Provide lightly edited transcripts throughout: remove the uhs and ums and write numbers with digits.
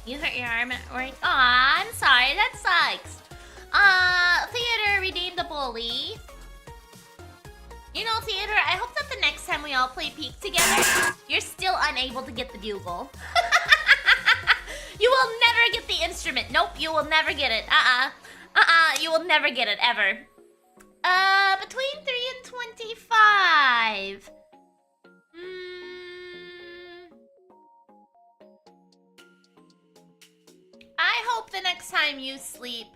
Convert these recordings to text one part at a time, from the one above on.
You hurt your arm at work? Aw, I'm sorry. That sucks. Theater, redeem the bully. You know, Theater, I hope that the next time we all play Peek together, you're still unable to get the bugle. You will never get the instrument. Nope, you will never get it. You will never get it, ever. Between 3 and 25. I hope the next time you sleep,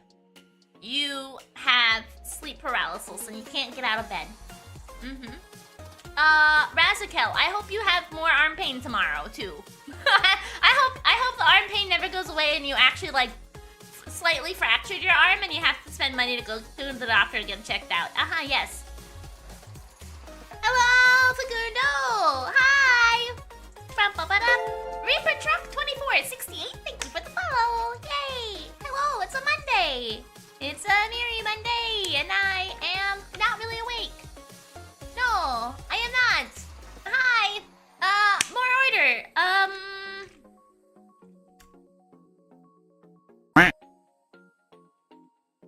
you have sleep paralysis and you can't get out of bed. Razikel, I hope you have more arm pain tomorrow too. I hope the arm pain never goes away and you actually like slightly fractured your arm and you have to spend money to go to the doctor to get checked out. Yes. Hello, Fagundo. Hi. Reaper Truck 2468. Thank you for the follow. Yay. Hello, it's a Monday. It's a Miri Monday, and I am not really awake. No, I am not. Hi. More order.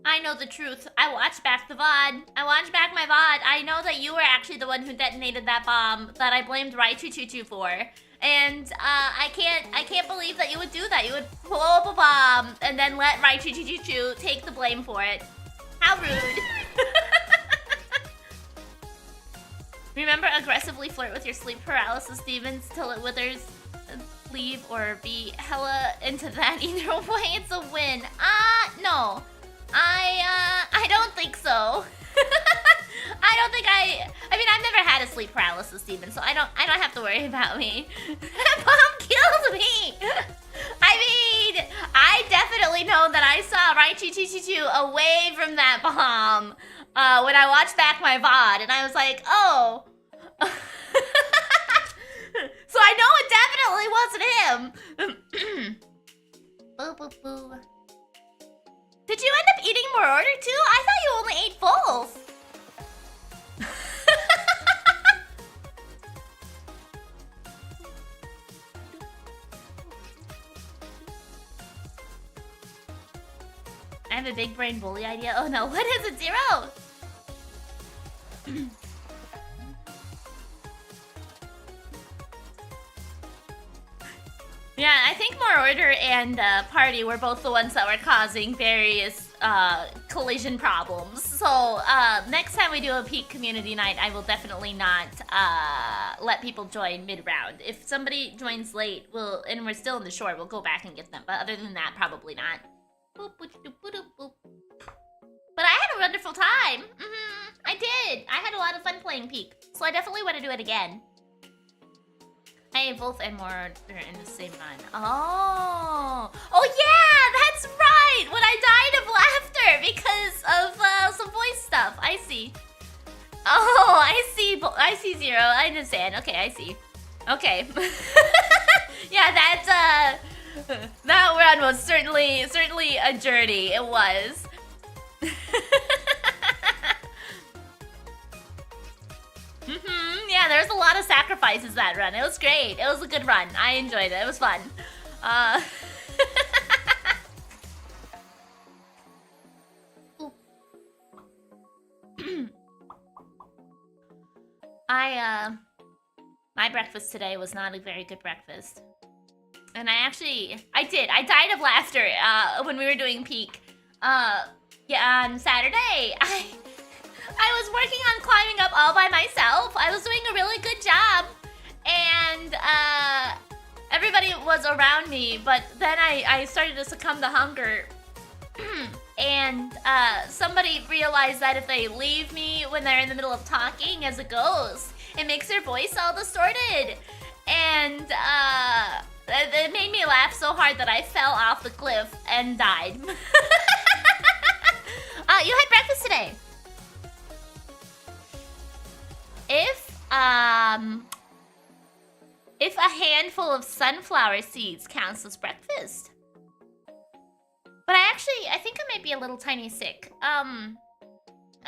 I know the truth. I watched back the VOD. I watched back my VOD. I know that you were actually the one who detonated that bomb that I blamed Raichu for. And I can't believe that you would do that. You would blow up a bomb and then let Raichu take the blame for it. How rude. Remember, aggressively flirt with your sleep paralysis demons till it withers. Leave or be hella into that. Either way, it's a win. No. I don't think so. I don't think I mean, I've never had a sleep paralysis demon, so I don't have to worry about me. That bomb killed me. I mean, I definitely know that I saw Raichu away from that bomb when I watched back my VOD, and I was like, oh. So I know it definitely wasn't him. Boo, boo, boo. Did you end up eating more order too? I thought you only ate fulls. I have a big brain bully idea. Oh no, what is it, Zero? Yeah, I think More Order and Party were both the ones that were causing various collision problems. So next time we do a peak community night, I will definitely not let people join mid-round. If somebody joins late, and we're still in the shore, we'll go back and get them. But other than that, probably not. Boop, boop, boop, boop, boop. But I had a wonderful time. I did. I had a lot of fun playing Peak. So I definitely want to do it again. I ate both and more in the same run. Oh yeah, that's right. When I died of laughter because of some voice stuff. I see. Oh, I see. I see, Zero. I understand. Okay, I see. Okay. Yeah, that run was certainly a journey. It was. Yeah, there's a lot of sacrifices that run. It was great. It was a good run. I enjoyed it. It was fun. My breakfast today was not a very good breakfast. And I died of laughter when we were doing Peak. Yeah, on Saturday. I was working on climbing up all by myself. I was doing a really good job. And everybody was around me, but then I started to succumb to hunger. And somebody realized that if they leave me when they're in the middle of talking as a ghost, it makes their voice all distorted. And it made me laugh so hard that I fell off the cliff and died. You had breakfast today. If a handful of sunflower seeds counts as breakfast. But I think I might be a little tiny sick. I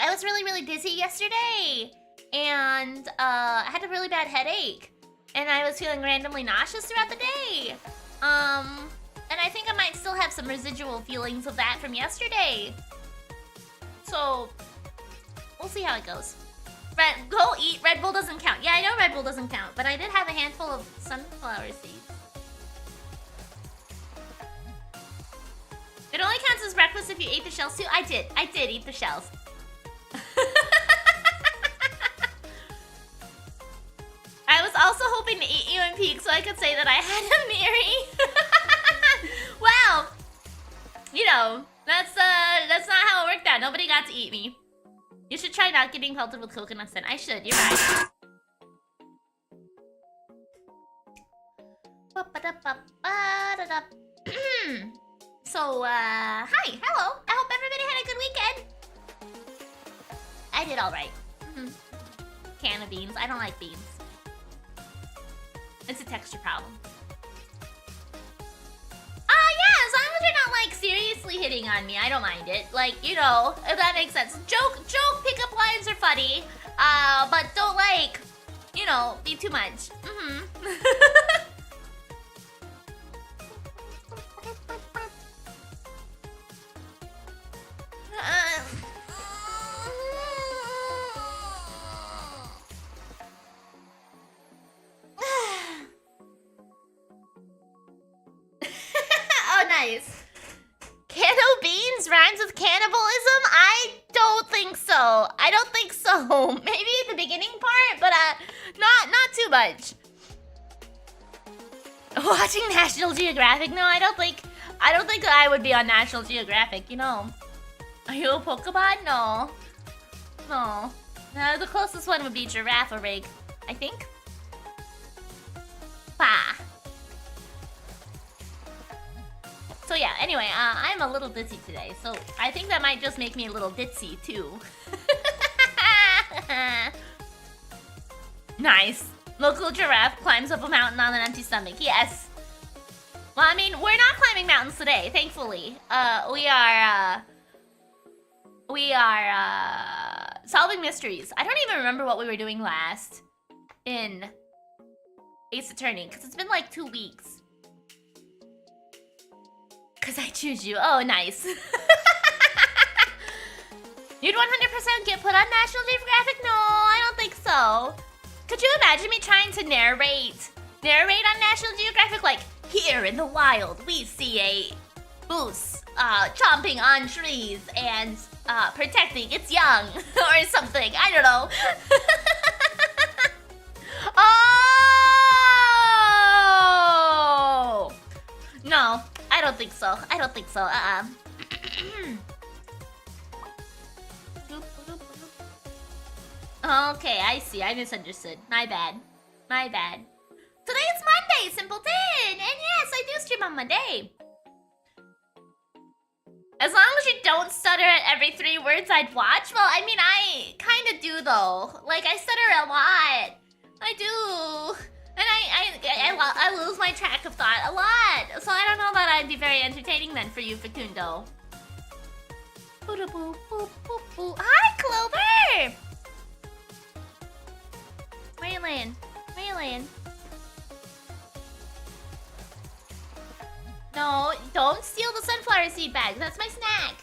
was really busy yesterday. And I had a really bad headache. And I was feeling randomly nauseous throughout the day. And I think I might still have some residual feelings of that from yesterday. So, we'll see how it goes. Go eat. Red Bull doesn't count. Yeah, I know Red Bull doesn't count, but I did have a handful of sunflower seeds. It only counts as breakfast if you ate the shells too. I did eat the shells. hoping to eat you in peak so I could say that I had a Miri. Well, you know, that's not how it worked out. Nobody got to eat me. You should try not getting pelted with coconuts then. I should, you're right. So, hi, hello. I hope everybody had a good weekend. I did alright. Can of beans. I don't like beans. It's a texture problem. Yeah, as long as you're not, like, seriously hitting on me, I don't mind it. Like, you know, if that makes sense. Joke pickup lines are funny, but don't, like, you know, be too much. Oh, nice. Can of beans rhymes with cannibalism? I don't think so. I don't think so. Maybe at the beginning part, but not too much. Watching National Geographic? No, I don't think I would be on National Geographic, you know. Are you a Pokemon? No. No. No, the closest one would be Giraffe or Rig, I think. Bah. So yeah, anyway, I'm a little ditzy today, so I think that might just make me a little ditzy too. Nice. Local giraffe climbs up a mountain on an empty stomach. Yes. Well, I mean, we're not climbing mountains today, thankfully. We are solving mysteries. I don't even remember what we were doing last in Ace Attorney, because it's been like 2 weeks. Because I choose you. Oh, nice. You'd 100% get put on National Geographic? No, I don't think so. Could you imagine me trying to narrate on National Geographic? Like, here in the wild, we see a moose chomping on trees and protecting its young or something. I don't know. Oh! No, I don't think so. I don't think so. Okay, I see. I misunderstood. My bad. My bad. Today is Monday, Simpleton! And yes, I do stream on Monday. As long as you don't stutter at every 3 words I'd watch. Well, I mean, I kind of do, though. Like, I stutter a lot. I do. And I lose my track of thought a lot. So I don't know that I'd be very entertaining then for you, Facundo. Hi, Clover! Where you laying? Where you laying? No, don't steal the sunflower seed bag. That's my snack.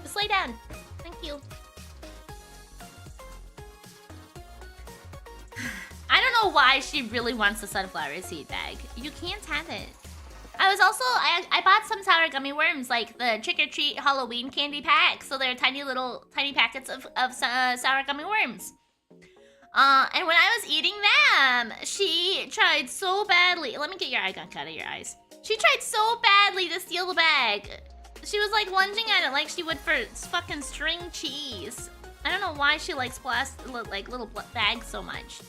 Just lay down. Thank you. I don't know why she really wants the sunflower seed bag. You can't have it. I was also, I bought some sour gummy worms, like the trick-or-treat Halloween candy pack. So they're tiny packets of sour gummy worms. And when I was eating them, she tried so badly. Let me get your eye gunk out of your eyes. She tried so badly to steal the bag. She was like lunging at it like she would for fucking string cheese. I don't know why she likes like little bags so much.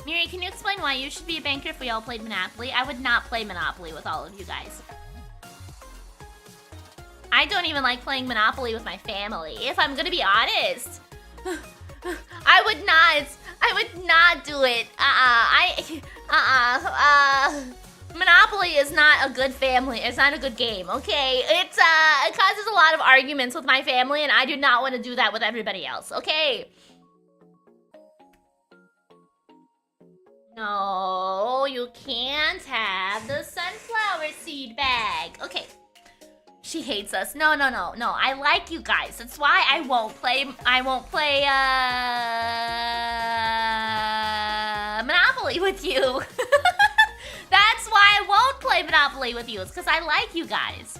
Miri, can you explain why you should be a banker if we all played Monopoly? I would not play Monopoly with all of you guys. I don't even like playing Monopoly with my family, if I'm gonna be honest. I would not do it. Monopoly is not a good family. It's not a good game, okay? It causes a lot of arguments with my family, and I do not want to do that with everybody else, okay? No, you can't have the sunflower seed bag. Okay. She hates us. No. I like you guys. That's why I won't play Monopoly with you. That's why I won't play Monopoly with you. It's because I like you guys.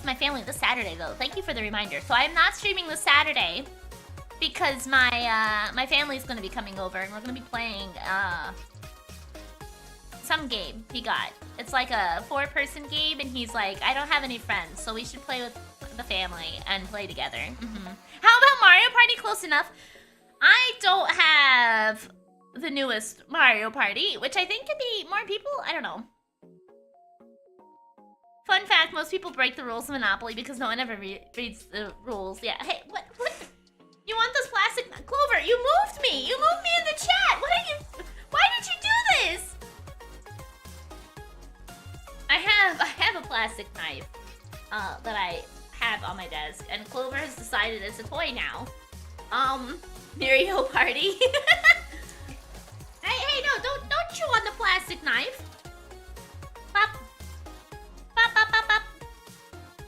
my family this Saturday, though. Thank you for the reminder. So I'm not streaming this Saturday because my family's gonna be coming over and we're gonna be playing some game he got. It's like a 4-person game, and he's like, I don't have any friends, so we should play with the family and play together. How about Mario Party? Close enough. I don't have the newest Mario Party, which I think could be more people. I don't know. Fun fact, most people break the rules of Monopoly because no one ever reads the rules. Yeah, hey, what? You want this plastic... Clover, you moved me! You moved me in the chat! What are you... Why did you do this? I have a plastic knife that I have on my desk, and Clover has decided it's a toy now. Miridae Party. Hey, no, don't chew on the plastic knife. Pop. Pop, pop, pop, pop.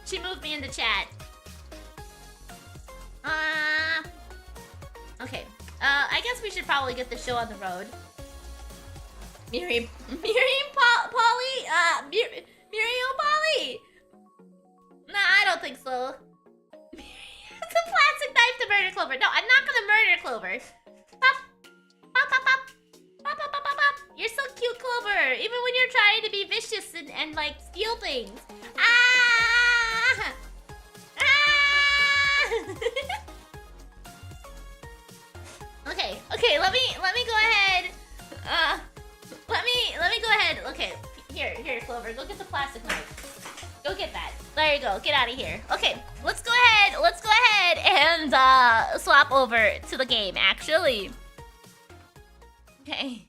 She moved me in the chat. Okay. I guess we should probably get the show on the road. Miriam Polly? Miriam Polly? Nah, I don't think so. It's a plastic knife to murder Clover. No, I'm not gonna murder Clover. Pop. Pop, pop, pop. Pop, pop, pop, pop, pop. You're so cute, Clover. Even when you're trying to be vicious and like, steal things. Ah! Ah! Okay, let me go ahead. Let me go ahead. Okay, here, Clover, go get the plastic knife. Go get that. There you go. Get out of here. Okay, let's go ahead and swap over to the game. Actually, okay.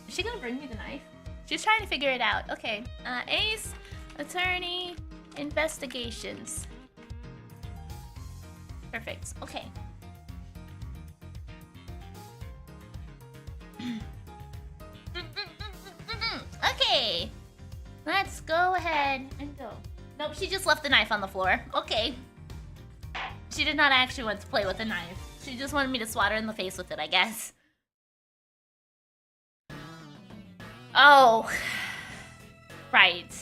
Is she gonna bring me the knife? She's trying to figure it out. Okay. Ace, attorney, investigations. Perfect. Okay. Okay, let's go ahead and go. Nope, she just left the knife on the floor. Okay. She did not actually want to play with the knife. She just wanted me to swat her in the face with it, I guess. Oh. Right.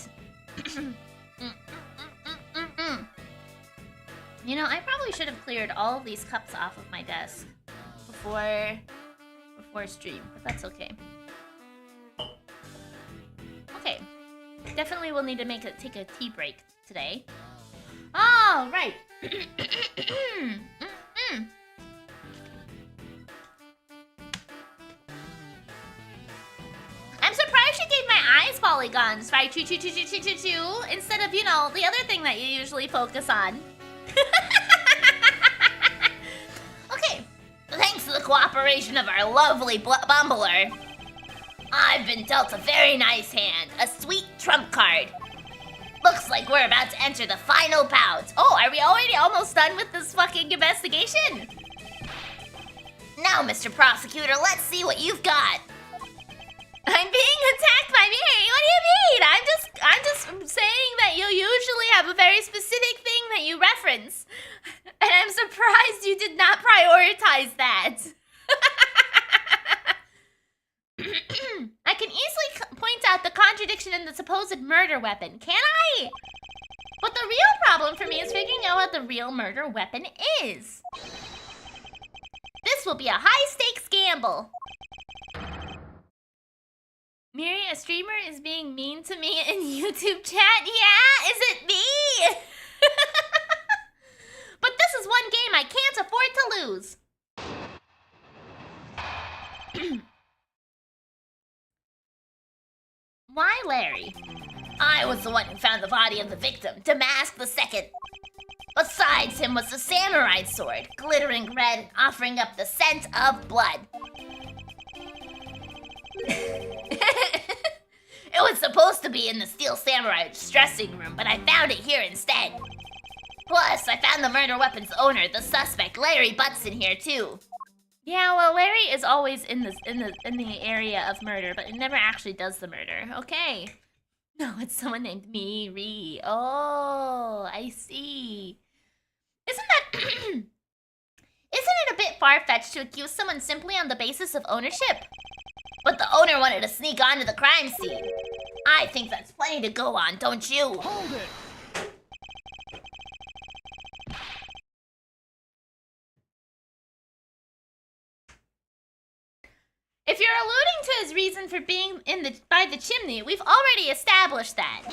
You know, I probably should have cleared all of these cups off of my desk before stream, but that's okay. Okay, definitely will need to take a tea break today. Oh, right. I'm surprised she gave my eyes polygons, right? Choo, instead of, you know, the other thing that you usually focus on. Okay, thanks to the cooperation of our lovely bumbler, I've been dealt a very nice hand, a sweet trump card. Looks like we're about to enter the final bout. Oh, are we already almost done with this fucking investigation? Now, Mr. Prosecutor, let's see what you've got. I'm being attacked by me? What do you mean? I'm just saying that you usually have a very specific thing that you reference. And I'm surprised you did not prioritize that. I can easily point out the contradiction in the supposed murder weapon, can I? But the real problem for me is figuring out what the real murder weapon is. This will be a high-stakes gamble. Miri, a streamer is being mean to me in YouTube chat? Yeah, is it me? But this is one game I can't afford to lose. Why Larry? I was the one who found the body of the victim, Damask II. Besides him was the samurai sword, glittering red and offering up the scent of blood. It was supposed to be in the Steel Samurai's dressing room, but I found it here instead. Plus, I found the murder weapon's owner, the suspect, Larry Butts, in here too. Yeah, well, Larry is always in the area of murder, but it never actually does the murder. Okay. No, it's someone named Miri. Oh, I see. Isn't it a bit far-fetched to accuse someone simply on the basis of ownership? But the owner wanted to sneak onto the crime scene. I think that's plenty to go on, don't you? Hold it! to his reason for being by the chimney, we've already established that.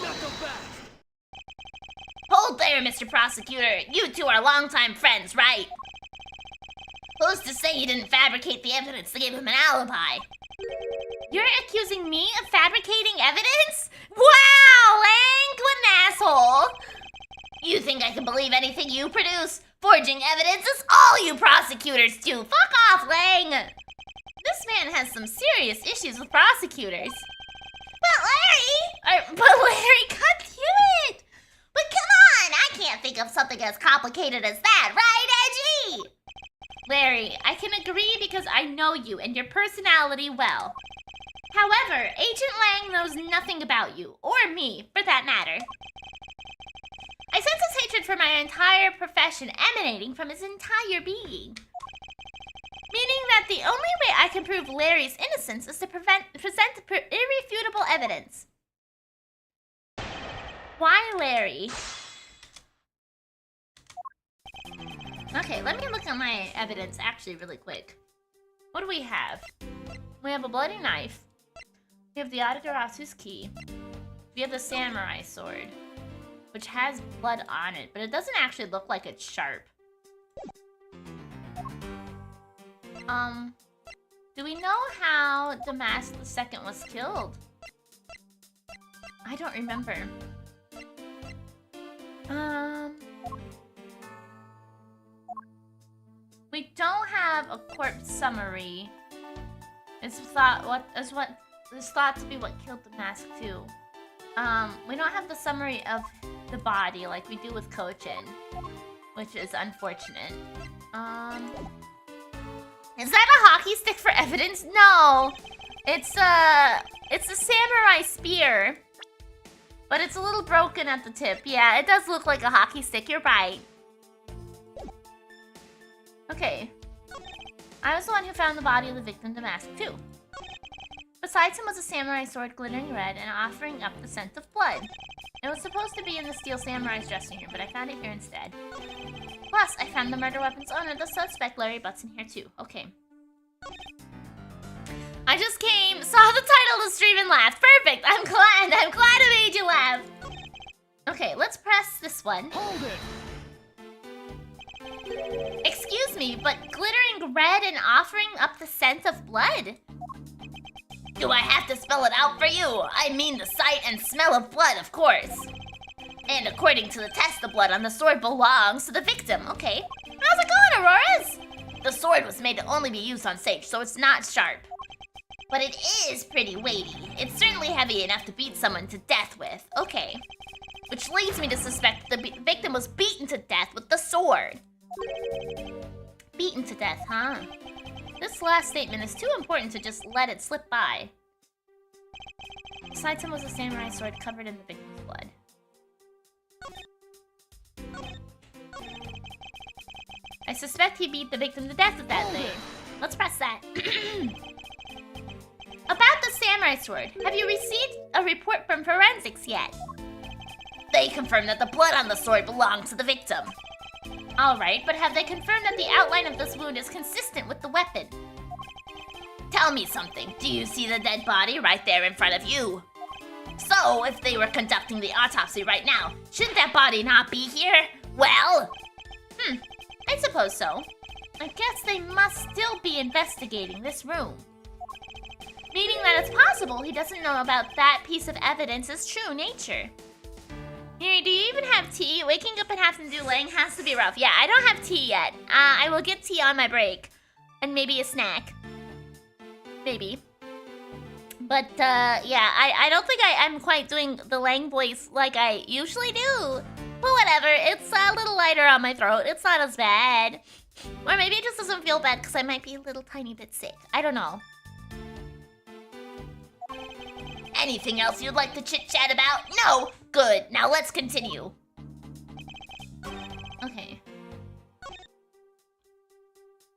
Hold there, Mr. Prosecutor. You two are longtime friends, right? Who's to say you didn't fabricate the evidence to give him an alibi? You're accusing me of fabricating evidence? Wow, Lang, what an asshole! You think I can believe anything you produce? Forging evidence is all you prosecutors do. Fuck off, Lang! This man has some serious issues with prosecutors. But Larry, cut to it! But come on, I can't think of something as complicated as that, right, Edgy? Larry, I can agree because I know you and your personality well. However, Agent Lang knows nothing about you, or me, for that matter. I sense his hatred for my entire profession emanating from his entire being. Meaning that the only way I can prove Larry's innocence is to present irrefutable evidence. Why Larry? Okay, let me look at my evidence actually really quick. What do we have? We have a bloody knife. We have the Adarasu's key. We have the samurai sword, which has blood on it, but it doesn't actually look like it's sharp. Do we know how Damask II was killed? I don't remember. We don't have a corpse summary. It's thought to be what killed Damask II. We don't have the summary of the body like we do with Kochin, which is unfortunate. Is that a hockey stick for evidence? No, it's a samurai spear, but it's a little broken at the tip. Yeah, it does look like a hockey stick. You're right. Okay, I was the one who found the body of the victim, Damask II. Besides him was a samurai sword glittering red and offering up the scent of blood. It was supposed to be in the steel samurai's dressing room, but I found it here instead. Plus, I found the murder weapon's owner, the suspect, Larry Butts, in here too. Okay. I just saw the title of the stream and laughed. Perfect! I'm glad I made you laugh. Okay, let's press this one. Hold it! Excuse me, but glittering red and offering up the scent of blood? Do I have to spell it out for you? I mean the sight and smell of blood, of course. And according to the test, the blood on the sword belongs to the victim. Okay. How's it going, Auroras? The sword was made to only be used on Sage, so it's not sharp. But it is pretty weighty. It's certainly heavy enough to beat someone to death with. Okay. Which leads me to suspect the victim was beaten to death with the sword. Beaten to death, huh? This last statement is too important to just let it slip by. Beside him was a samurai sword covered in the victim's blood. I suspect he beat the victim to death with that thing. Let's press that. About the samurai sword, have you received a report from forensics yet? They confirmed that the blood on the sword belonged to the victim. Alright, but have they confirmed that the outline of this wound is consistent with the weapon? Tell me something. Do you see the dead body right there in front of you? So, if they were conducting the autopsy right now, shouldn't that body not be here? Well? I suppose so. I guess they must still be investigating this room. Meaning that it's possible he doesn't know about that piece of evidence's true nature. Miri, do you even have tea? Waking up and having to do laying has to be rough. Yeah, I don't have tea yet. I will get tea on my break. And maybe a snack. Maybe. But, yeah, I don't think I'm quite doing the Lang voice like I usually do. But whatever, it's a little lighter on my throat. It's not as bad. Or maybe it just doesn't feel bad because I might be a little tiny bit sick. I don't know. Anything else you'd like to chit-chat about? No? Good. Now let's continue. Okay.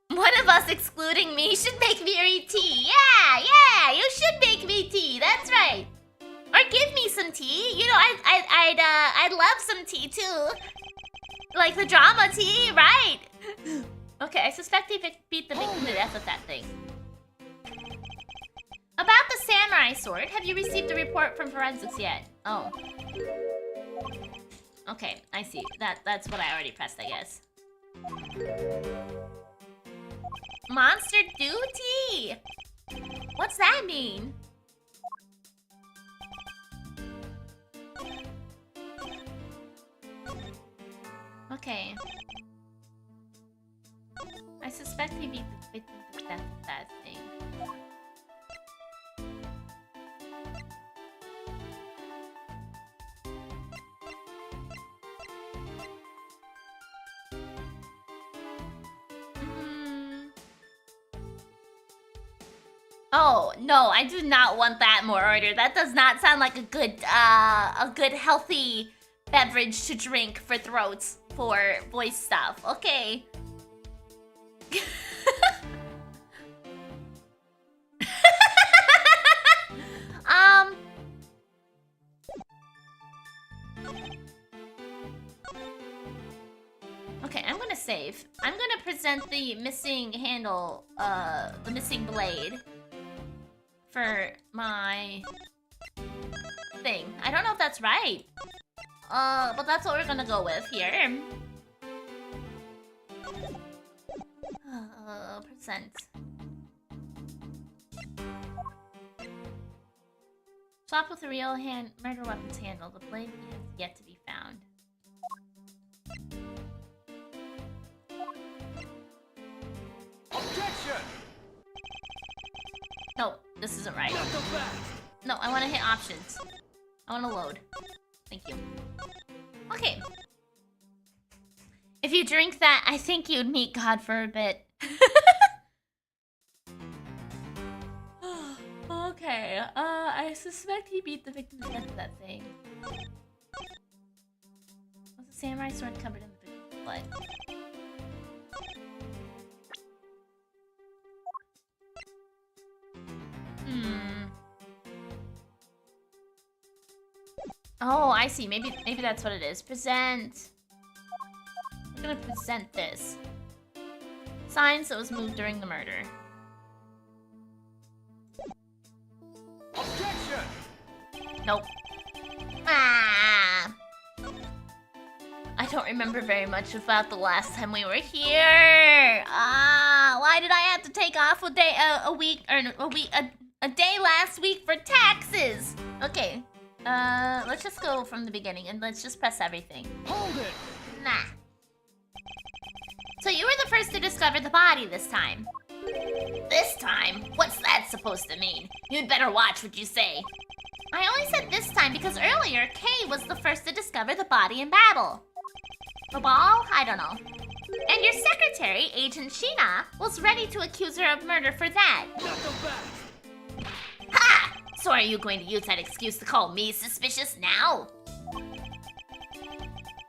One of us excluding me should make Miri tea. Yeah, you should make me tea. That's right. Or give me some tea. You know, I'd love some tea too. Like the drama tea, right? Okay, I suspect he beat the victim to death with that thing. About the samurai sword, have you received a report from forensics yet? Oh. Okay, I see. That's what I already pressed, I guess. Monster duty! What's that mean? Okay. I suspect he beat the victim to death with that thing. Oh, no, I do not want that more order. That does not sound like a good healthy beverage to drink for throats for voice stuff. Okay. Okay, I'm gonna save. I'm gonna present the missing handle, the missing blade for my thing. I don't know if that's right. But that's what we're gonna go with here. Present. Swap with a real murder weapons handle. The blade has yet to be found. Objection! Nope, this isn't right. No, I want to hit options. I want to load. Thank you. Okay. If you drink that, I think you'd meet God for a bit. Okay, I suspect he beat the victim to death with that thing. Was the samurai sword covered in the victim's blood? Oh, I see. Maybe that's what it is. Present. I'm gonna present this. Signs that was moved during the murder. Objection! Nope. Ah! I don't remember very much about the last time we were here. Ah, why did I have to take off a day last week for taxes? Okay. Let's just go from the beginning and let's just press everything. Hold it! Nah. So you were the first to discover the body this time. This time? What's that supposed to mean? You'd better watch what you say. I only said this time because earlier, Kay was the first to discover the body in battle. The ball? I don't know. And your secretary, Agent Sheena, was ready to accuse her of murder for that. Knock him back! Ha! So are you going to use that excuse to call me suspicious now?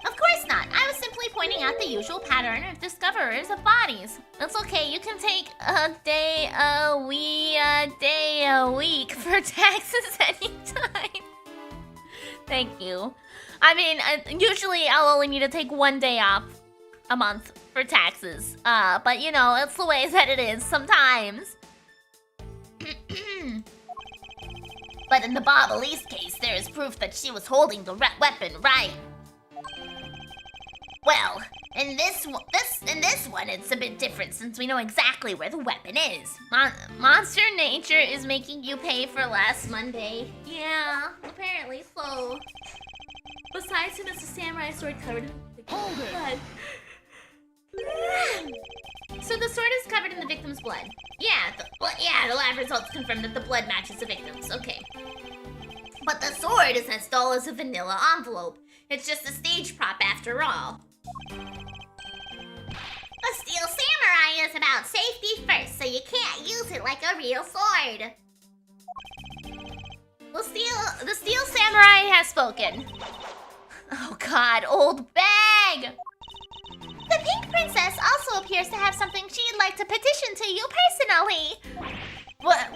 Of course not. I was simply pointing out the usual pattern of discoverers of bodies. It's okay. You can take a day a week for taxes anytime. Thank you. I mean, usually I'll only need to take 1 day off a month for taxes. But you know, it's the way that it is sometimes. But in the Bob Elise case, there is proof that she was holding the weapon, right? Well, in this one, it's a bit different since we know exactly where the weapon is. Monster Nature is making you pay for last Monday. Yeah, apparently so. Besides him, it's a samurai sword covered in Hold it! blood. So the sword is covered in the victim's blood. Yeah, the lab results confirm that the blood matches the victim's. Okay. But the sword is as dull as a vanilla envelope. It's just a stage prop after all. A steel samurai is about safety first, so you can't use it like a real sword. The steel samurai has spoken. Oh God, Oldbag! The Pink Princess also appears to have something she'd like to petition to you personally. What?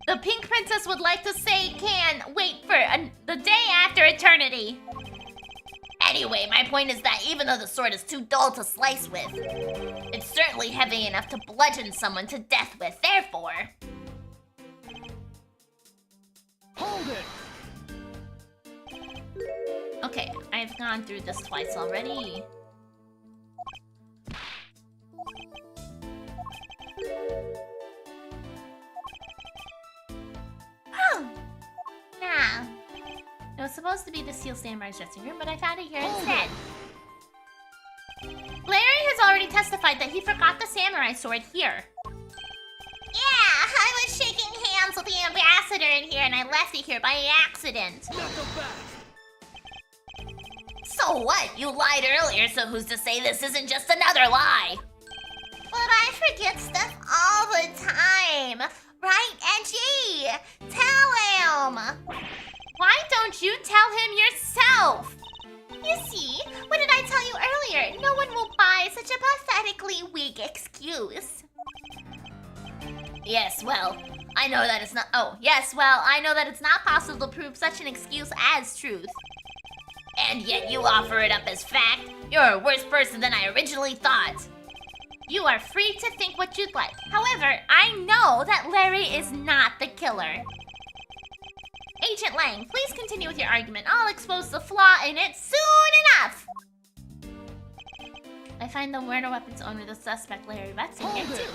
The Pink Princess would like to say can wait for the day after eternity. Anyway, my point is that even though the sword is too dull to slice with, it's certainly heavy enough to bludgeon someone to death with, therefore... Okay, I've gone through this twice already. Yeah. It was supposed to be the Steel Samurai's dressing room, but I found it here instead. Larry has already testified that he forgot the samurai sword here. Yeah, I was shaking hands with the ambassador in here and I left it here by accident. So what? You lied earlier, so who's to say this isn't just another lie? But I forget stuff all the time. Right, Edgy? Tell him! Why don't you tell him yourself? You see, what did I tell you earlier? No one will buy such a pathetically weak excuse. Yes, well, I know that it's not... Oh, yes, well, I know that it's not possible to prove such an excuse as truth. And yet you offer it up as fact. You're a worse person than I originally thought. You are free to think what you'd like. However, I know that Larry is not the killer. Agent Lang, please continue with your argument. I'll expose the flaw in it soon enough. I find the murder weapon's owner the suspect, Larry. That's in here too.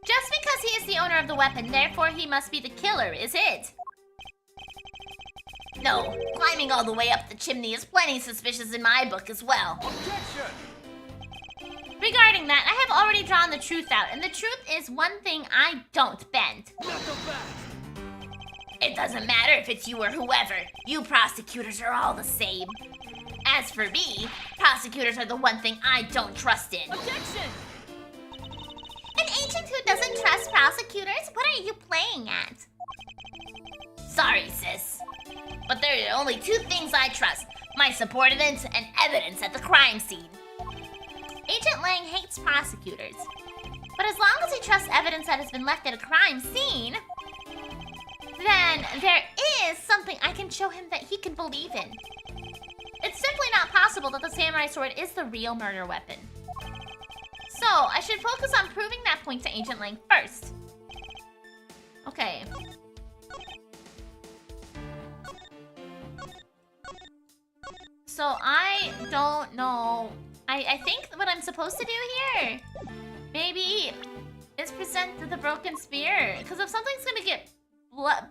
Just because he is the owner of the weapon, therefore he must be the killer, is it? No, climbing all the way up the chimney is plenty suspicious in my book as well. Objection! Regarding that, I have already drawn the truth out, and the truth is one thing I don't bend. It doesn't matter if it's you or whoever. You prosecutors are all the same. As for me, prosecutors are the one thing I don't trust in. Objection! An agent who doesn't trust prosecutors? What are you playing at? Sorry, sis. But there are only two things I trust. My subordinates and evidence at the crime scene. Agent Lang hates prosecutors. But as long as he trusts evidence that has been left at a crime scene, then there is something I can show him that he can believe in. It's simply not possible that the samurai sword is the real murder weapon. So, I should focus on proving that point to Agent Lang first. Okay. So, I don't know. I think what I'm supposed to do here, maybe, is present the broken spear. Because if something's gonna get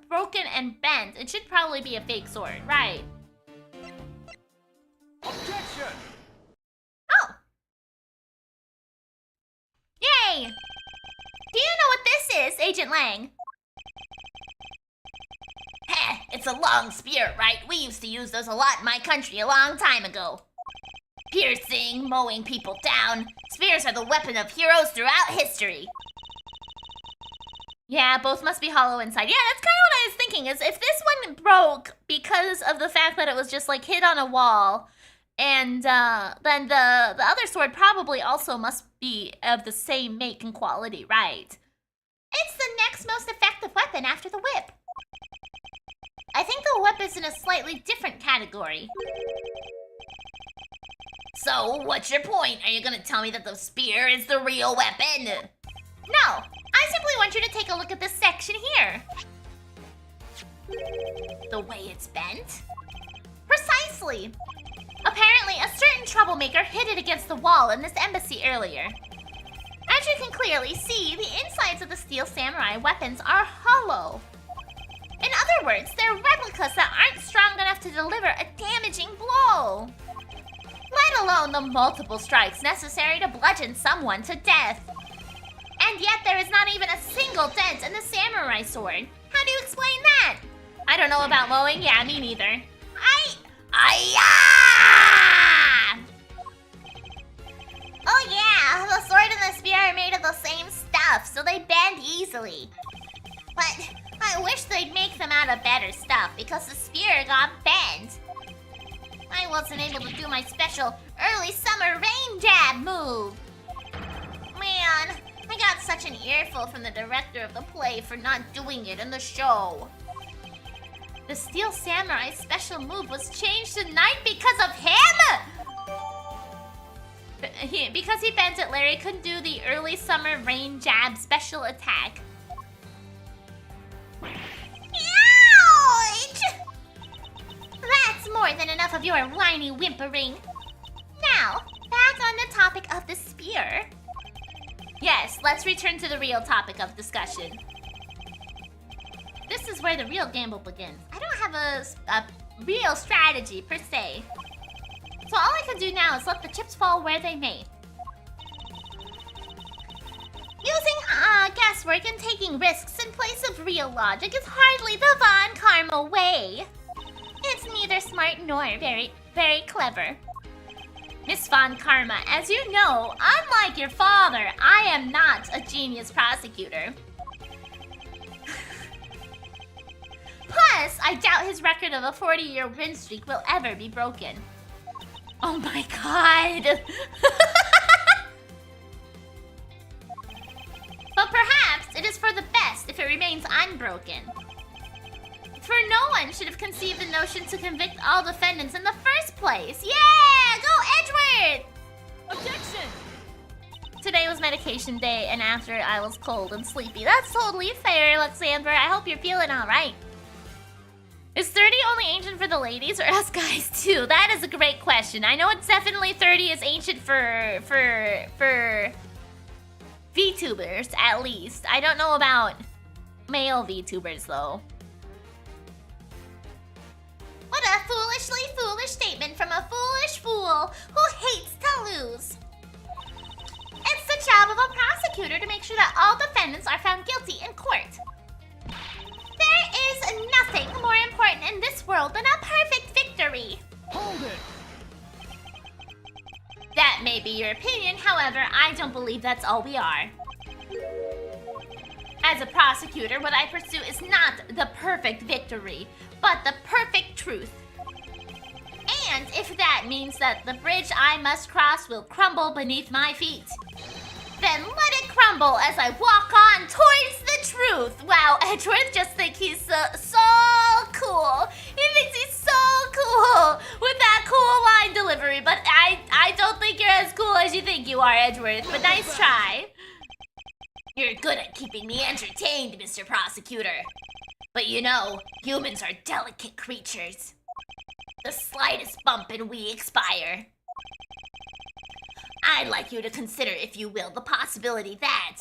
broken and bent, it should probably be a fake sword, right? Objection! Oh! Yay! Do you know what this is, Agent Lang? Heh, it's a long spear, right? We used to use those a lot in my country a long time ago. Piercing, mowing people down. Spears are the weapon of heroes throughout history. Yeah, both must be hollow inside. Yeah, that's kind of what I was thinking, is if this one broke because of the fact that it was just like hit on a wall, and then the other sword probably also must be of the same make and quality, right? It's the next most effective weapon after the whip. I think the whip is in a slightly different category. So, what's your point? Are you gonna tell me that the spear is the real weapon? No, I simply want you to take a look at this section here. The way it's bent? Precisely. Apparently, a certain troublemaker hit it against the wall in this embassy earlier. As you can clearly see, the insides of the steel samurai weapons are hollow. In other words, they're replicas that aren't strong enough to deliver a damaging blow. Let alone the multiple strikes necessary to bludgeon someone to death. And yet there is not even a single dent in the samurai sword. How do you explain that? I don't know about mowing. Yeah, me neither. Oh yeah, the sword and the spear are made of the same stuff, so they bend easily. But I wish they'd make them out of better stuff, because the spear got bent. I wasn't able to do my special early summer rain jab move. Man, I got such an earful from the director of the play for not doing it in the show. The Steel Samurai's special move was changed tonight because of him? Because he bent it, Larry couldn't do the early summer rain jab special attack. Yeah! more than enough of your whiny whimpering. Now, back on the topic of the spear. Yes, let's return to the real topic of discussion. This is where the real gamble begins. I don't have a real strategy, per se. So all I can do now is let the chips fall where they may. Using guesswork and taking risks in place of real logic is hardly the Von Karma way. It's neither smart nor very clever. Miss Von Karma, as you know, unlike your father, I am not a genius prosecutor. Plus, I doubt his record of a 40-year win streak will ever be broken. Oh my god! But perhaps it is for the best if it remains unbroken. For no one should have conceived the notion to convict all defendants in the first place. Yeah! Go Edward! Objection! Today was medication day, and after I was cold and sleepy. That's totally fair, Alexandra. I hope you're feeling alright. Is 30 only ancient for the ladies or us guys too? That is a great question. I know it's definitely 30 is ancient for VTubers, at least. I don't know about male VTubers, though. What a foolishly foolish statement from a foolish fool who hates to lose. It's the job of a prosecutor to make sure that all defendants are found guilty in court. There is nothing more important in this world than a perfect victory. Hold it! That may be your opinion, however, I don't believe that's all we are. As a prosecutor, what I pursue is not the perfect victory, but the perfect truth. And if that means that the bridge I must cross will crumble beneath my feet, then let it crumble as I walk on towards the truth. Wow, Edgeworth just thinks he's so cool. He thinks he's so cool with that cool line delivery, but I don't think you're as cool as you think you are, Edgeworth, but nice try. You're good at keeping me entertained, Mr. Prosecutor. But you know, humans are delicate creatures. The slightest bump and we expire. I'd like you to consider, if you will, the possibility that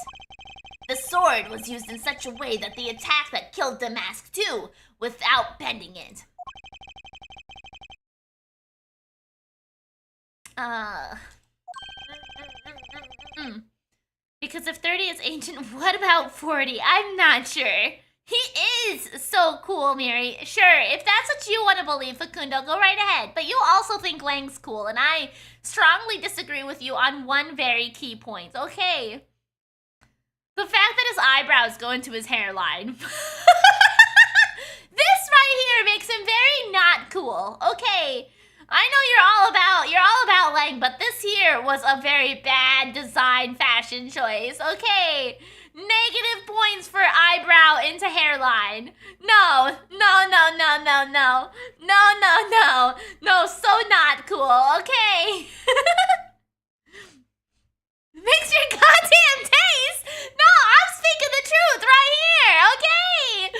the sword was used in such a way that the attack that killed Damask too, without bending it. Because if 30 is ancient, what about 40? I'm not sure. He is so cool, Miri. Sure, if that's what you want to believe, Facundo, go right ahead. But you also think Lang's cool, and I strongly disagree with you on one very key point, okay? The fact that his eyebrows go into his hairline. This right here makes him very not cool, okay? I know you're all about Lang, but this here was a very bad design fashion choice, okay? Negative points for eyebrow into hairline. No, so not cool, okay? Mix your goddamn taste! No, I'm speaking the truth right here, okay?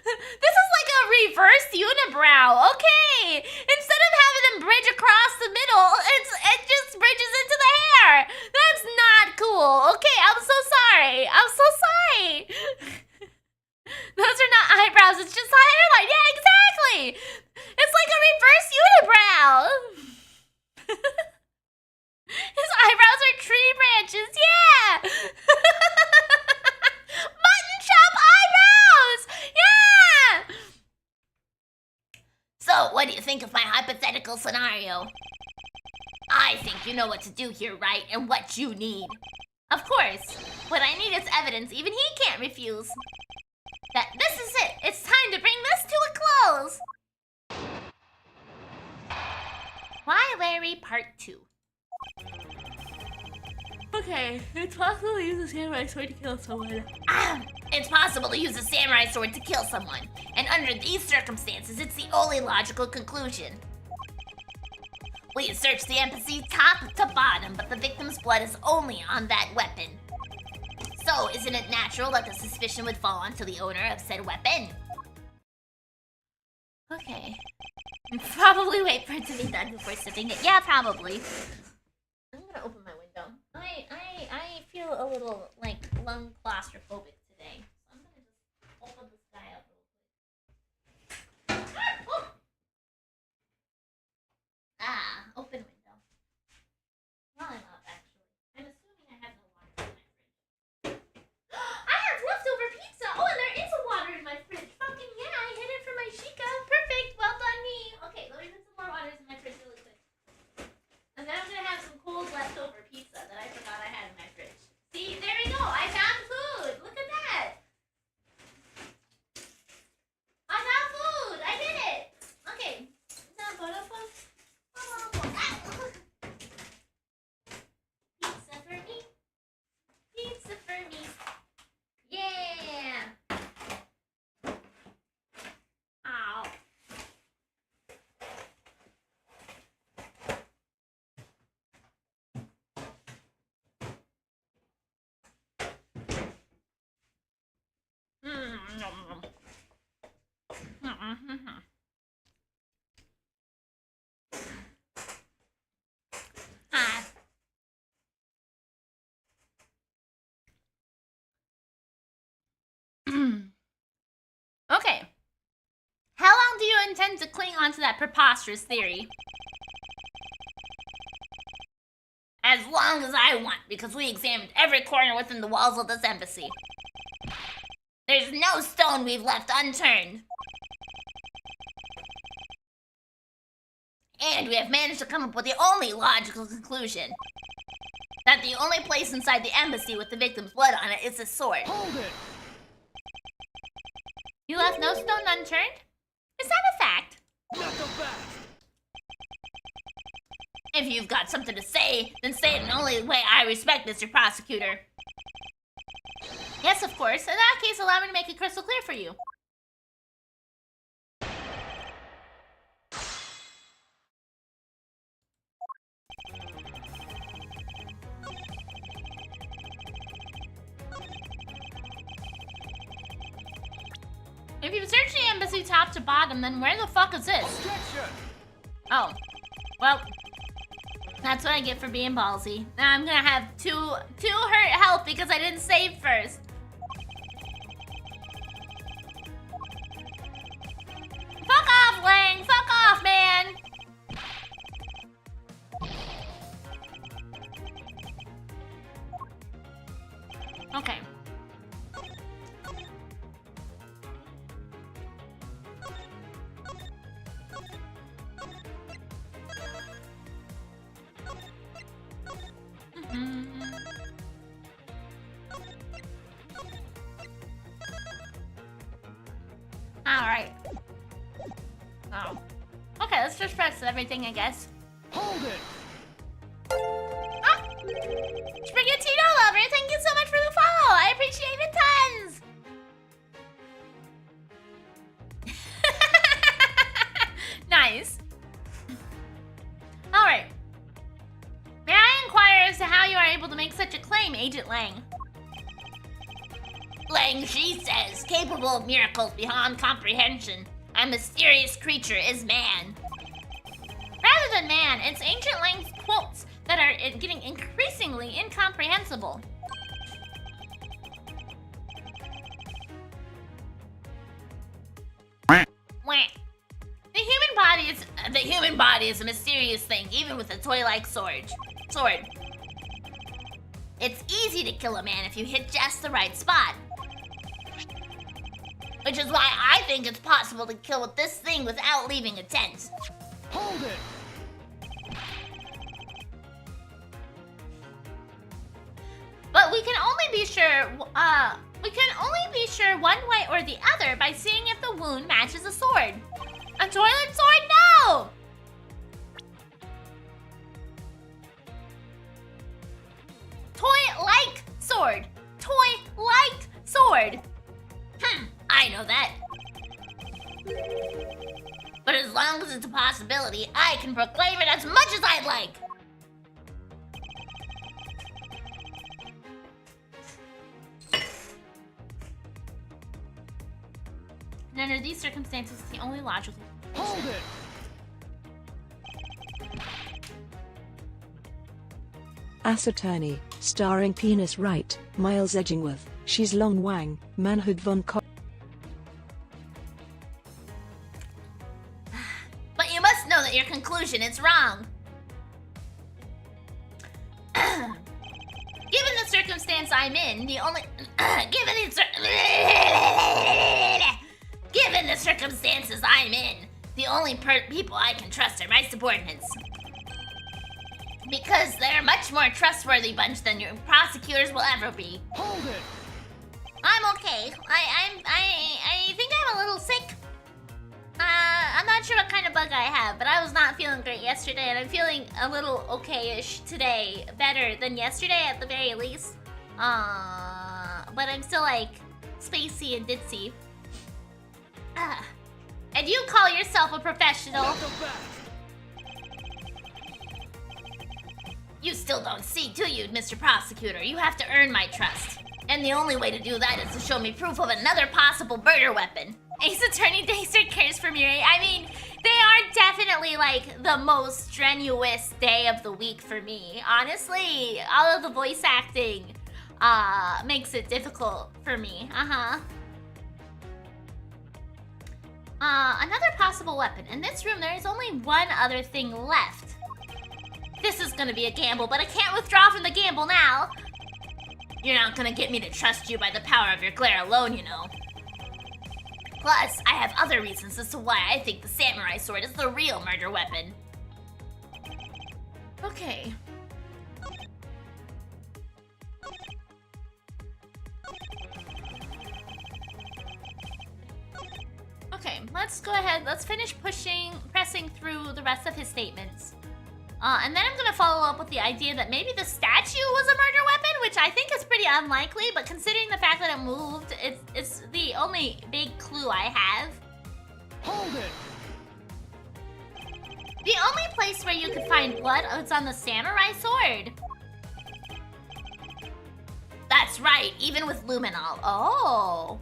This is like a reverse unibrow, okay? Instead of having them bridge across the middle, it just bridges into the hair. That's not cool, okay? I'm so sorry. Those are not eyebrows, it's just a hairline. Yeah, exactly. It's like a reverse unibrow. His eyebrows are tree branches, yeah! Mutton chop eyebrows! Yeah! So, what do you think of my hypothetical scenario? I think you know what to do here, right? And what you need. Of course. What I need is evidence even he can't refuse. That this is it. It's time to bring this to a close. Why Larry Part 2? Okay, it's possible to use a samurai sword to kill someone. It's possible to use a samurai sword to kill someone. And under these circumstances, it's the only logical conclusion. We search the NPC top to bottom, but the victim's blood is only on that weapon. So, isn't it natural that the suspicion would fall onto the owner of said weapon? Okay. Probably wait for it to be done before sipping it. Yeah, probably. I'm gonna open my window. I feel a little, like, lung claustrophobic today. So I'm gonna just open this guy up real quick. Open window. Well, I'm up, actually. I'm assuming I have no water in my fridge. I have leftover pizza! Oh, and there is a water in my fridge. Fucking yeah, I hid it from my Chica. Perfect, well done me. Okay, let me put some more waters in my fridge really quick. And then I'm gonna have some cold leftover pizza that I forgot I had in my fridge. See, there we go. I found food. Look at that. I found food. I did it. Okay. Pizza for me. Pizza for me. Yeah. Ow. Ah. Okay. How long do you intend to cling on to that preposterous theory? As long as I want, because we examined every corner within the walls of this embassy. There's no stone we've left unturned. And we have managed to come up with the only logical conclusion. That the only place inside the embassy with the victim's blood on it is a sword. Hold it! You left no stone unturned? Is that a fact? Not so fast! If you've got something to say, then say it in the only way I respect, Mr. Prosecutor. Yes, of course. In that case, allow me to make it crystal clear for you. If you search the embassy top to bottom, then where the fuck is this? Objection! Oh. Well, that's what I get for being ballsy. Now I'm gonna have two hurt health because I didn't save first. Fuck off, Lang! Fuck off, man! Okay. Alright. Oh. Okay, let's just press everything, I guess. Hold it! Ah! Spaghettino Lover, thank you so much for the follow! I appreciate it tons! Nice. Alright. May I inquire as to how you are able to make such a claim, Agent Lang? Lang, she says, capable of miracles beyond comprehension. A mysterious creature is man. Rather than man, it's Ancient Lang's quotes that are getting increasingly incomprehensible. Wah. The human body is a mysterious thing, even with a toy-like sword. It's easy to kill a man if you hit just the right spot. Which is why I think it's possible to kill with this thing without leaving a dent. Hold it! But we can only be sure one way or the other by seeing if the wound matches a sword. A toilet sword? No! Toy-like sword. Toy-like sword. I know that. But as long as it's a possibility, I can proclaim it as much as I'd like. And under these circumstances, it's the only logical Hold it! Ass Attorney, starring Penis Wright, Miles Edgingworth, She's Long Wang, Manhood Von Co. But you must know that your conclusion is wrong. Given the circumstance I'm in, the only given the circumstances I'm in, the only people I can trust are my subordinates. Because they're a much more trustworthy bunch than your prosecutors will ever be. Hold it! I'm okay. I think I'm a little sick. I'm not sure what kind of bug I have, but I was not feeling great yesterday, and I'm feeling a little okay-ish today. Better than yesterday at the very least. But I'm still like spacey and ditzy. And you call yourself a professional? Not the best! You still don't see, do you, Mr. Prosecutor? You have to earn my trust. And the only way to do that is to show me proof of another possible murder weapon. Ace Attorney Dacer cares for Miridae. I mean, they are definitely like the most strenuous day of the week for me. Honestly, all of the voice acting makes it difficult for me. Another possible weapon. In this room, there is only one other thing left. This is gonna be a gamble, but I can't withdraw from the gamble now. You're not gonna get me to trust you by the power of your glare alone, you know. Plus, I have other reasons as to why I think the samurai sword is the real murder weapon. Okay. Okay, let's go ahead. Let's finish pressing through the rest of his statements. And then I'm gonna follow up with the idea that maybe the statue was a murder weapon, which I think is pretty unlikely, but considering the fact that it moved, it's the only big clue I have. Hold it! The only place where you could find blood is on the samurai sword. That's right, even with luminol. Oh.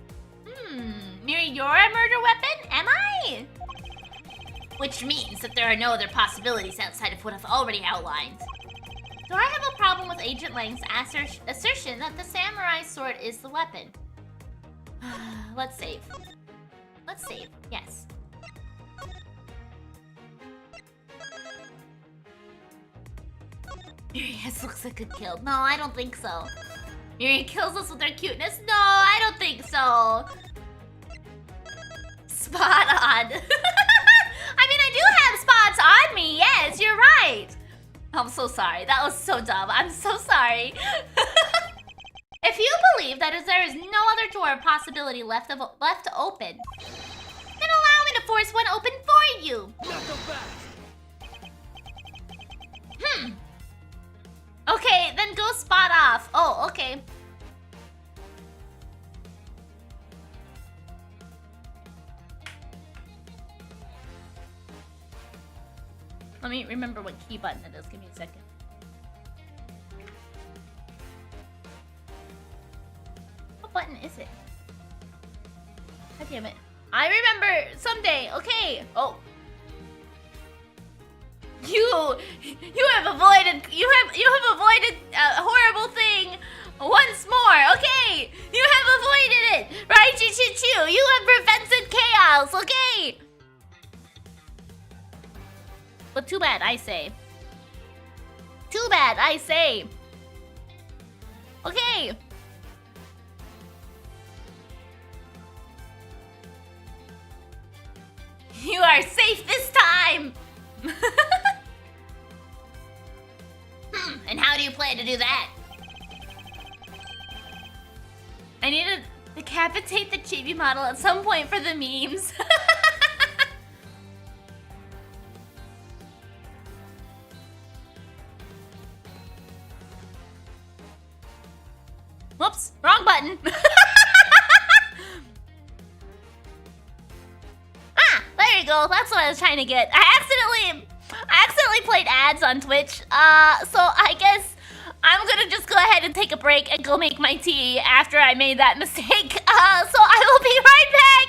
Miri, you're a murder weapon? Am I? Which means that there are no other possibilities outside of what I've already outlined. Do I have a problem with Agent Lang's assertion that the samurai sword is the weapon? Let's save. Let's save, yes. Miriam looks like a kill. No, I don't think so. Miriam kills us with her cuteness? No, I don't think so. Spot on. I mean, I do have spots on me. Yes, you're right. I'm so sorry. That was so dumb. I'm so sorry. If you believe that there is no other door or possibility left open, then allow me to force one open for you. Not the best! Okay, then go spot off. Oh, okay. Let me remember what key button it is. Give me a second. What button is it? God damn it. I remember someday. Okay. Oh. You have avoided a horrible thing once more. Okay. You have avoided it. Right, Choo. You have prevented chaos. Okay. But too bad, I say. Too bad, I say. Okay. You are safe this time. And how do you plan to do that? I need to decapitate the chibi model at some point for the memes. Whoops, wrong button. There you go. That's what I was trying to get. I accidentally played ads on Twitch. So I guess I'm gonna just go ahead and take a break and go make my tea after I made that mistake. So I will be right back.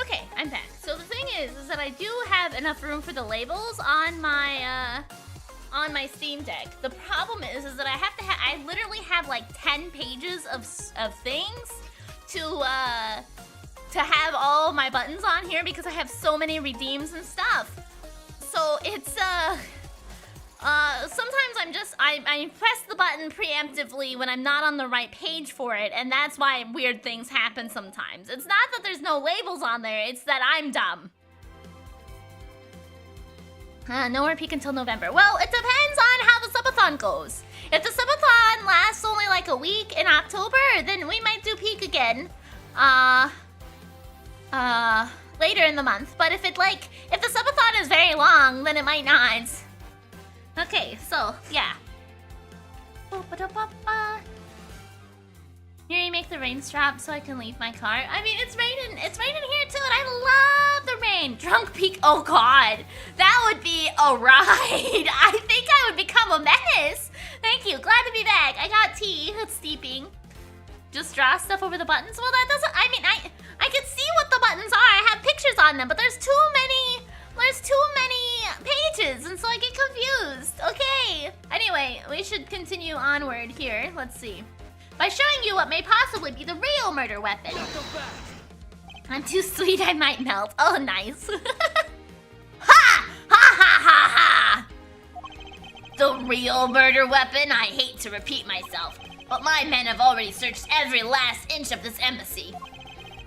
Okay, I'm back. So the thing is that I do have enough room for the labels on my Steam Deck. The problem is that I literally have like 10 pages of things to have all my buttons on here because I have so many redeems and stuff. So it's sometimes I press the button preemptively when I'm not on the right page for it, and that's why weird things happen sometimes. It's not that there's no labels on there, it's that I'm dumb. No more peak until November. Well, it depends on how the subathon goes. If the subathon lasts only like a week in October, then we might do peak again. Later in the month. But if the subathon is very long, then it might not. Okay, so, yeah. Here, you make the rain stop so I can leave my car. I mean, it's raining here too, and I love the rain. Drunk peak, oh god. That would be a ride. I think I would become a menace. Thank you, glad to be back. I got tea, it's steeping. Just draw stuff over the buttons? Well, that doesn't, I mean, I can see what the buttons are. I have pictures on them, but there's too many pages, and so I get confused. Okay. Anyway, we should continue onward here. Let's see. By showing you what may possibly be the real murder weapon. I'm too sweet, I might melt. Oh, nice. Ha! Ha ha ha ha! The real murder weapon? I hate to repeat myself, but my men have already searched every last inch of this embassy.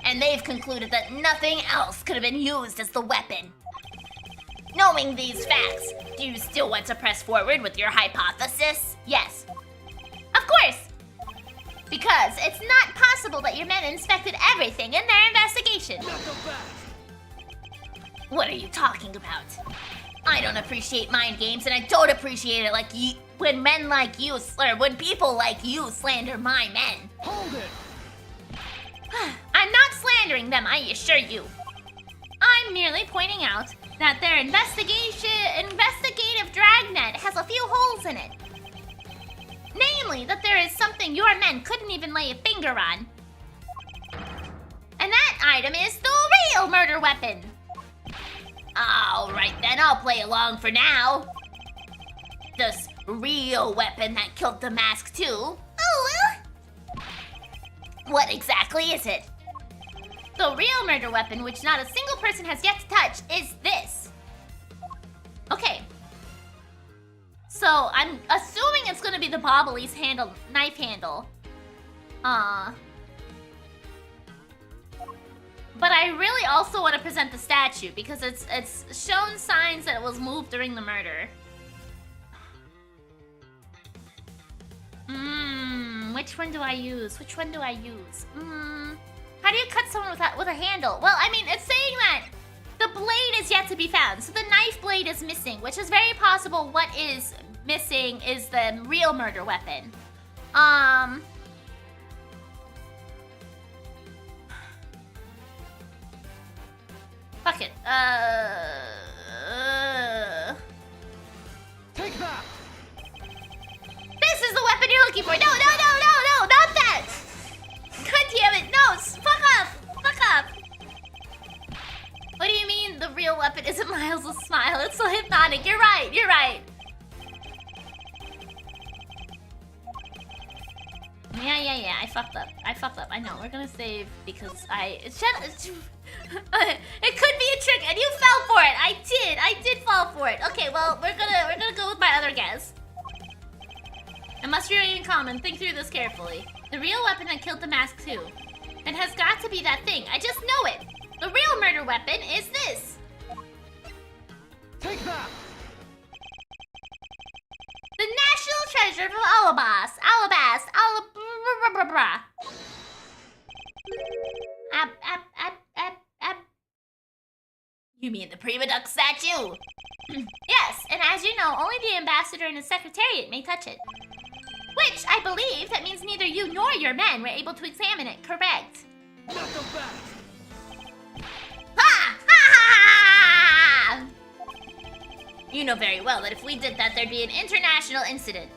And they've concluded that nothing else could have been used as the weapon. Knowing these facts, do you still want to press forward with your hypothesis? Yes. Of course! Because it's not possible that your men inspected everything in their investigation. What are you talking about? I don't appreciate mind games, and I don't appreciate it like you when when people like you slander my men. Hold it! I'm not slandering them, I assure you. I'm merely pointing out that their investigative dragnet has a few holes in it. Namely, that there is something your men couldn't even lay a finger on. And that item is the real murder weapon. Alright then, I'll play along for now. This real weapon that killed the mask too. Oh, well. What exactly is it? The real murder weapon, which not a single person has yet to touch, is this. Okay. So, I'm assuming it's gonna be the Bobbly's knife handle. But But I really also want to present the statue because it's shown signs that it was moved during the murder. Which one do I use? Which one do I use? How do you cut someone with a handle? Well, I mean, it's saying that the blade is yet to be found. So the knife blade is missing, which is very possible what is missing is the real murder weapon. Fuck it. Take that! This is the weapon you're looking for. No, not that. God damn it. No, fuck off. Fuck off. What do you mean the real weapon isn't Miles' smile? It's so hypnotic. You're right. Yeah. I fucked up. I know. We're gonna save because it could be a trick and you fell for it. I did fall for it. Okay, well, we're gonna go with my other guess. It must remain common. Think through this carefully. The real weapon that killed the mask too. It has got to be that thing. I just know it. The real murder weapon is this. Take that! The national treasure from Alabas. You mean the Prima Duck statue? Yes, and as you know, only the ambassador and his secretariat may touch it. Which, I believe, that means neither you nor your men were able to examine it, correct? Not so fast! Ha! You know very well that if we did that, there'd be an international incident.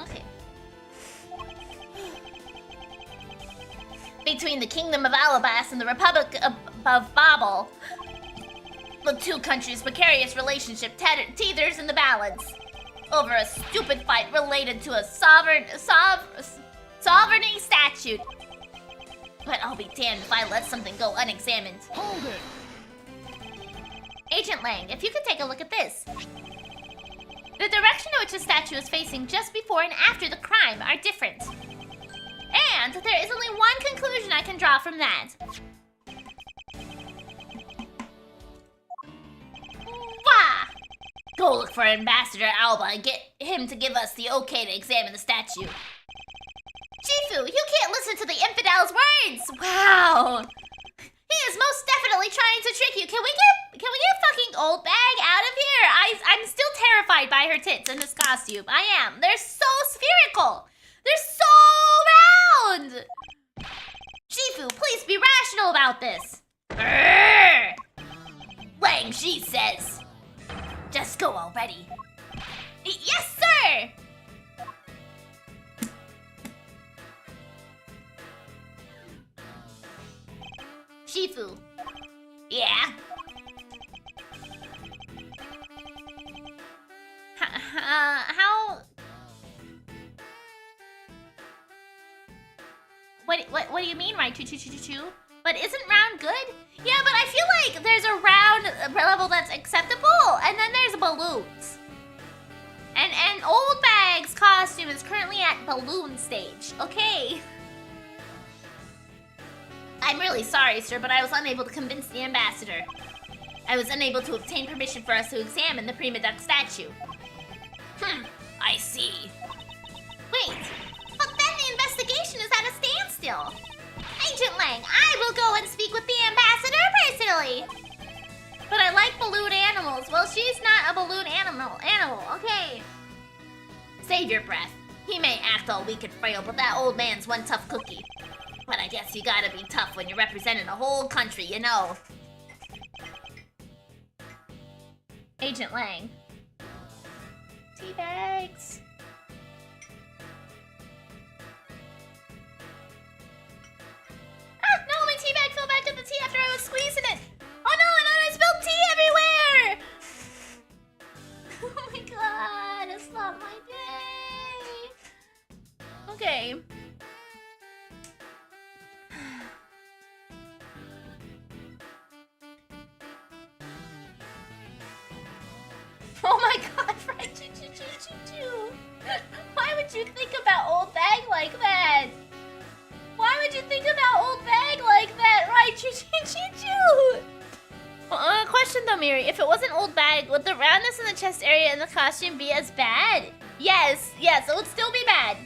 Okay. Between the Kingdom of Alabas and the Republic of Babel, the two countries' precarious relationship teeters in the balance over a stupid fight related to a sovereignty statute. But I'll be damned if I let something go unexamined. Hold it! Agent Lang, if you could take a look at this. The direction in which the statue is facing just before and after the crime are different. And there is only one conclusion I can draw from that. Wah! Go look for Ambassador Alba and get him to give us the okay to examine the statue. Shifu, you can't listen to the infidel's words! Wow! He is most definitely trying to trick you. Can we get fucking Oldbag out of here? I'm still terrified by her tits in this costume. I am. They're so spherical. They're so round. Shifu, please be rational about this. Brrr. Lang, she says. Just go already. Yes, sir! Shifu. Yeah? How... What do you mean, right? Choo. But isn't round good? Yeah, but I feel like there's a round level that's acceptable, and then there's balloons. And Oldbag's costume is currently at balloon stage. Okay. I'm really sorry, sir, but I was unable to convince the ambassador. I was unable to obtain permission for us to examine the Prima Duck statue. I see. Wait, but then the investigation is at a standstill. Agent Lang, I will go and speak with the ambassador personally. But I like balloon animals. Well, she's not a balloon animal, okay. Save your breath. He may act all weak and frail, but that old man's one tough cookie. But I guess you gotta be tough when you're representing a whole country, you know. Agent Lang. Teabags. Ah, no, my teabag fell back in the tea after I was squeezing it. Oh no, and then I spilled tea everywhere. Oh my god, it's not my day. Okay. Oh my god, right? Choo. Miri, if it wasn't Oldbag, would the roundness in the chest area in the costume be as bad? Yes, yes, it would still be bad.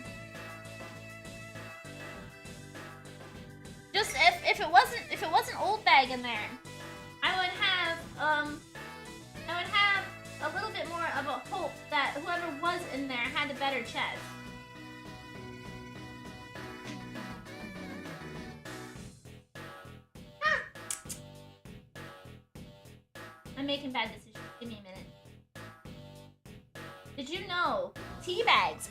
Just if it wasn't Oldbag in there, I would have a little bit more of a hope that whoever was in there had a better chest. I'm making bad decisions. Give me a minute. Did you know tea bags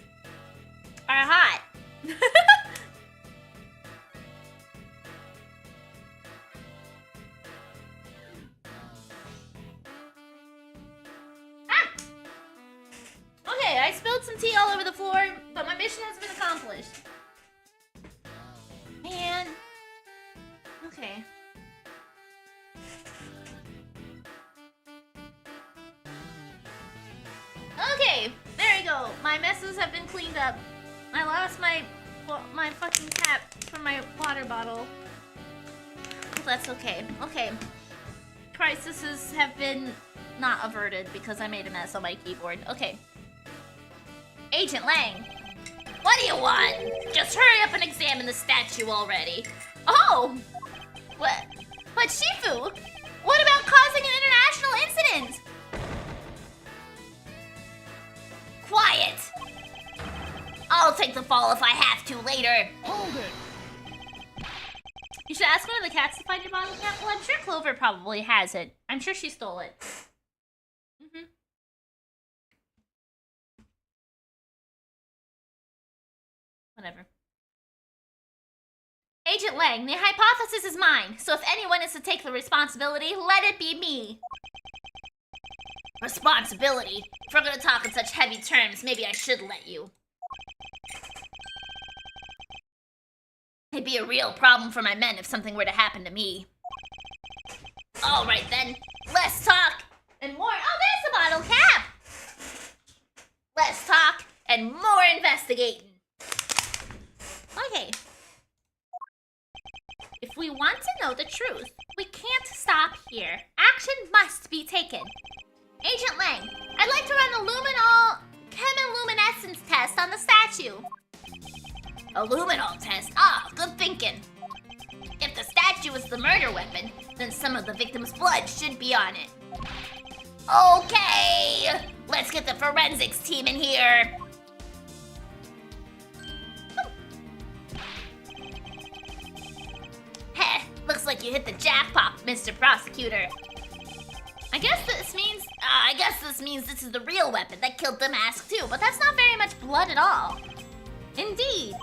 are hot? Okay, I spilled some tea all over the floor, but my mission has been accomplished. Man. Okay. Okay, there you go. My messes have been cleaned up. I lost my fucking cap from my water bottle. That's okay. Okay. Crises have been not averted because I made a mess on my keyboard. Okay. Agent Lang, what do you want? Just hurry up and examine the statue already. Oh! What? But Shifu, what about causing an international incident? Quiet! I'll take the fall if I have to later. Hold it! You should ask one of the cats to find your bottle cap. Well, I'm sure Clover probably has it. I'm sure she stole it. Whatever. Agent Lang, the hypothesis is mine, so if anyone is to take the responsibility, let it be me. Responsibility? If we're gonna talk in such heavy terms, maybe I should let you. It'd be a real problem for my men if something were to happen to me. Alright then, less talk and more— oh, there's the bottle cap! Less talk and more investigating. Okay. If we want to know the truth, we can't stop here. Action must be taken. Agent Lang, I'd like to run a luminol chemiluminescence test on the statue. A luminol test? Ah, good thinking. If the statue is the murder weapon, then some of the victim's blood should be on it. Okay, let's get the forensics team in here. Heh, looks like you hit the jackpot, Mr. Prosecutor. I guess this means this is the real weapon that killed the mask too, but that's not very much blood at all. Indeed.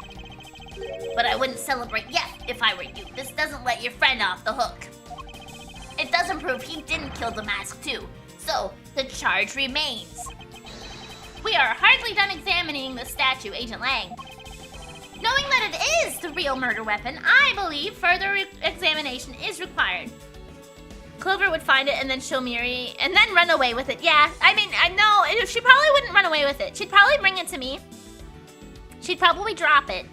But I wouldn't celebrate yet if I were you. This doesn't let your friend off the hook. It doesn't prove he didn't kill the mask too, so the charge remains. We are hardly done examining the statue, Agent Lang. Knowing that it is the real murder weapon, I believe further examination is required. Clover would find it and then show Miri and then run away with it. Yeah, I mean, I know, she probably wouldn't run away with it. She'd probably bring it to me. She'd probably drop it.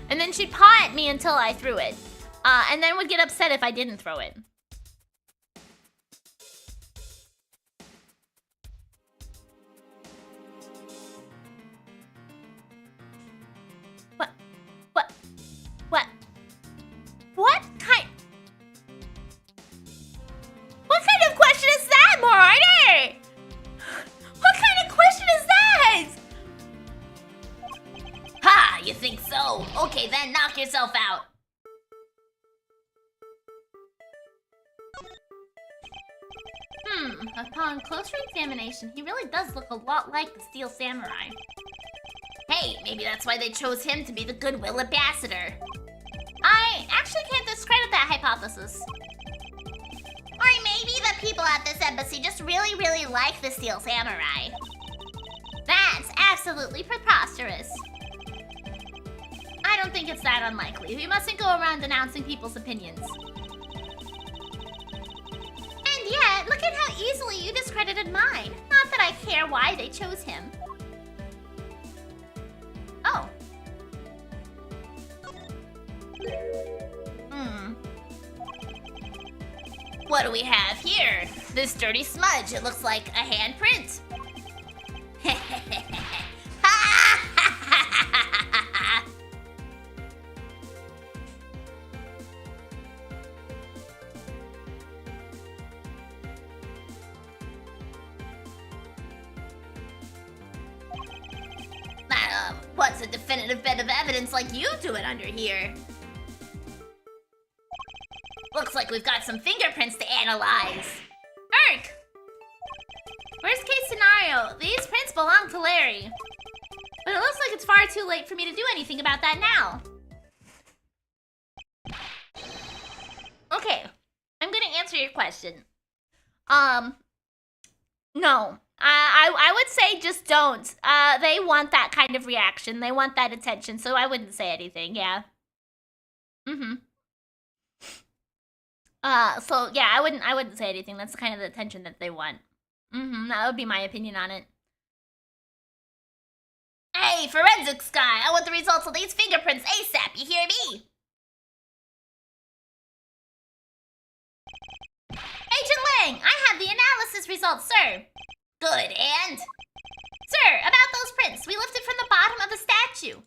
And then she'd paw at me until I threw it. And then would get upset if I didn't throw it. What kind of question is that, Marty? What kind of question is that? Ha, you think so? Okay then, knock yourself out. Upon closer examination, he really does look a lot like the Steel Samurai. Hey, maybe that's why they chose him to be the Goodwill Ambassador. I actually can't discredit that hypothesis. Or maybe the people at this embassy just really, really like the Steel Samurai. That's absolutely preposterous. I don't think it's that unlikely. We mustn't go around denouncing people's opinions. And yet, look at how easily you discredited mine. Not that I care why they chose him. Oh. What do we have here? This dirty smudge, it looks like a handprint. What's a definitive bit of evidence like you do it under here? Looks like we've got some fingerprints to analyze. Urk! Worst case scenario, these prints belong to Larry. But it looks like it's far too late for me to do anything about that now. Okay, I'm gonna answer your question. No. I would say just don't. They want that kind of reaction. They want that attention, so I wouldn't say anything, yeah. So yeah, I wouldn't say anything. That's kind of the attention that they want. That would be my opinion on it. Hey, forensics guy, I want the results of these fingerprints ASAP, you hear me? Agent Lang, I have the analysis results, sir. Good, and? Sir, about those prints, we lifted from the bottom of the statue.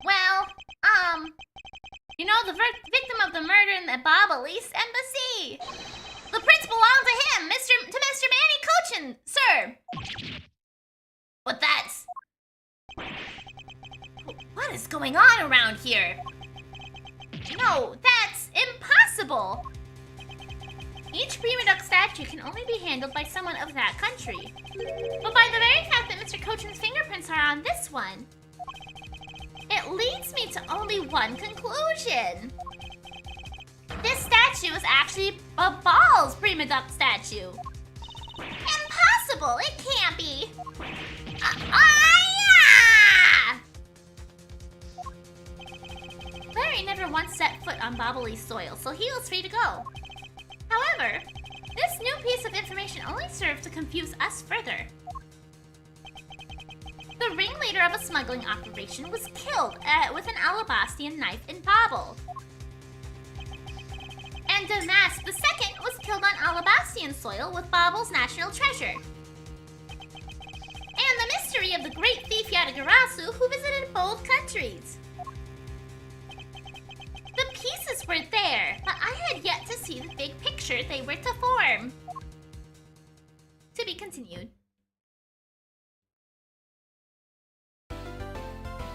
Well, you know, the victim of the murder in the Bob Elise Embassy. The prints belong to him, to Mr. Manny Cochin, sir. But that's... What is going on around here? No, that's impossible. Each prima duck statue can only be handled by someone of that country. But by the very fact that Mr. Cochin's fingerprints are on this one, it leads me to only one conclusion. This statue is actually a Ball's prima duck statue. Impossible! It can't be! Yeah! Larry never once set foot on Bobbly's soil, so he was free to go. However, this new piece of information only served to confuse us further. The ringleader of a smuggling operation was killed with an Alabastian knife in Bobble. And Damask II was killed on Alabastian soil with Bobble's national treasure. And the mystery of the great thief Yatagarasu who visited both countries. The pieces were there, but I had yet to see the big picture they were to form. To be continued.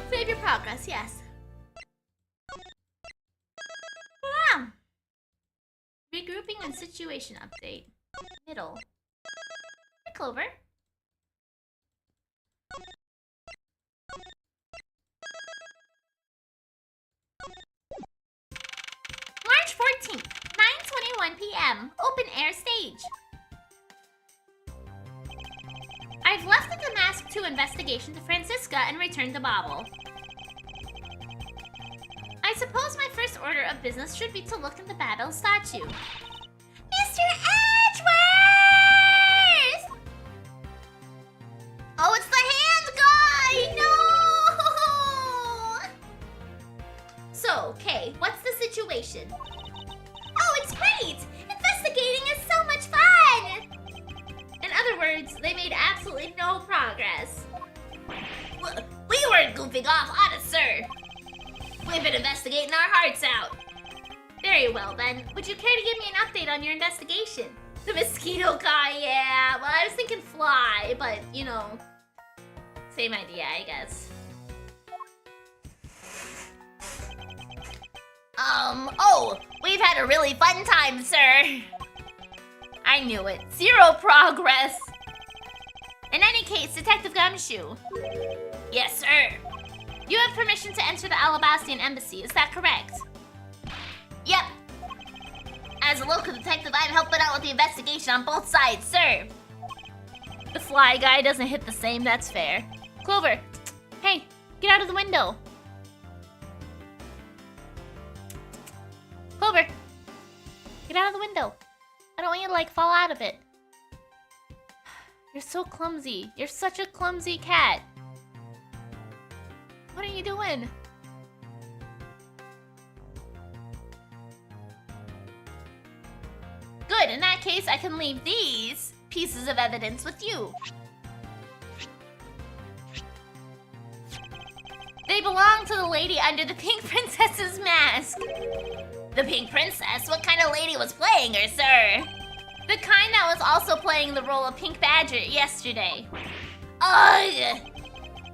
Save your progress, yes. Ah. Regrouping and situation update. Middle. Hi, Clover. March 14th, 9:21 p.m. Open air stage. I've left the Damask 2 investigation to Francisca and returned to Bobble. I suppose my first order of business should be to look at the Babel statue. Mr. Edgeworth! Oh, it's the hand guy! No! So, Kay, what's the situation? Oh, it's great! Investigating is so much fun! In other words, they made absolutely no progress. We weren't goofing off, honest sir. We've been investigating our hearts out. Very well then. Would you care to give me an update on your investigation? The mosquito guy, yeah. Well, I was thinking fly, but, you know, same idea, I guess. Oh, we've had a really fun time, sir. I knew it. Zero progress. In any case, Detective Gumshoe. Yes, sir. You have permission to enter the Alabastian Embassy, is that correct? Yep. As a local detective, I'm helping out with the investigation on both sides, sir. The fly guy doesn't hit the same, that's fair. Clover, hey, get out of the window. Clover, get out of the window. I don't want you to, like, fall out of it. You're so clumsy. You're such a clumsy cat. What are you doing? Good. Good, in that case, I can leave these pieces of evidence with you. They belong to the lady under the pink princess's mask. The pink princess? What kind of lady was playing her, sir? The kind that was also playing the role of Pink Badger yesterday. Ugh.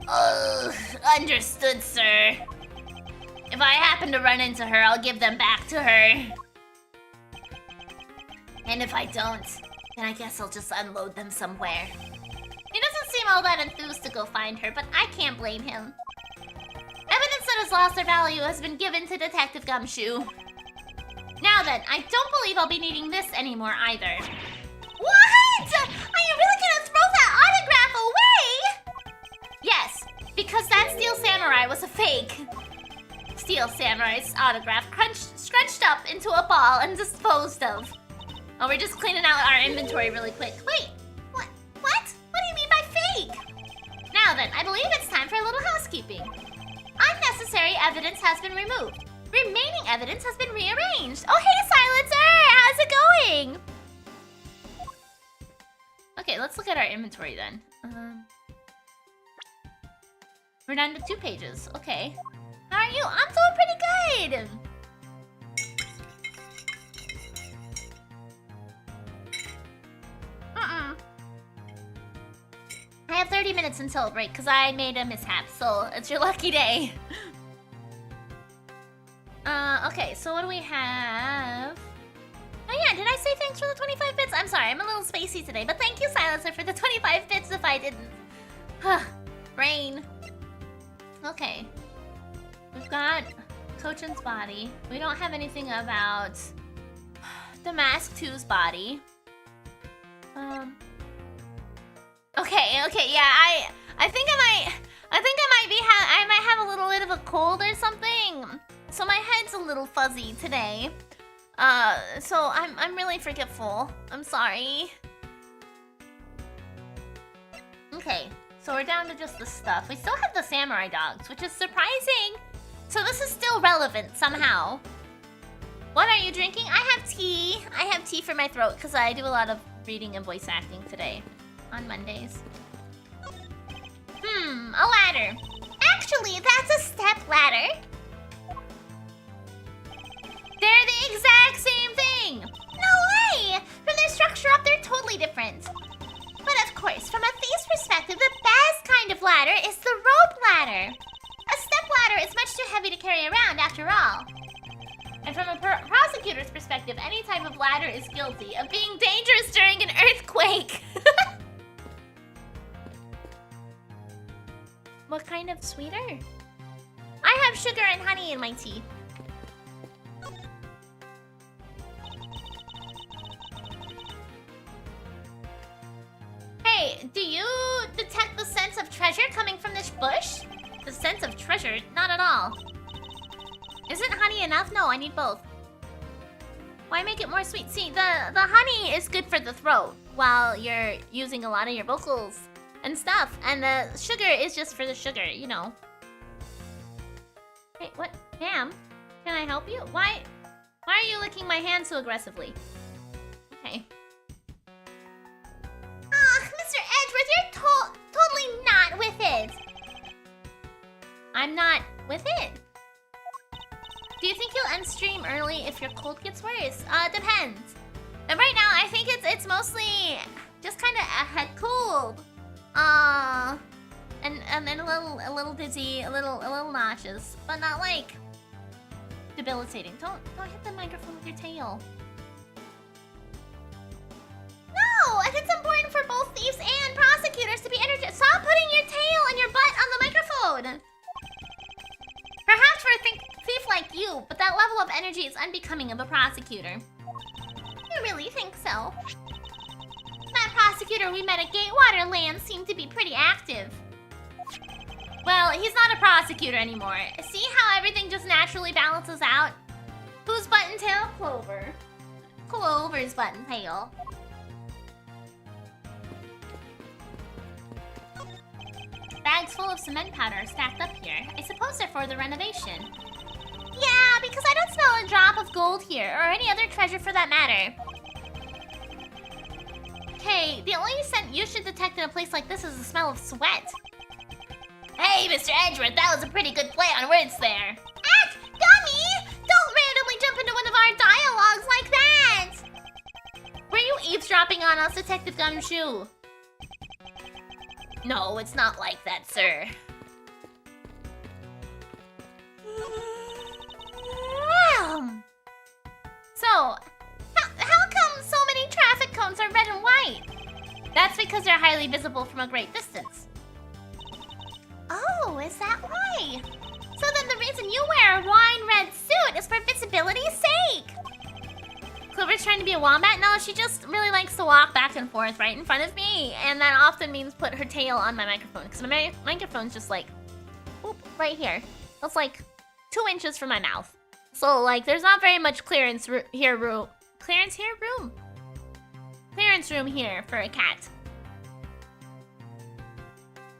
Ugh. Understood, sir. If I happen to run into her, I'll give them back to her. And if I don't, then I guess I'll just unload them somewhere. He doesn't seem all that enthused to go find her, but I can't blame him. Evidence that has lost their value has been given to Detective Gumshoe. Now then, I don't believe I'll be needing this anymore either. What? Are you really gonna throw that autograph away? Yes, because that Steel Samurai was a fake. Steel Samurai's autograph scrunched up into a ball and disposed of. Oh, we're just cleaning out our inventory really quick. Wait, what? What do you mean by fake? Now then, I believe it's time for a little housekeeping. Unnecessary evidence has been removed. Remaining evidence has been rearranged. Oh, hey, Silencer! How's it going? Okay, let's look at our inventory then. We're down to 2 pages. Okay. How are you? I'm doing pretty good! I have 30 minutes until break because I made a mishap, so it's your lucky day. Okay, so what do we have? Oh yeah, did I say thanks for the 25 bits? I'm sorry, I'm a little spacey today, but thank you, Silencer, for the 25 bits if I didn't. Brain. Okay. We've got Kochan's body. We don't have anything about the Mask 2's body. Okay, yeah, I think I might have a little bit of a cold or something. So my head's a little fuzzy today. So I'm really forgetful. I'm sorry. Okay, so we're down to just the stuff. We still have the samurai dogs, which is surprising. So this is still relevant somehow. What are you drinking? I have tea. I have tea for my throat because I do a lot of reading and voice acting today on Mondays. A ladder. Actually, that's a step ladder. They're the exact same thing! No way! From their structure up, they're totally different. But of course, from a thief's perspective, the best kind of ladder is the rope ladder. A step ladder is much too heavy to carry around after all. And from a prosecutor's perspective, any type of ladder is guilty of being dangerous during an earthquake. What kind of sweeter? I have sugar and honey in my tea. Hey, do you detect the sense of treasure coming from this bush? The sense of treasure? Not at all. Isn't honey enough? No, I need both. Why make it more sweet? See, the honey is good for the throat while you're using a lot of your vocals and stuff. And the sugar is just for the sugar, you know. Hey, what? Pam? Can I help you? Why are you licking my hand so aggressively? Okay. Mr. Edgeworth, you're totally not with it. I'm not with it. Do you think you'll end stream early if your cold gets worse? Depends. And right now, I think it's mostly just kind of a head cold. And then a little dizzy, a little nauseous, but not like debilitating. Don't hit the microphone with your tail. No, if it's important for both thieves and prosecutors to be energetic, stop putting your tail and your butt on the microphone. Perhaps for a thief like you, but that level of energy is unbecoming of a prosecutor. You really think so? That prosecutor we met at Gatewater Land seemed to be pretty active. Well, he's not a prosecutor anymore. See how everything just naturally balances out? Whose button tail? Clover. Clover's button tail. Bags full of cement powder are stacked up here. I suppose they're for the renovation. Yeah, because I don't smell a drop of gold here, or any other treasure for that matter. okay. The only scent you should detect in a place like this is the smell of sweat. Hey, Mr. Edgeworth, that was a pretty good play on words there. Gummy! Don't randomly jump into one of our dialogues like that! Were you eavesdropping on us, Detective Gumshoe? No, it's not like that, sir. So, how come so many traffic cones are red and white? That's because they're highly visible from a great distance. Oh, is that why? So then the reason you wear a wine red suit is for visibility's sake. Clover's trying to be a wombat? No, she just really likes to walk back and forth right in front of me. And that often means put her tail on my microphone. Because my microphone's just like, whoop, right here. That's like 2 inches from my mouth. So like, there's not very much clearance room here for a cat.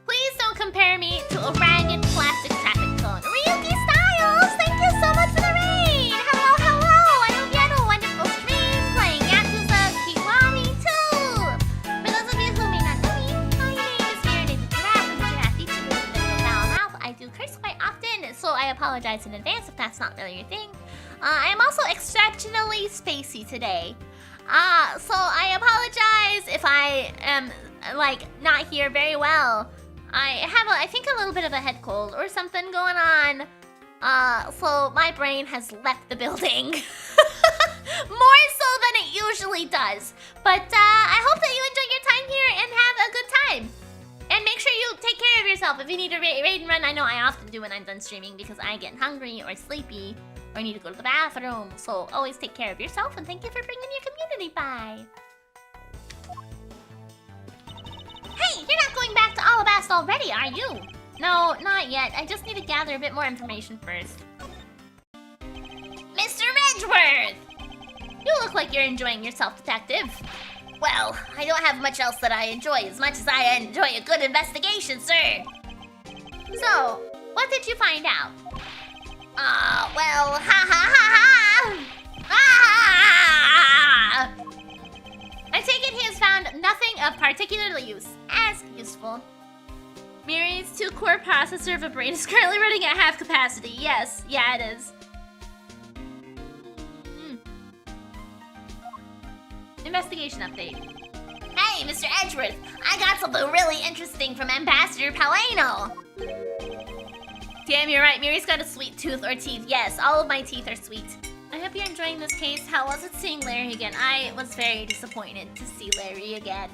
Please don't compare me to a ragged plastic traffic cone. Ryuki Styles, thank you so much for the raid! Hello, hello! I hope you had a wonderful stream playing Yakuza Kiwami 2! For those of you who may not know me, my name is Miridae the Giraffe, and the giraffe features with a foul mouth. I do curse quite often, so I apologize in advance if that's not really your thing. I am also exceptionally spacey today. So I apologize if I am, like, not here very well. I have, I think, a little bit of a head cold or something going on. So my brain has left the building. More so than it usually does. But I hope that you enjoy your time here and have a good time. And make sure you take care of yourself. If you need a raid and run, I know I often do when I'm done streaming because I get hungry or sleepy or need to go to the bathroom. So always take care of yourself, and thank you for bringing your community by. Hey, you're not going back to Alabasta already, are you? No, not yet. I just need to gather a bit more information first. Mr. Edgeworth! You look like you're enjoying yourself, Detective. Well, I don't have much else that I enjoy as much as I enjoy a good investigation, sir. So, what did you find out? Well, ha ha ha ha! Ah! I take it he has found nothing of particular use as useful. Miri's 2-core processor of a brain is currently running at half capacity. Yes, yeah, it is. Investigation update. Hey, Mr. Edgeworth, I got something really interesting from Ambassador Paleno. Damn, you're right. Miri's got a sweet tooth or teeth. Yes, all of my teeth are sweet. I hope you're enjoying this case. How was it seeing Larry again? I was very disappointed to see Larry again.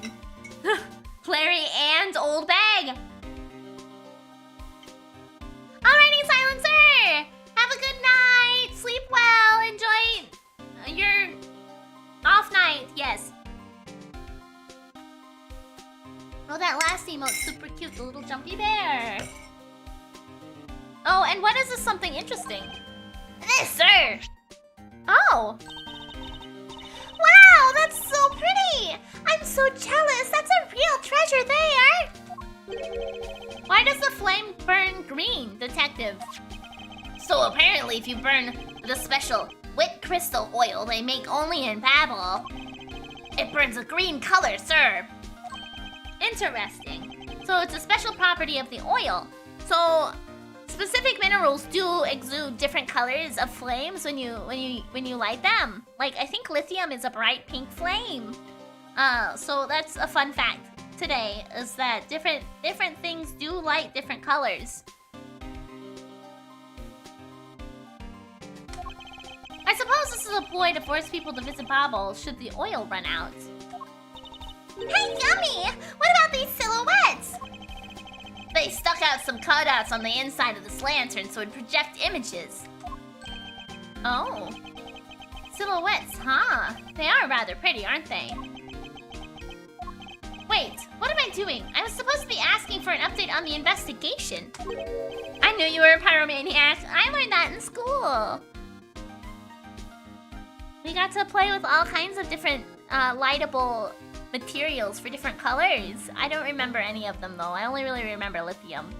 Larry and Oldbag. Alrighty, Silencer. Have a good night. Sleep well. Enjoy your off night. Yes. Oh, that last emote's super cute. The little jumpy bear. Oh, and what is this something interesting? This, sir. Oh. Wow, that's so pretty. I'm so jealous. That's a real treasure there. Why does the flame burn green, Detective? So apparently if you burn the special wet crystal oil they make only in Babel, it burns a green color, sir. Interesting. So it's a special property of the oil. So specific minerals do exude different colors of flames when you light them. Like I think lithium is a bright pink flame. So that's a fun fact today, is that different things do light different colors. I suppose this is a ploy to force people to visit Babel should the oil run out. Hey, Yummy! What about these silhouettes? They stuck out some cutouts on the inside of this lantern so it would project images. Oh. Silhouettes, huh? They are rather pretty, aren't they? Wait, what am I doing? I was supposed to be asking for an update on the investigation. I knew you were a pyromaniac. I learned that in school. We got to play with all kinds of different lightable materials for different colors. I don't remember any of them though. I only really remember lithium.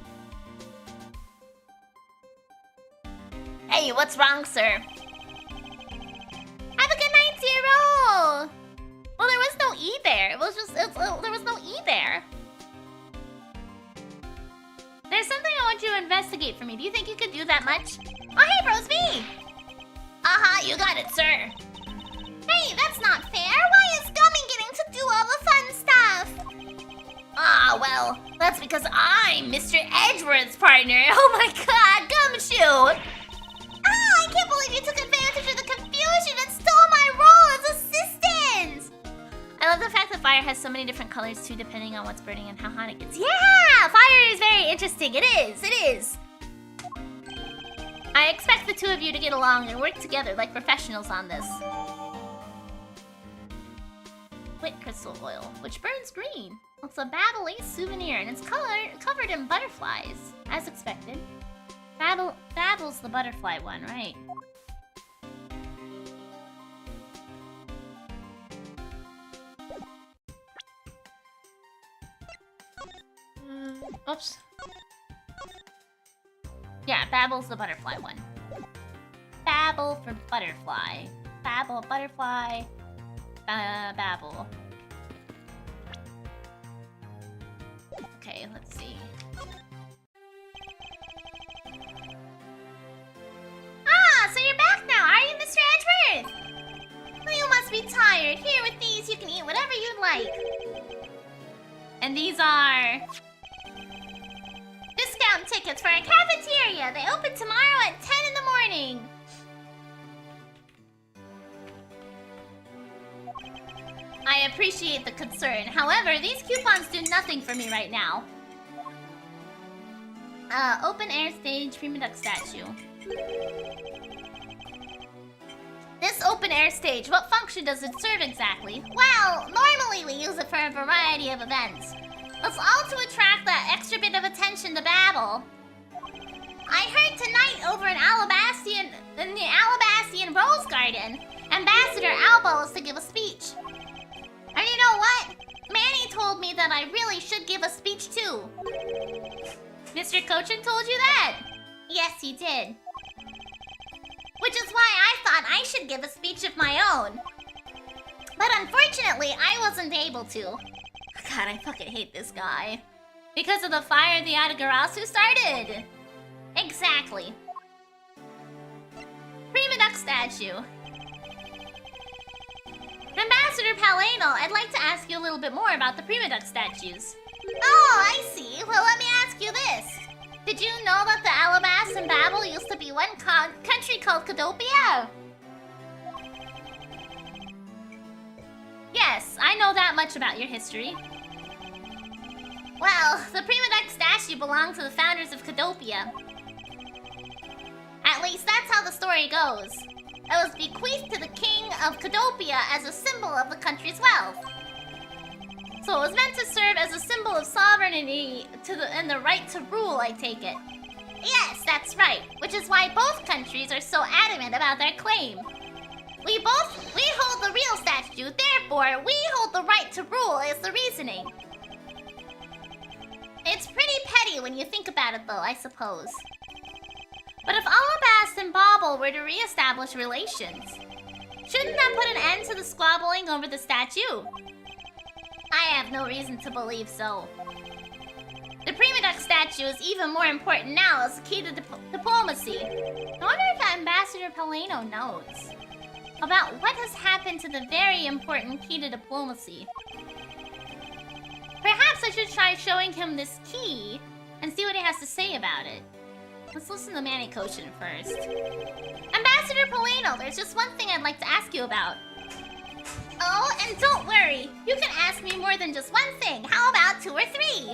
Hey, what's wrong, sir? Have a good night, Zero! Well, there was no E there. It was just, there was no E there. There's something I want you to investigate for me. Do you think you could do that much? Oh, hey, bro, it's me. You got it, sir. Hey, that's not fair. Why is Gummy getting to do all the fun stuff? Well, that's because I'm Mr. Edgeworth's partner. Oh my god, Gumshoe! I can't believe you took advantage of the confusion and stole my role as assistant! I love the fact that fire has so many different colors too, depending on what's burning and how hot it gets. Yeah! Fire is very interesting. It is. I expect the two of you to get along and work together like professionals on this. Wit crystal oil, which burns green. It's a Babble Ace souvenir, and it's covered in butterflies, as expected. Babble's the butterfly one, right? Oops. Yeah, Babble's the butterfly one. Babble for butterfly. Babble, butterfly. Babble. Okay, let's see. So you're back now, are you, Mr. Edgeworth? Well, you must be tired. Here, with these, you can eat whatever you'd like. And these are... discount tickets for our cafeteria. They open tomorrow at 10 in the morning. I appreciate the concern. However, these coupons do nothing for me right now. Open air stage, Prima Duck statue. This open air stage, what function does it serve exactly? Well, normally we use it for a variety of events. It's all to attract that extra bit of attention to Babble. I heard tonight over in the Alabastian Rose Garden, Ambassador Albo is to give a speech. And you know what? Manny told me that I really should give a speech too. Mr. Cochin told you that? Yes, he did. Which is why I thought I should give a speech of my own. But unfortunately, I wasn't able to. God, I fucking hate this guy. Because of the fire the Adagarasu started. Exactly. Prima Duck statue. Ambassador Paleno, I'd like to ask you a little bit more about the Prima Duck statues. Oh, I see. Well, let me ask you this. Did you know that the Alabas and Babel used to be one country called Cadopia? Yes, I know that much about your history. Well, the Prima Duck statue belonged to the founders of Cadopia. At least that's how the story goes. It was bequeathed to the king of Cadopia as a symbol of the country's wealth. So it was meant to serve as a symbol of sovereignty and the right to rule, I take it. Yes, that's right. Which is why both countries are so adamant about their claim. We hold the real statue, therefore we hold the right to rule is the reasoning. It's pretty petty when you think about it though, I suppose. But if Alabast and Bauble were to re-establish relations, shouldn't that put an end to the squabbling over the statue? I have no reason to believe so. The Prima Duck statue is even more important now as a key to diplomacy. I wonder if Ambassador Paleno knows about what has happened to the very important key to diplomacy. Perhaps I should try showing him this key and see what he has to say about it. Let's listen to Manny Koshin first. Ambassador Paleno, there's just one thing I'd like to ask you about. Oh, and don't worry. You can ask me more than just one thing. How about 2 or 3?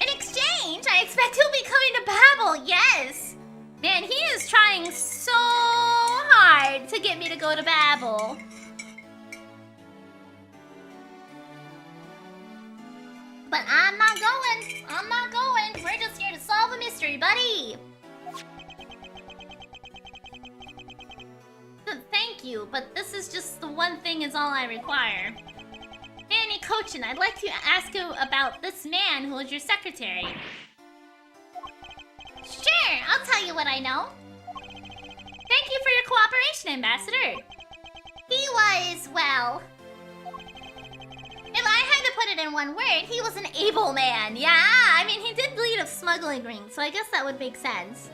In exchange, I expect he'll be coming to Babel, yes! Man, he is trying so hard to get me to go to Babel. But I'm not going. I'm not going. We're just here to solve a mystery, buddy. Thank you, but this is just the one thing is all I require. Manny Kochin, I'd like to ask you about this man who was your secretary. Sure, I'll tell you what I know. Thank you for your cooperation, Ambassador. He was, well, put it in one word, he was an able man. Yeah, I mean, he did lead a smuggling ring, so I guess that would make sense.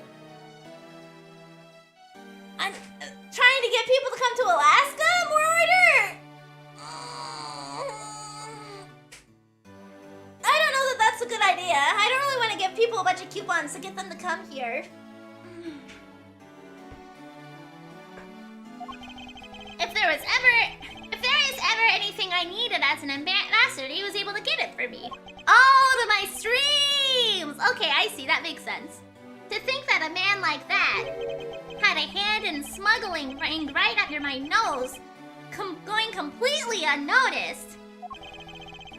I'm trying to get people to come to Alaska? More order! I don't know that that's a good idea. I don't really want to give people a bunch of coupons to get them to come here. If there is ever anything I needed as an ambassador, he was able to get it for me. Oh, my streams! Okay, I see. That makes sense. To think that a man like that had a hand in smuggling right under my nose, going completely unnoticed.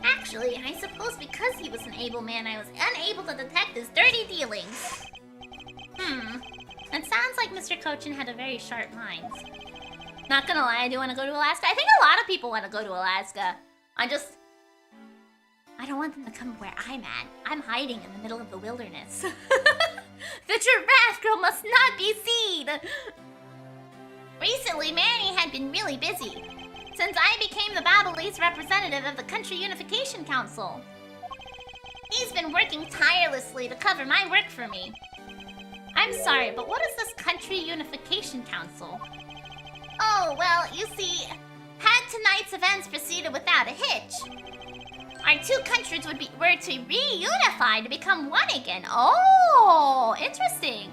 Actually, I suppose because he was an able man, I was unable to detect his dirty dealings. It sounds like Mr. Cochin had a very sharp mind. Not gonna lie, I do want to go to Alaska. I think a lot of people want to go to Alaska. I don't want them to come where I'm at. I'm hiding in the middle of the wilderness. The giraffe girl must not be seen! Recently, Manny had been really busy, since I became the Babbly's representative of the Country Unification Council. He's been working tirelessly to cover my work for me. I'm sorry, but what is this Country Unification Council? Oh, well, you see, had tonight's events proceeded without a hitch, our two countries were to reunify to become one again. Oh, interesting.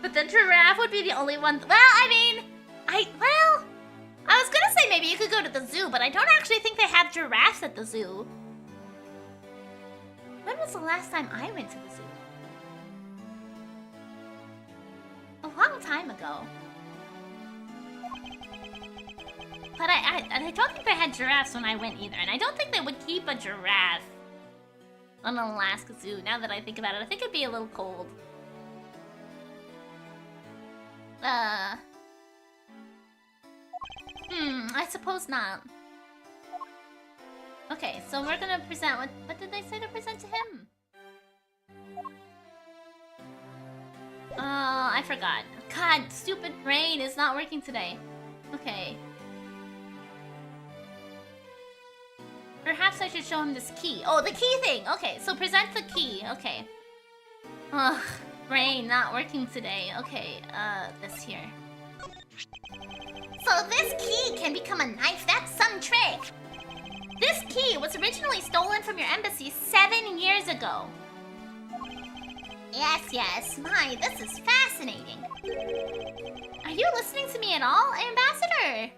But the giraffe would be the only one. Well, I mean, I was gonna say maybe you could go to the zoo, but I don't actually think they have giraffes at the zoo. When was the last time I went to the zoo? A long time ago. But I don't think they had giraffes when I went either, and I don't think they would keep a giraffe on an Alaska zoo. Now that I think about it, I think it'd be a little cold. I suppose not. Okay, so we're gonna present what did they say to present to him? Oh, I forgot. God, stupid brain is not working today. Okay. Perhaps I should show him this key. Oh, the key thing! Okay, so present the key. Okay. Ugh, brain not working today. Okay, this here. So this key can become a knife? That's some trick! This key was originally stolen from your embassy 7 years ago. Yes. My, this is fascinating. Are you listening to me at all, Ambassador?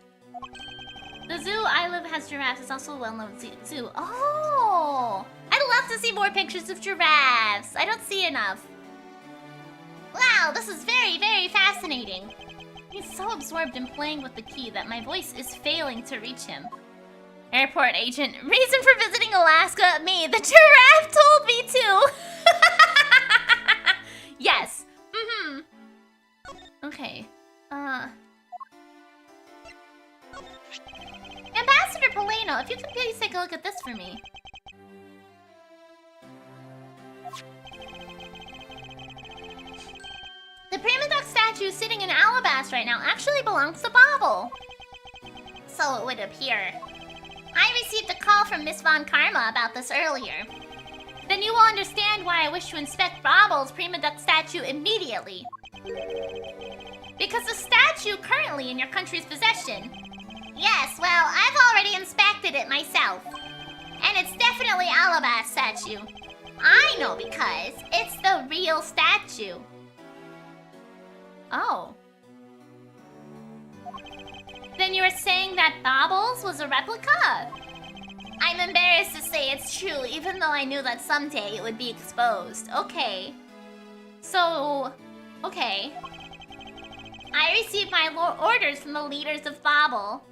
The zoo I live has giraffes. It's also a well-known zoo. Oh! I'd love to see more pictures of giraffes. I don't see enough. Wow, this is very, very fascinating. He's so absorbed in playing with the key that my voice is failing to reach him. Airport agent. Reason for visiting Alaska? Me. The giraffe told me to. Yes. Okay. Ambassador Polino, if you could please take a look at this for me. The prima duck statue sitting in Alabaster right now actually belongs to Bobble. So it would appear. I received a call from Miss Von Karma about this earlier. Then you will understand why I wish to inspect Bobble's prima duck statue immediately. Because the statue currently in your country's possession. Yes, well, I've already inspected it myself. And it's definitely Alabaster statue. I know because it's the real statue. Oh. Then you're saying that Bobbles was a replica? I'm embarrassed to say it's true, even though I knew that someday it would be exposed. Okay. So, okay. I received my orders from the leaders of Bobble.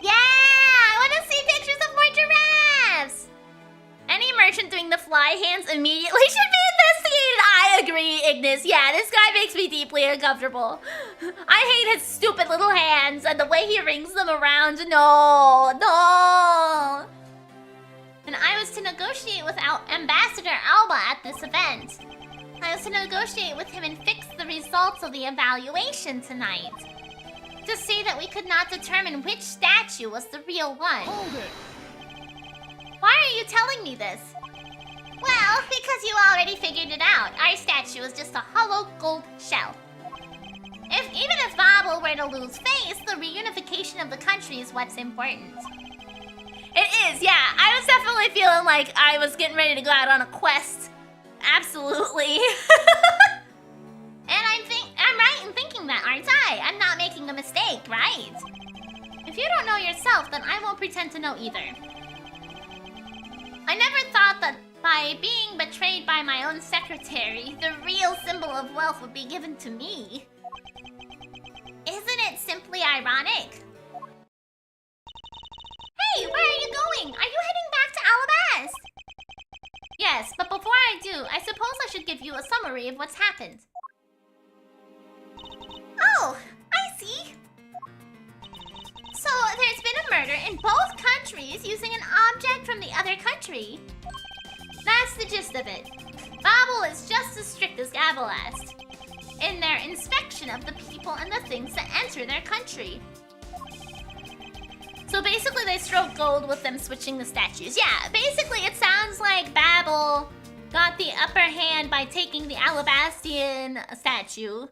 Yeah! I want to see pictures of more giraffes! Any merchant doing the fly hands immediately should be investigated. I agree, Ignis. Yeah, this guy makes me deeply uncomfortable. I hate his stupid little hands and the way he rings them around. No. And I was to negotiate with Ambassador Alba at this event. I was to negotiate with him and fix the results of the evaluation tonight. To say that we could not determine which statue was the real one. Hold it! Why are you telling me this? Well, because you already figured it out. Our statue is just a hollow gold shell. Even if Babel were to lose face, the reunification of the country is what's important. It is, yeah. I was definitely feeling like I was getting ready to go out on a quest. Absolutely. And I'm right in thinking that, aren't I? I'm not making a mistake, right? If you don't know yourself, then I won't pretend to know either. I never thought that by being betrayed by my own secretary, the real symbol of wealth would be given to me. Isn't it simply ironic? Hey, where are you going? Are you heading back to Alabas? Yes, but before I do, I suppose I should give you a summary of what's happened. Oh, I see. So, there's been a murder in both countries using an object from the other country. That's the gist of it. Babel is just as strict as Gabalast in their inspection of the people and the things that enter their country. So basically they struck gold with them switching the statues. Yeah, basically it sounds like Babel got the upper hand by taking the Alabastian statue.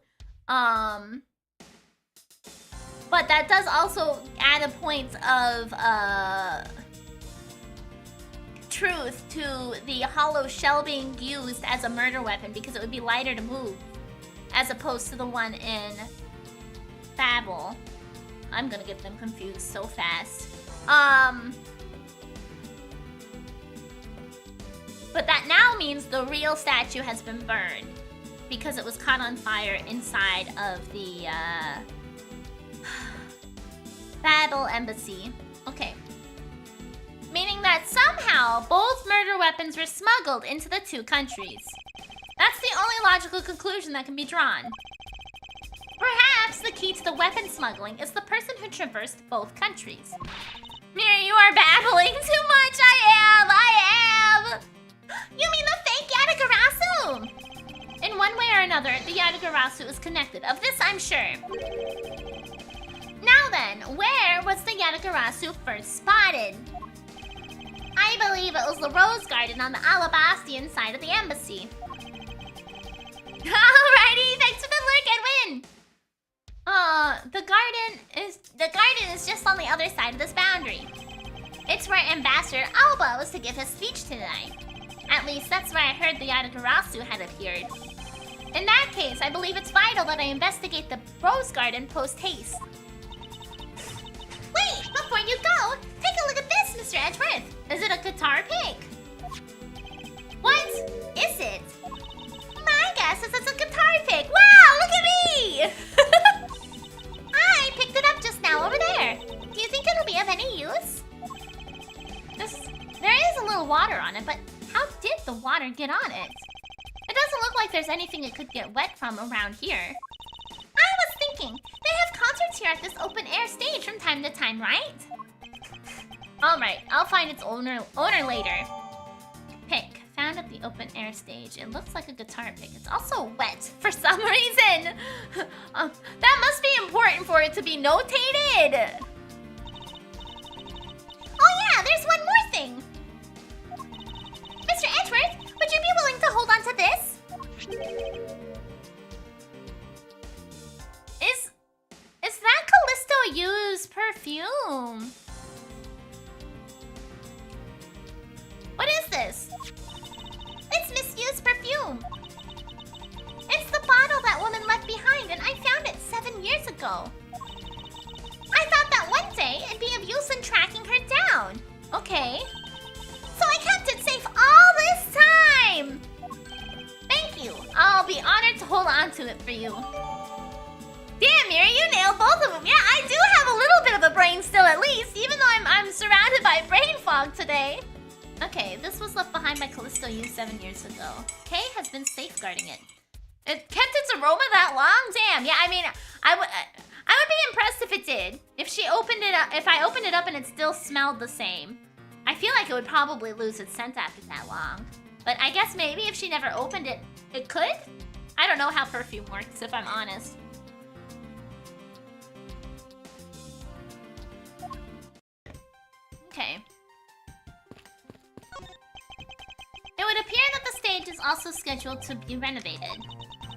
But that does also add a point of truth to the hollow shell being used as a murder weapon because it would be lighter to move as opposed to the one in Babel. I'm gonna get them confused so fast. But that now means the real statue has been burned because it was caught on fire inside of the Babel embassy. Okay. Meaning that somehow both murder weapons were smuggled into the two countries. That's the only logical conclusion that can be drawn. Perhaps the key to the weapon smuggling is the person who traversed both countries. Miri, you are babbling too much. I am. You mean the fake Yatagarasu? In one way or another, the Yatagarasu is connected. Of this, I'm sure. Now then, where was the Yatagarasu first spotted? I believe it was the rose garden on the Alabastian side of the embassy. Alrighty, thanks for the lurk, Edwin. The garden is just on the other side of this boundary. It's where Ambassador Alba was to give his speech tonight. At least that's where I heard the Yatagarasu had appeared. In that case, I believe it's vital that I investigate the rose garden post-haste. Wait, before you go, take a look at this, Mr. Edgeworth. Is it a guitar pick? What is it? My guess is it's a guitar pick. Wow, look at me! I picked it up just now over there. Do you think it'll be of any use? There is a little water on it, but how did the water get on it? It doesn't look like there's anything it could get wet from around here. I was thinking, they have concerts here at this open-air stage from time to time, right? Alright, I'll find its owner later. Pick, found at the open-air stage. It looks like a guitar pick. It's also wet for some reason. That must be important for it to be notated. Oh yeah, there's one more thing. Mr. Edgeworth, would you be willing to hold on to this? Is that Callisto used perfume? What is this? It's misused perfume. It's the bottle that woman left behind, and I found it 7 years ago. I thought that one day it'd be of use in tracking her down. Okay. So I kept it safe all this time. Thank you. I'll be honored to hold on to it for you. Damn, Miri, you nailed both of them. Yeah, I do have a little bit of a brain still at least, even though I'm surrounded by brain fog today. Okay, this was left behind by Callisto you 7 years ago. Kay has been safeguarding it. It kept its aroma that long? Damn, yeah, I mean, I would be impressed if it did. If I opened it up and it still smelled the same. I feel like it would probably lose its scent after that long. But I guess maybe if she never opened it, it could? I don't know how perfume works, if I'm honest. Okay. also scheduled to be renovated.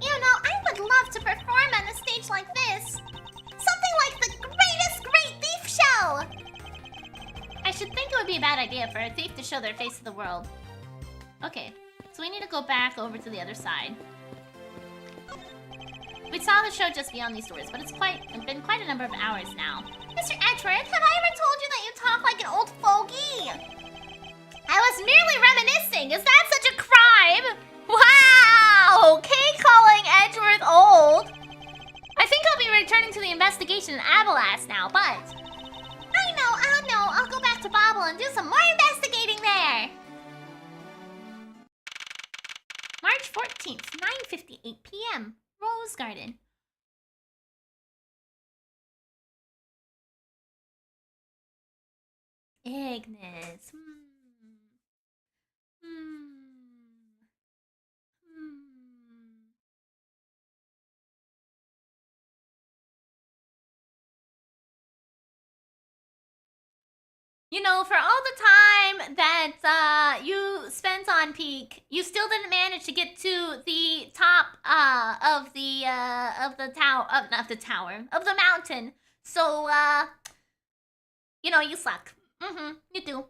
You know, I would love to perform on a stage like this. Something like the greatest great thief show! I should think it would be a bad idea for a thief to show their face to the world. Okay, so we need to go back over to the other side. We saw the show just beyond these doors, but it's been quite a number of hours now. Mr. Edgeworth, have I ever told you that you talk like an old fogey? I was merely reminiscing. Is that such a crime? Wow! Kay calling Edgeworth old. I think I'll be returning to the investigation in Abelas now, but... I know. I'll go back to Bobble and do some more investigating there. March 14th, 9:58 p.m. Rose Garden. Ignis. You know, for all the time that you spent on Peak, you still didn't manage to get to the top of the mountain. So you know, you suck. You do.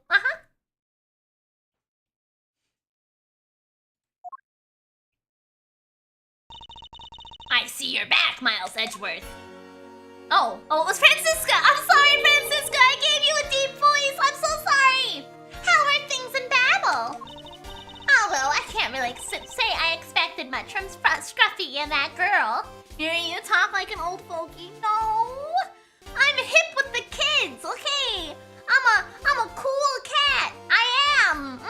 I see you're back, Miles Edgeworth. Oh, it was Francisca. I'm sorry, Francisca. I gave you a deep voice. I'm so sorry. How are things in Babel? Oh, well, I can't really say I expected much from Scruffy and that girl. Hearing you talk like an old fogey. No. I'm hip with the kids, okay? I'm a cool cat. I am.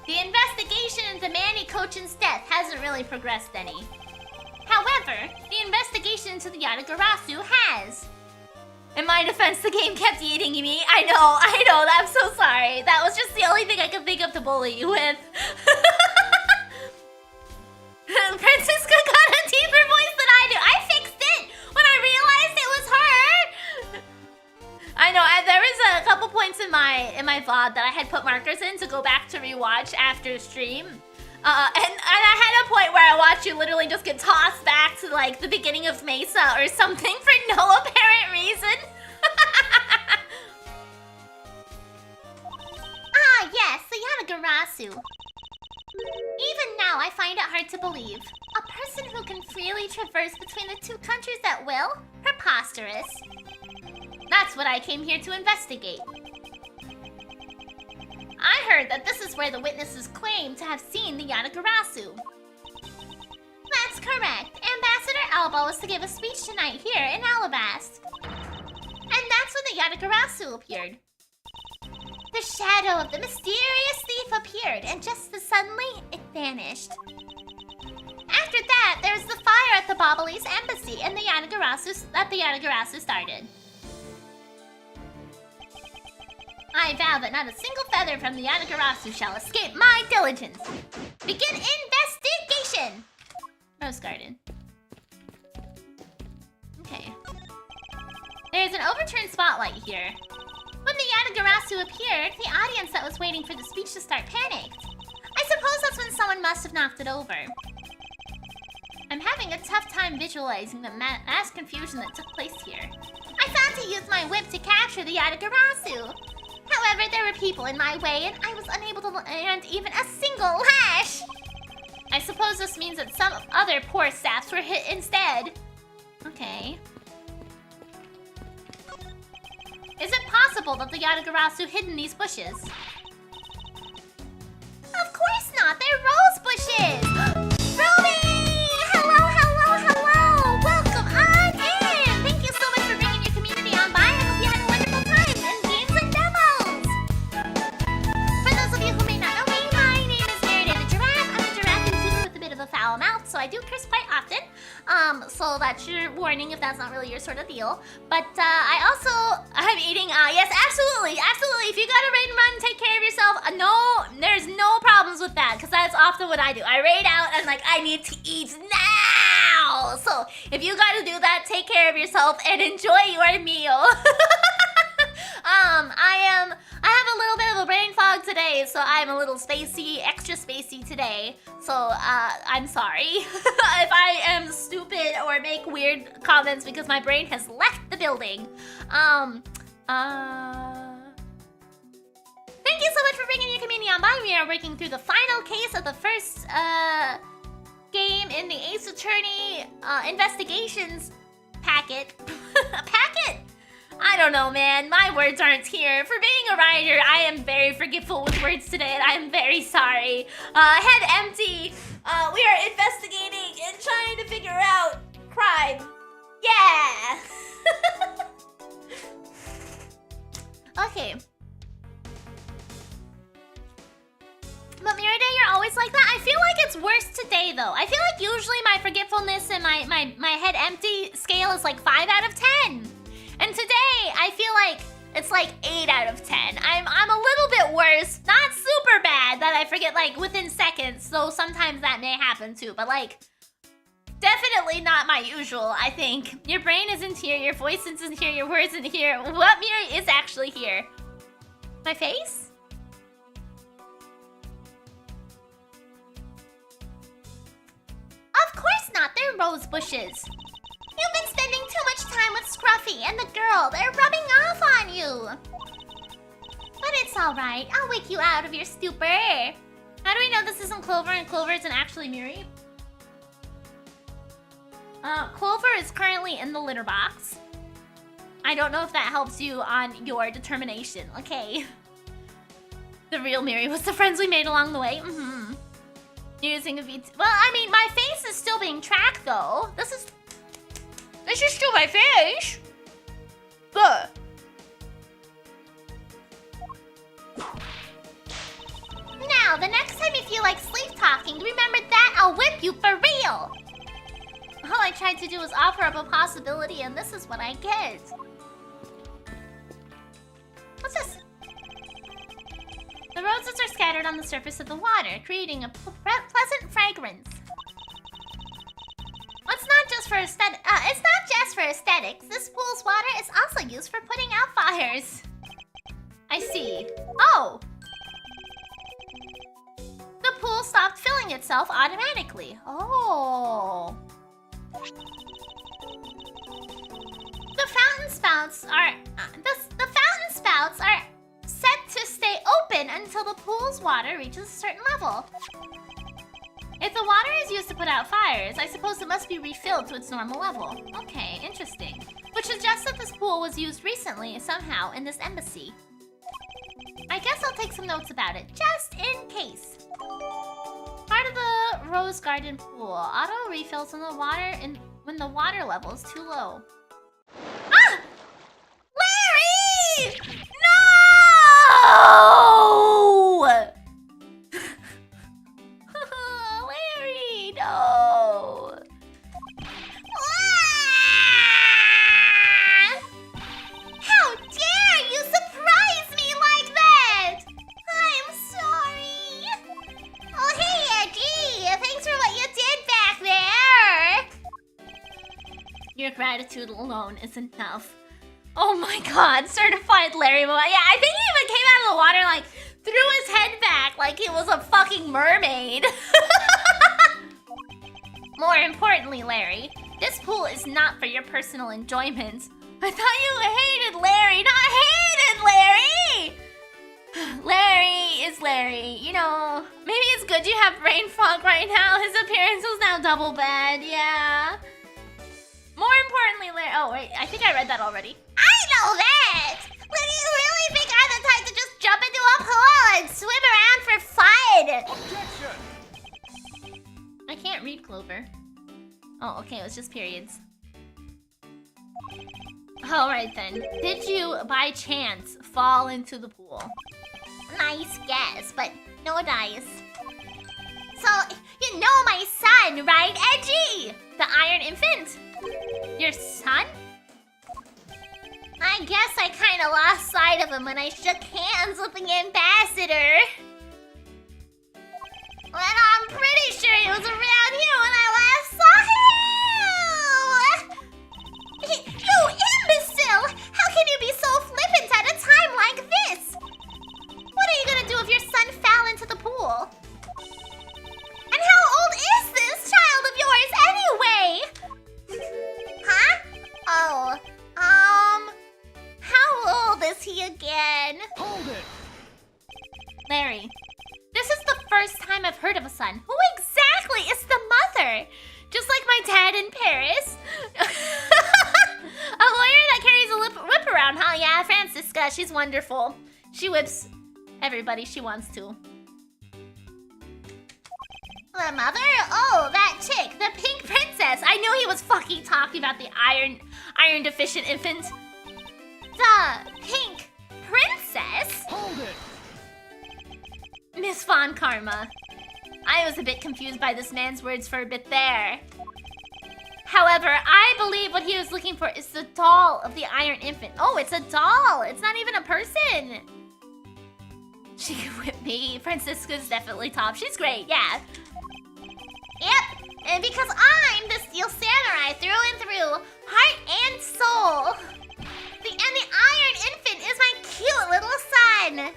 The investigation into Manny Cochin's death hasn't really progressed any. However, the investigation into the Yatagarasu has. In my defense, the game kept eating me. I know, I'm so sorry. That was just the only thing I could think of to bully you with. Francisca got a deeper voice than I do. I fixed it when I realized it was her. I know, there was a couple points in my VOD that I had put markers in to go back to rewatch after stream. And I had a point where I watched you literally just get tossed back to like the beginning of Mesa or something for no apparent reason. Yes, the Yatagarasu. Even now, I find it hard to believe. A person who can freely traverse between the two countries at will? Preposterous. That's what I came here to investigate. I heard that this is where the witnesses claim to have seen the Yatagarasu. That's correct. Ambassador Alba was to give a speech tonight here in Alabast. And that's when the Yatagarasu appeared. The shadow of the mysterious thief appeared, and just as suddenly, it vanished. After that, there was the fire at the Bobbly's embassy and the Yatagarasu started. I vow that not a single feather from the Yatagarasu shall escape my diligence. Begin investigation! Rose Garden. Okay. There's an overturned spotlight here. When the Yatagarasu appeared, the audience that was waiting for the speech to start panicked. I suppose that's when someone must have knocked it over. I'm having a tough time visualizing the mass confusion that took place here. I thought to use my whip to capture the Yatagarasu. However, there were people in my way, and I was unable to land even a single lash. I suppose this means that some other poor saps were hit instead. Okay. Is it possible that the Yatagarasu hid in these bushes? Of course not! They're rose bushes! Ruby! Hello! Welcome on in! Thank you so much for bringing your community on by. I hope you had a wonderful time in games and demos! For those of you who may not know me, my name is Miridae the Giraffe. I'm a giraffe YouTuber with a bit of a foul mouth, so I do curse quite often. So that's your warning if that's not really your sort of deal. But I'm eating, yes, absolutely. If you gotta raid and run, take care of yourself. No, there's no problems with that, because that's often what I do. I raid out and like, I need to eat now. So if you gotta do that, take care of yourself and enjoy your meal. I have a little bit of a brain fog today, so I'm a little spacey, extra spacey today. So, I'm sorry if I am stupid or make weird comments because my brain has left the building. Thank you so much for bringing your community on by. We are working through the final case of the first, game in the Ace Attorney, investigations packet. Packet? I don't know, man. My words aren't here. For being a writer, I am very forgetful with words today, and I am very sorry. Head empty. We are investigating and trying to figure out crime. Yeah! Okay. But Miridae, you're always like that. I feel like it's worse today, though. I feel like usually my forgetfulness and my head empty scale is like 5 out of 10. And today, I feel like it's like 8 out of 10. I'm a little bit worse. Not super bad that I forget like within seconds, though sometimes that may happen too. But like, definitely not my usual, I think. Your brain isn't here, your voice isn't here, your words isn't here. What Miri is actually here? My face? Of course not, they're rose bushes. You've been spending too much time with Scruffy and the girl. They're rubbing off on you. But it's alright. I'll wake you out of your stupor. How do we know this isn't Clover and Clover isn't actually Miri? Clover is currently in the litter box. I don't know if that helps you on your determination. Okay. The real Miri was the friends we made along the way. Mm-hmm. Using a VT. Well, I mean, my face is still being tracked, though. This is still my face. But now, the next time you feel like sleep talking, remember that I'll whip you for real. All I tried to do was offer up a possibility, and this is what I get. What's this? The roses are scattered on the surface of the water, creating a pleasant fragrance. It's not just for aesthetics. This pool's water is also used for putting out fires. I see. Oh! The pool stopped filling itself automatically. Oh. The fountain spouts are set to stay open until the pool's water reaches a certain level. If the water is used to put out fires, I suppose it must be refilled to its normal level. Okay, interesting. Which suggests that this pool was used recently somehow in this embassy. I guess I'll take some notes about it, just in case. Part of the rose garden pool. Auto refills when the water level is too low. Ah! Larry! No! Larry, no! Ah! How dare you surprise me like that! I'm sorry. Oh, hey, Edgy! Thanks for what you did back there! Your gratitude alone is enough. Oh my god, certified Larry moment. Yeah, I think he even came out of the water, like, threw his head back like he was a fucking mermaid. More importantly, Larry, this pool is not for your personal enjoyment. I thought you hated Larry, not hated Larry! Larry is Larry, you know. Maybe it's good you have brain fog right now. His appearance is now double bad, yeah. More importantly, Larry. Oh, wait, I think I read that already. I know that! But you really think I'm the type to just jump into a pool and swim around for fun? Objection! I can't read Clover. Oh, okay, it was just periods. Alright then. Did you, by chance, fall into the pool? Nice guess, but no dice. So, you know my son, right, Edgy? The Iron Infant? Your son? I guess I kinda lost sight of him when I shook hands with the ambassador. And I'm pretty sure he was around here when I last saw him! You imbecile! How can you be so flippant at a time like this? first time I've heard of a son. Who exactly is the mother? Just like my dad in Paris? A lawyer that carries a whip around, huh? Yeah, Francisca, she's wonderful. She whips everybody she wants to. The mother? Oh, that chick, the pink princess. I knew he was fucking talking about the iron deficient infant. The pink princess? Hold it! Miss Von Karma. I was a bit confused by this man's words for a bit there. However, I believe what he was looking for is the doll of the Iron Infant. Oh, it's a doll. It's not even a person. She could whip me. Francisca's definitely top. She's great, yeah. Yep, and because I'm the Steel Samurai through and through, heart and soul. And the Iron Infant is my cute little son.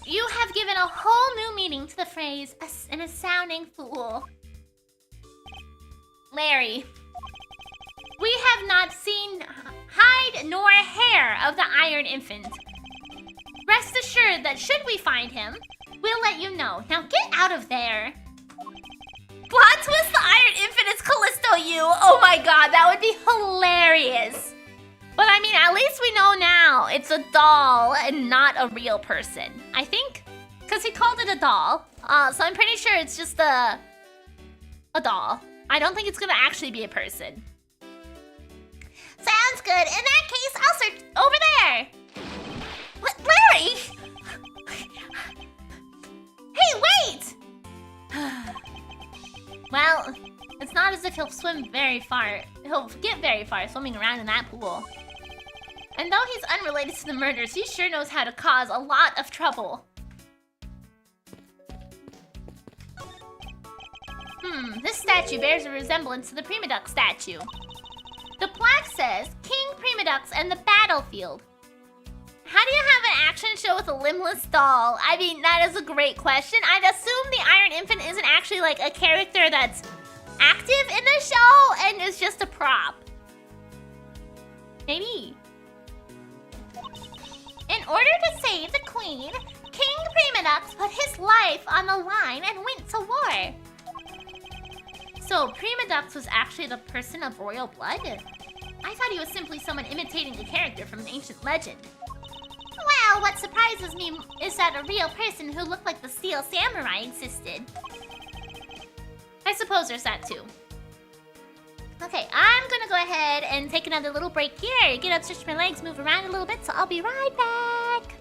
You have given a whole new meaning to the phrase, an astounding fool. Larry, we have not seen hide nor hair of the Iron Infant. Rest assured that should we find him, we'll let you know. Now get out of there. Plot twist, the Iron Infant is Callisto you. Oh my god, that would be hilarious. But I mean, at least we know now it's a doll and not a real person. I think, because he called it a doll. So I'm pretty sure it's just a doll. I don't think it's gonna actually be a person. Sounds good. In that case, I'll search over there. Larry! Hey, wait! Well, it's not as if he'll swim very far. He'll get very far swimming around in that pool. And though he's unrelated to the murders, he sure knows how to cause a lot of trouble. This statue bears a resemblance to the Prima Duck statue. The plaque says, King Prima Ducks and the Battlefield. How do you have an action show with a limbless doll? I mean, that is a great question. I'd assume the Iron Infant isn't actually like a character that's active in the show and is just a prop. Maybe. In order to save the Queen, King Prima Ducks put his life on the line and went to war. So, Prima Ducks was actually the person of royal blood? I thought he was simply someone imitating a character from an ancient legend. Well, what surprises me is that a real person who looked like the Steel Samurai existed. I suppose there's that too. Okay, I'm gonna go ahead and take another little break here. Get up, stretch my legs, move around a little bit, so I'll be right back.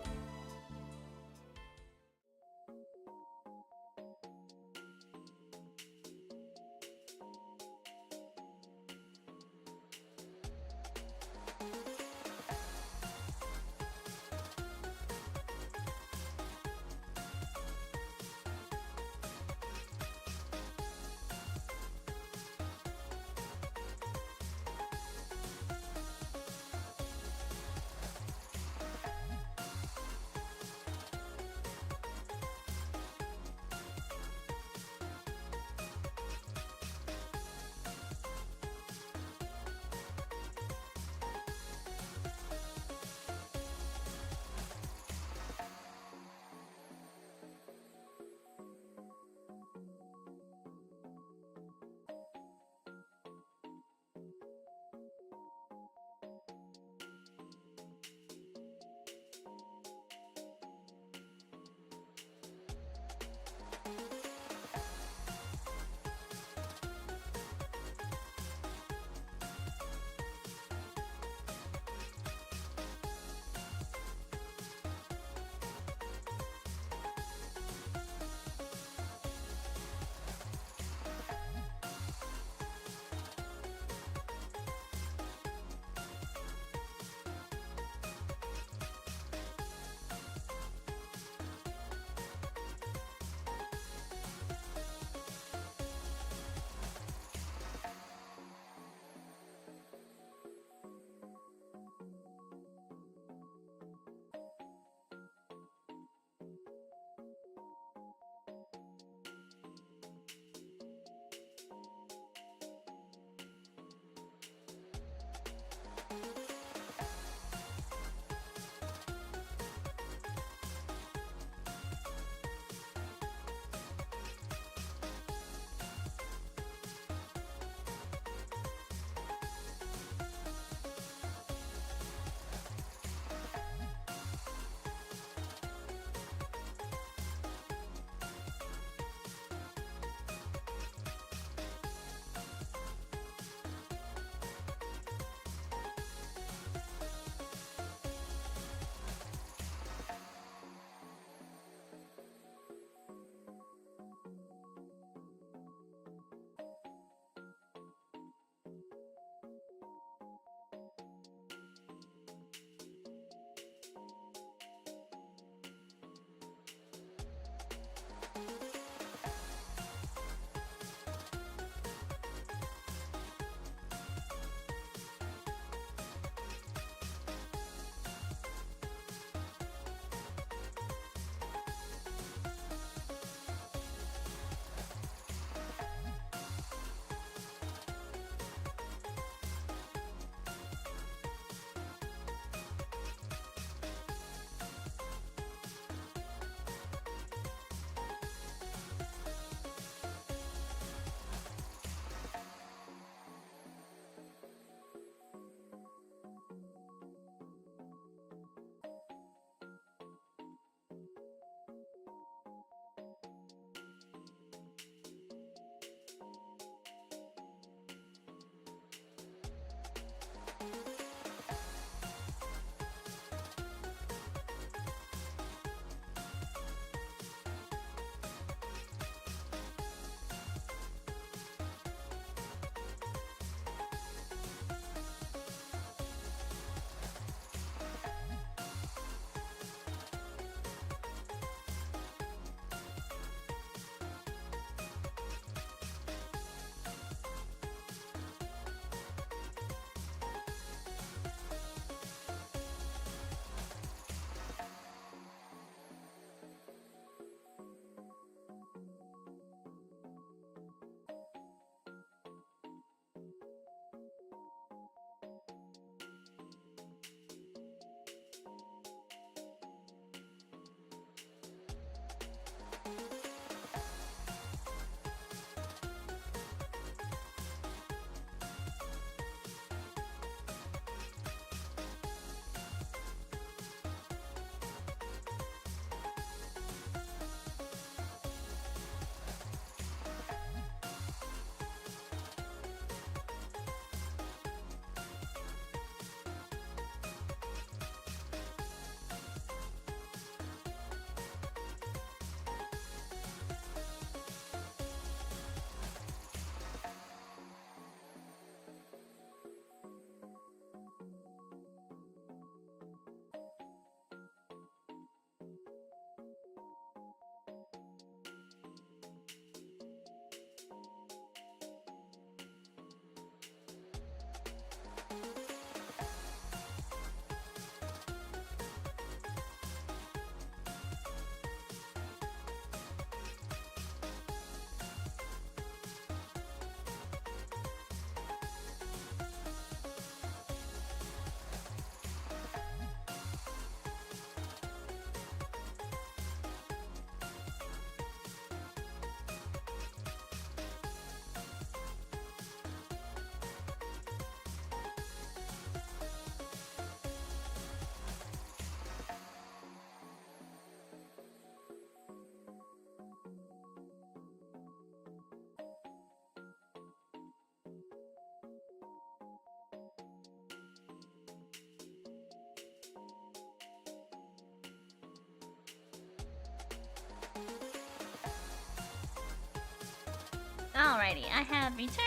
Alrighty, I have returned.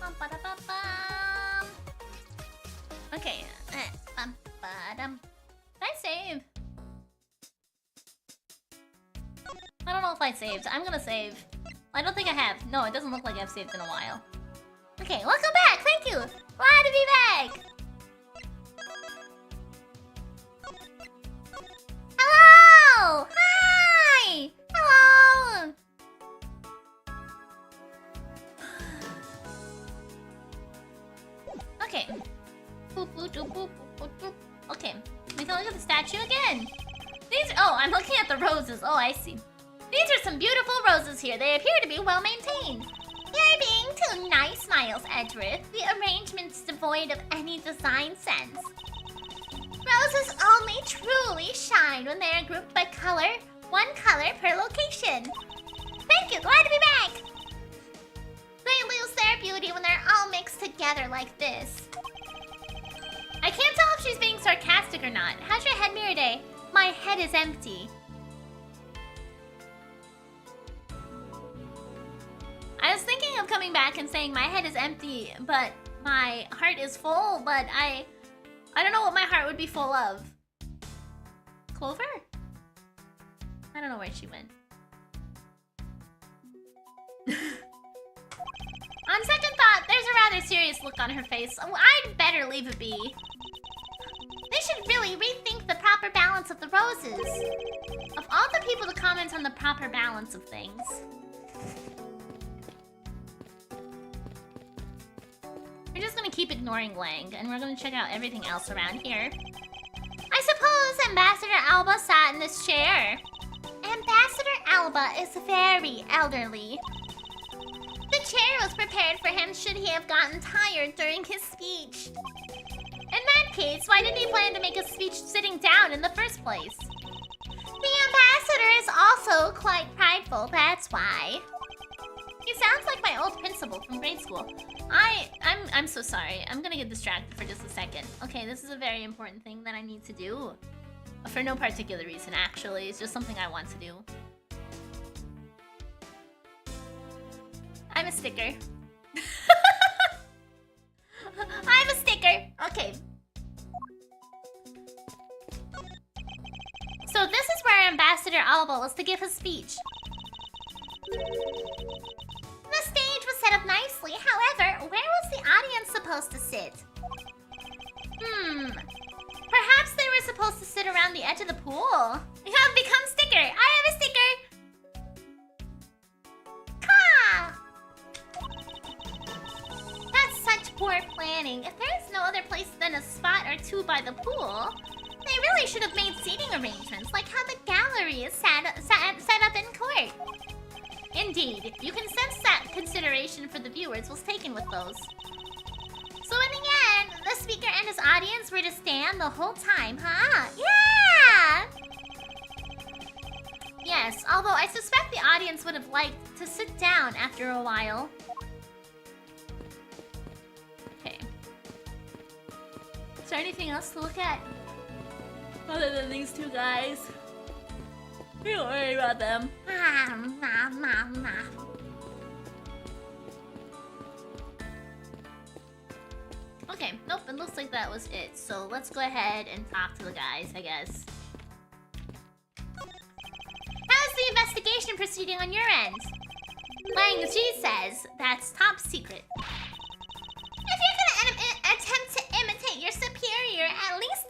Bum-ba-da-bum-bum. Okay. Bum-ba-dum. Did I save? I don't know if I saved. I'm gonna save. I don't think I have. No, it doesn't look like I've saved in a while. Okay, welcome back. Thank you. Glad to be back. Hello. Hi. Hello. Okay. Boop, boop, doop, boop, boop, boop. Okay. We can look at the statue again. Oh, I'm looking at the roses. Oh, I see. These are some beautiful roses here. They appear to be well maintained. You're being too nice, Miles Edgeworth. The arrangement's devoid of any design sense. Roses only truly shine when they are grouped by color, one color per location. Thank you, glad to be back. They lose their beauty when they're all mixed together like this. I can't tell if she's being sarcastic or not. How's your head, Miridae? My head is empty. I was thinking of coming back and saying my head is empty, but my heart is full, but I don't know what my heart would be full of. Clover? I don't know where she went. On second thought, there's a rather serious look on her face. Oh, I'd better leave it be. They should really rethink the proper balance of the roses. Of all the people to comment on the proper balance of things. We're just gonna keep ignoring Lang, and we're gonna check out everything else around here. I suppose Ambassador Alba sat in this chair. Ambassador Alba is very elderly. The chair was prepared for him should he have gotten tired during his speech. In that case, why didn't he plan to make a speech sitting down in the first place? The ambassador is also quite prideful, that's why. He sounds like my old principal from grade school. I'm so sorry. I'm gonna get distracted for just a second. Okay, this is a very important thing that I need to do. For no particular reason, actually. It's just something I want to do. I'm a sticker. I'm a sticker. Okay. So this is where Ambassador Alba was to give his speech. The stage was set up nicely. However, where was the audience supposed to sit? Perhaps they were supposed to sit around the edge of the pool. You have become sticker. I have a sticker. Ka! That's such poor planning. If there's no other place than a spot or two by the pool, they really should have made seating arrangements like how the gallery is set up in court. Indeed, you can sense that consideration for the viewers was taken with those. So in the end, the speaker and his audience were to stand the whole time, huh? Yeah! Yes, although I suspect the audience would have liked to sit down after a while. Okay. Is there anything else to look at? Other than these two guys? Don't worry about them. Okay, nope, it looks like that was it. So let's go ahead and talk to the guys, I guess. How's the investigation proceeding on your end? Lang Ji says that's top secret. If you're gonna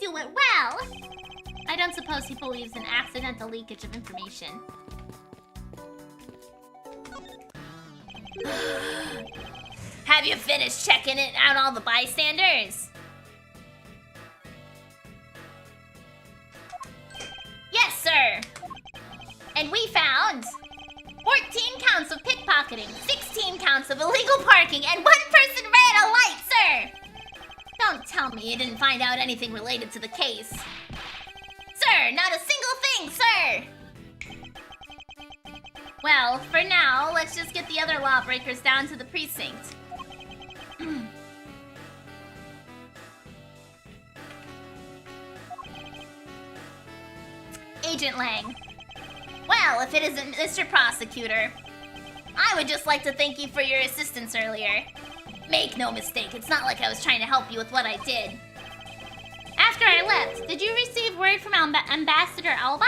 do it well. I don't suppose he believes in accidental leakage of information. Have you finished checking it out all the bystanders? Yes, sir. And we found 14 counts of pickpocketing, 16 counts of illegal parking, and 1 person ran a light, sir. Don't tell me you didn't find out anything related to the case. Sir, not a single thing, sir. Well, for now, let's just get the other lawbreakers down to the precinct. Agent Lang. Well, if it isn't Mr. Prosecutor, I would just like to thank you for your assistance earlier. Make no mistake, it's not like I was trying to help you with what I did. After I left, did you receive word from Ambassador Alba?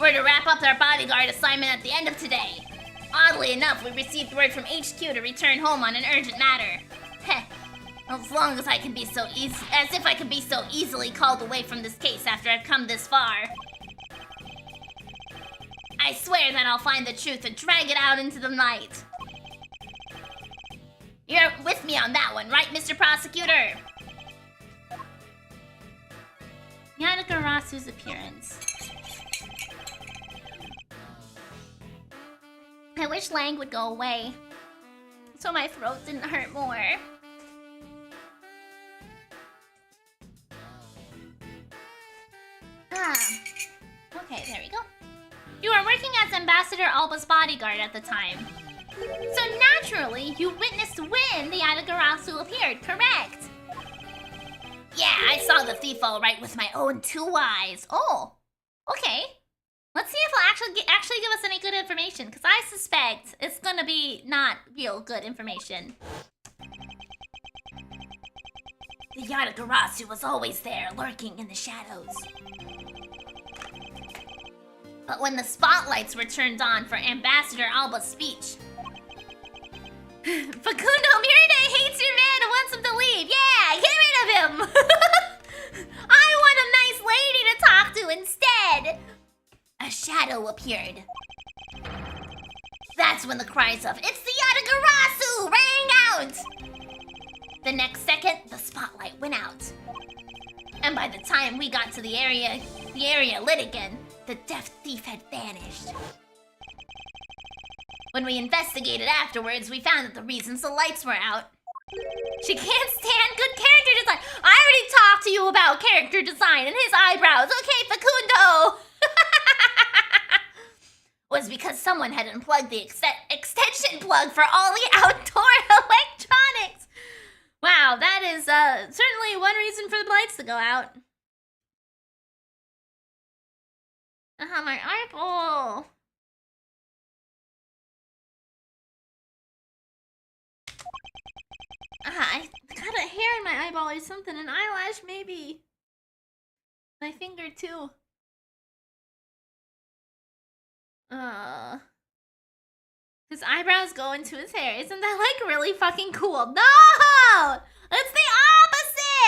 We're to wrap up our bodyguard assignment at the end of today. Oddly enough, we received word from HQ to return home on an urgent matter. Heh. As long as I can be so as if I could be so easily called away from this case after I've come this far. I swear that I'll find the truth and drag it out into the night. You're with me on that one, right, Mr. Prosecutor? Yadagarasu's appearance. I wish Lang would go away, so my throat didn't hurt more. Okay, there we go. You were working as Ambassador Alba's bodyguard at the time. So naturally, you witnessed when the Yadagarasu appeared, correct? Yeah, I saw the thief all right with my own 2 eyes. Oh, okay. Let's see if he'll actually give us any good information, because I suspect it's gonna be not real good information. The Yadagarasu was always there, lurking in the shadows. But when the spotlights were turned on for Ambassador Alba's speech... Facundo, Miridae hates your man and wants him to leave! Yeah, get rid of him! I want a nice lady to talk to instead! A shadow appeared. That's when the cries of, "It's the Yadagarasu!" rang out! The next second, the spotlight went out. And by the time we got to the area lit again, the deaf thief had vanished. When we investigated afterwards, we found that the reasons the lights were out. She can't stand good character design. I already talked to you about character design and his eyebrows. Okay, Facundo. Was because someone had unplugged the extension plug for all the outdoor electronics. Wow, that is certainly one reason for the lights to go out. My eyeball. I got a hair in my eyeball or something, an eyelash maybe. My finger too. His eyebrows go into his hair. Isn't that like really fucking cool? No! It's the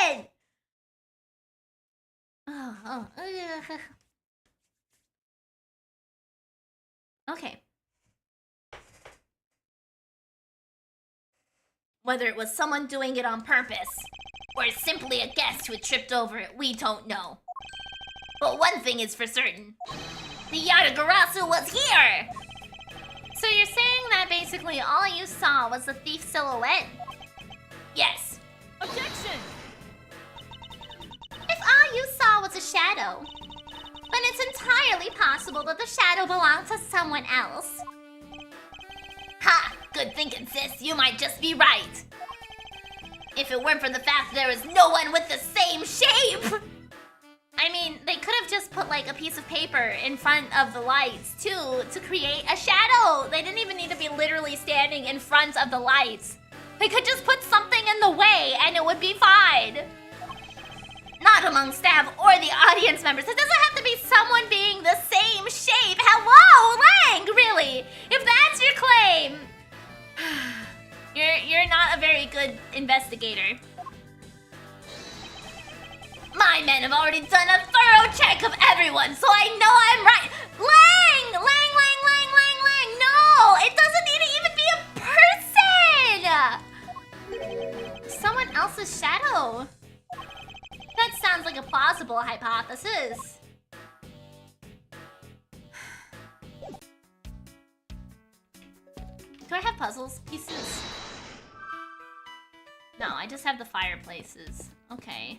opposite! Okay. Whether it was someone doing it on purpose, or simply a guest who had tripped over it, we don't know. But one thing is for certain. The Yadagarasu was here! So you're saying that basically all you saw was the thief's silhouette? Yes. Objection! If all you saw was a shadow, then it's entirely possible that the shadow belonged to someone else. Ha! Good thinking, sis. You might just be right. If it weren't for the fact that there was no one with the same shape! I mean, they could have just put like a piece of paper in front of the lights too to create a shadow. They didn't even need to be literally standing in front of the lights. They could just put something in the way and it would be fine. Not among staff or the audience members. It doesn't have to be someone being the same shape. Hello, Lang, really? If that's your claim. You're not a very good investigator. My men have already done a thorough check of everyone, so I know I'm right. Lang! Lang, Lang, Lang, Lang, Lang! No! It doesn't need to even be a person! Someone else's shadow. That sounds like a plausible hypothesis. Do I have puzzles pieces? No, I just have the fireplaces. Okay.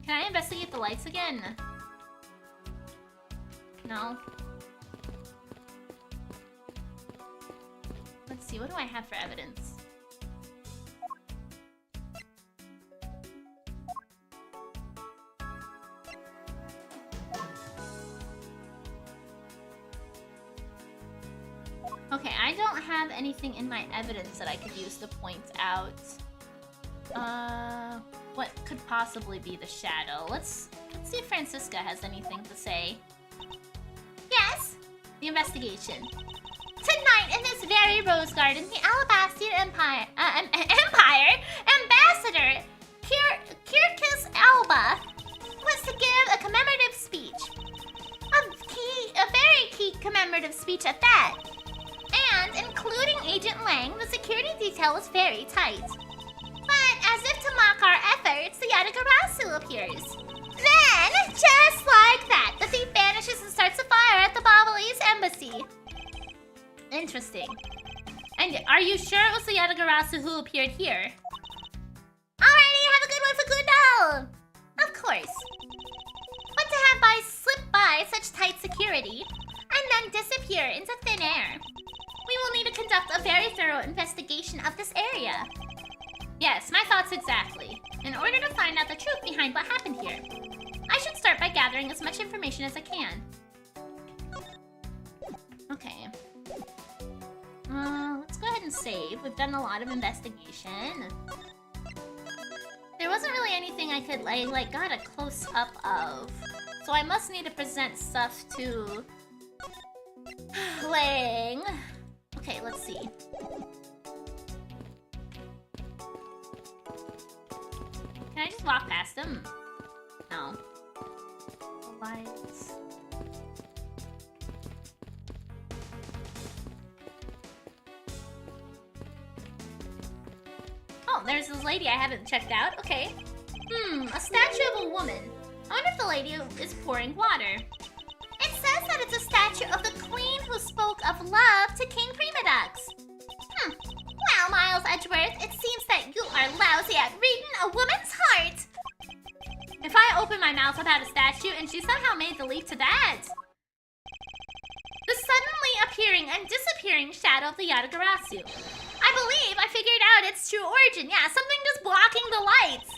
Can I investigate the lights again? No. Let's see, what do I have for evidence? Okay, I don't have anything in my evidence that I could use to point out. What could possibly be the shadow? Let's see if Francisca has anything to say. Yes? The investigation. Tonight in this very rose garden, the Alabastian Empire Ambassador Kirkus Alba was to give a commemorative speech. A very key commemorative speech at that. And including Agent Lang, the security detail was very tight. But as if to mock our efforts, the Yatagarasu appears. Then, just like that, the thief vanishes and starts a fire at the Babalese embassy. Interesting. And are you sure it was the Yatagarasu who appeared here? Alrighty, have a good one for Gundal! Of course. But to have slip by such tight security, and then disappear into thin air, we will need to conduct a very thorough investigation of this area. Yes, my thoughts exactly. In order to find out the truth behind what happened here, I should start by gathering as much information as I can. Okay. Let's go ahead and save. We've done a lot of investigation. There wasn't really anything I could, got a close-up of. So I must need to present stuff to Lang. Okay, let's see. Can I just walk past him? No. Lights. Oh, there's this lady I haven't checked out. Okay. A statue of a woman. I wonder if the lady is pouring water. It says that it's a statue of the queen who spoke of love to King Primadux. Well, Miles Edgeworth, it seems that you are lousy at reading a woman's heart. If I open my mouth about a statue and she somehow made the leap to that. The suddenly appearing and disappearing shadow of the Yatagarasu. I believe I figured out its true origin. Yeah, something just blocking the lights.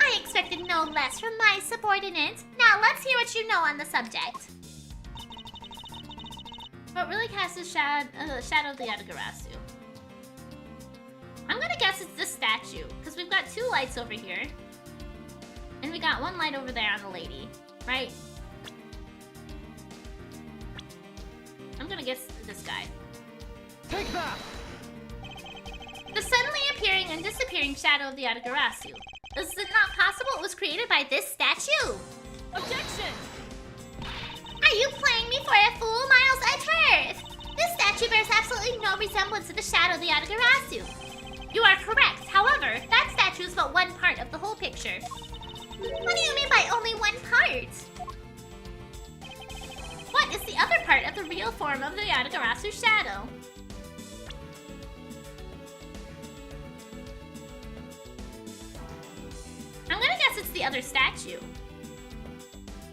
I expected no less from my subordinate. Now let's hear what you know on the subject. What really casts a shadow of the Yatagarasu? I'm gonna guess it's this statue, because we've got two lights over here. And we got one light over there on the lady, right? I'm gonna guess this guy. Take that! The suddenly appearing and disappearing shadow of the Yatagarasu. Is it not possible it was created by this statue? Objection! Are you playing me for a fool, Miles Edgeworth? This statue bears absolutely no resemblance to the shadow of the Yatagarasu. You are correct. However, that statue is but one part of the whole picture. What do you mean by only one part? What is the other part of the real form of the Yatagarasu shadow? I'm gonna guess it's the other statue.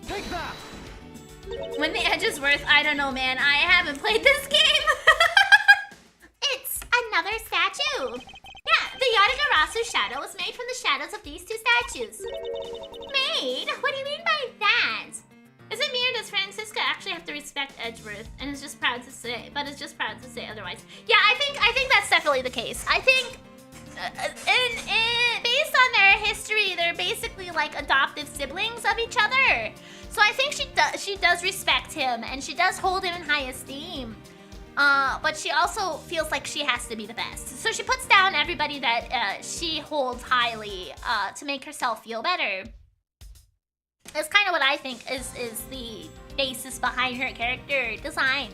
Take that! When the edge is worth, I don't know, man. I haven't played this game. It's another statue. Yeah, the Yatagarasu shadow was made from the shadows of these two statues. Made? What do you mean by that? Is it me or does Francisca actually have to respect Edgeworth and is just proud to say, otherwise? Yeah, I think that's definitely the case. I think, based on their history, they're basically like adoptive siblings of each other. So I think she does respect him and she does hold him in high esteem. But she also feels like she has to be the best. So she puts down everybody that she holds highly to make herself feel better. It's kind of what I think is the basis behind her character design.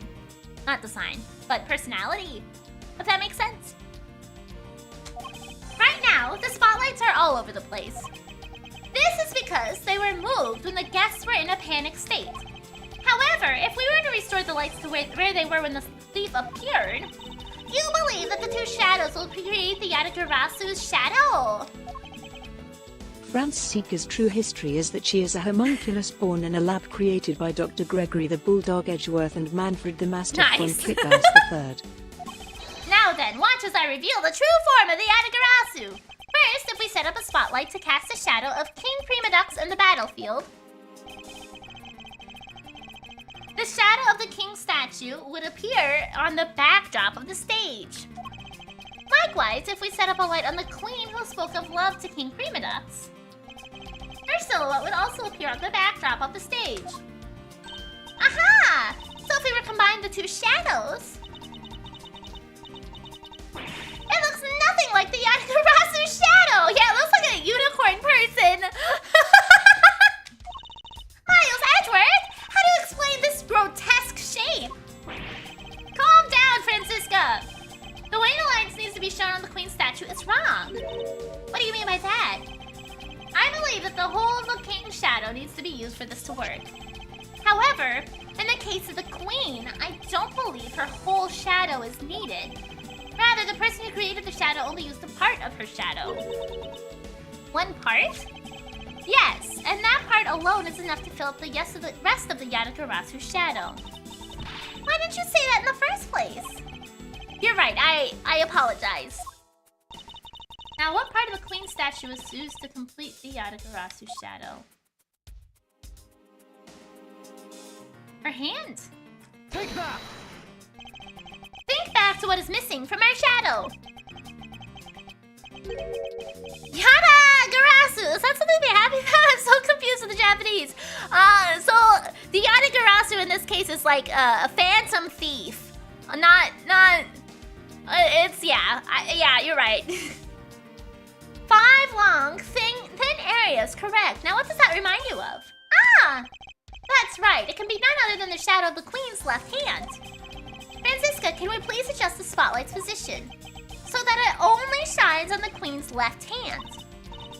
Not design, but personality. If that makes sense. Right now, the spotlights are all over the place. This is because they were moved when the guests were in a panic state. However, if we were to restore the lights to where they were when the thief appeared, you believe that the two shadows will create the Yatagarasu's shadow. Francisca's true history is that she is a homunculus born in a lab created by Dr. Gregory the Bulldog Edgeworth and Manfred the Mastiff von Nice. Kickhouse III. Now then, watch as I reveal the true form of the Yatagarasu. First, if we set up a spotlight to cast a shadow of King Primadux in the battlefield, the shadow of the king statue would appear on the backdrop of the stage. Likewise, if we set up a light on the queen who spoke of love to King Primadux, her silhouette would also appear on the backdrop of the stage. Aha! So if we were to combine the two shadows, it looks nothing like the Yatagarasu shadow! Yeah, it looks like a unicorn person! Miles Edgeworth, how do you explain this grotesque shape? Calm down, Francisca! The way the lines needs to be shown on the queen statue is wrong. What do you mean by that? I believe that the whole of the king's shadow needs to be used for this to work. However, in the case of the queen, I don't believe her whole shadow is needed. Rather, the person who created the shadow only used a part of her shadow. One part? Yes, and that part alone is enough to fill up the rest of the Yatagarasu shadow. Why didn't you say that in the first place? You're right, I apologize. Now, what part of the queen statue is used to complete the Yatagarasu shadow? Her hand. Take that! Think back to what is missing from our shadow. Yatagarasu! Is that something to be happy about? I'm so confused with the Japanese. So the Yatagarasu in this case is like a phantom thief. It's, yeah, you're right. 5 long, thin areas, correct. Now what does that remind you of? Ah! That's right, it can be none other than the shadow of the queen's left hand. Francisca, can we please adjust the spotlight's position so that it only shines on the queen's left hand?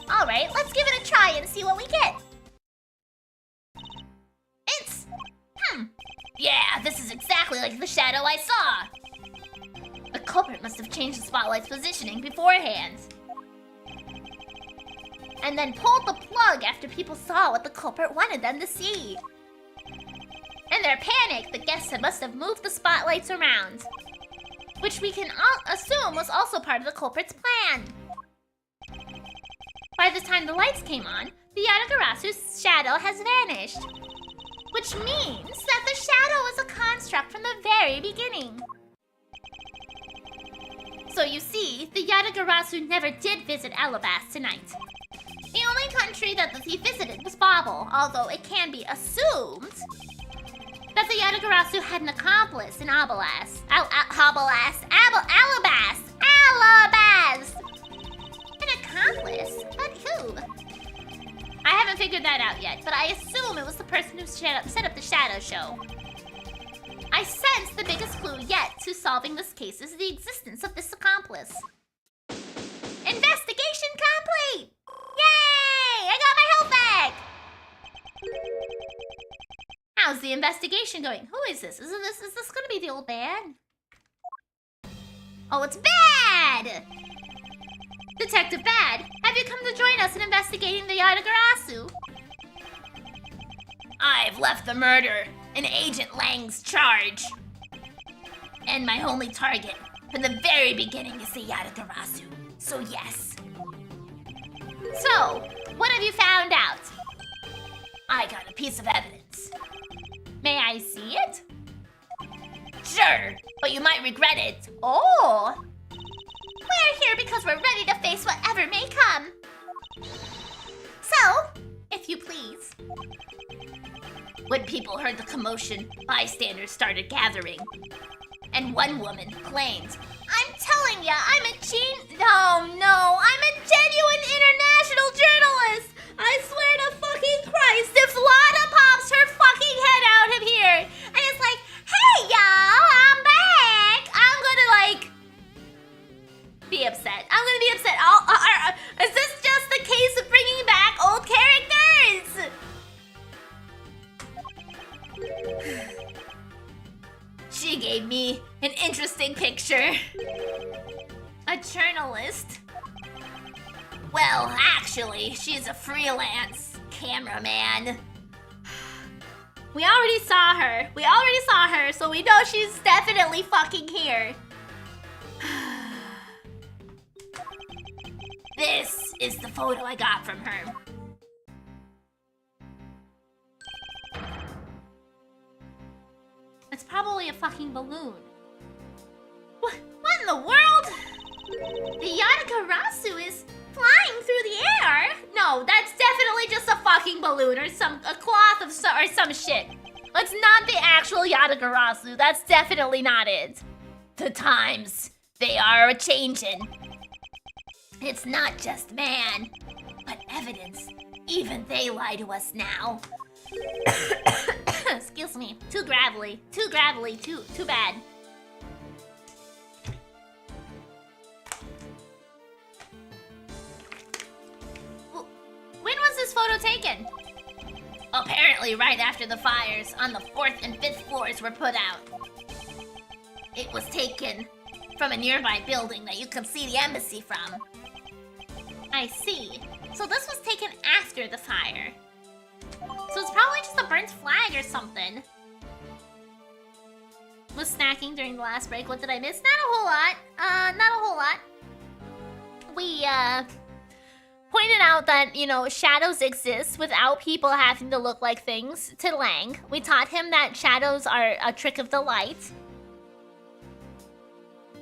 Alright, let's give it a try and see what we get. It's... Yeah, this is exactly like the shadow I saw. The culprit must have changed the spotlight's positioning beforehand. And then pulled the plug after people saw what the culprit wanted them to see. In their panic, the guests must have moved the spotlights around, which we can assume was also part of the culprit's plan. By the time the lights came on, the Yatagarasu's shadow has vanished, which means that the shadow was a construct from the very beginning. So you see, the Yatagarasu never did visit Alabas tonight. The only country that the thief visited was Bauble, although it can be assumed that the Yatagarasu had an accomplice in Alabas. Alabas! An accomplice? But who? I haven't figured that out yet, but I assume it was the person who set up the shadow show. I sense the biggest clue yet to solving this case is the existence of this accomplice. Investigation complete! Yay! I got my health back! How's the investigation going? Who is this? Is this gonna be the old man? Oh, it's Bad! Detective Bad, have you come to join us in investigating the Yatagarasu? I've left the murder in Agent Lang's charge. And my only target from the very beginning is the Yatagarasu. So yes. So, what have you found out? I got a piece of evidence. May I see it? Sure, but you might regret it. Oh! We're here because we're ready to face whatever may come. So, if you please. When people heard the commotion, bystanders started gathering. And one woman claimed, I'm telling ya, I'm a genuine international journalist! I swear to fucking Christ! surprised if Lana pops her fucking head out of here and it's like, hey y'all, I'm back. I'm gonna like be upset. I'm gonna be upset. Is this just the case of bringing back old characters? She gave me an interesting picture. A journalist. Well, actually, she's a freelance cameraman. We already saw her. So we know she's definitely fucking here. This is the photo I got from her. It's probably a fucking balloon. What in the world? The Yatagarasu is flying through the air? No, that's definitely just a fucking balloon or a cloth or some shit. It's not the actual Yatagarasu. That's definitely not it. The times, they are a-changin'. It's not just man, but evidence. Even they lie to us now. Excuse me. Too gravelly. Too bad. When was this photo taken? Apparently right after the fires on the 4th and 5th floors were put out. It was taken from a nearby building that you can see the embassy from. I see. So this was taken after the fire. So it's probably just a burnt flag or something. Was snacking during the last break. What did I miss? Not a whole lot. We, pointed out that, you know, shadows exist without people having to look like things to Lang. We taught him that shadows are a trick of the light.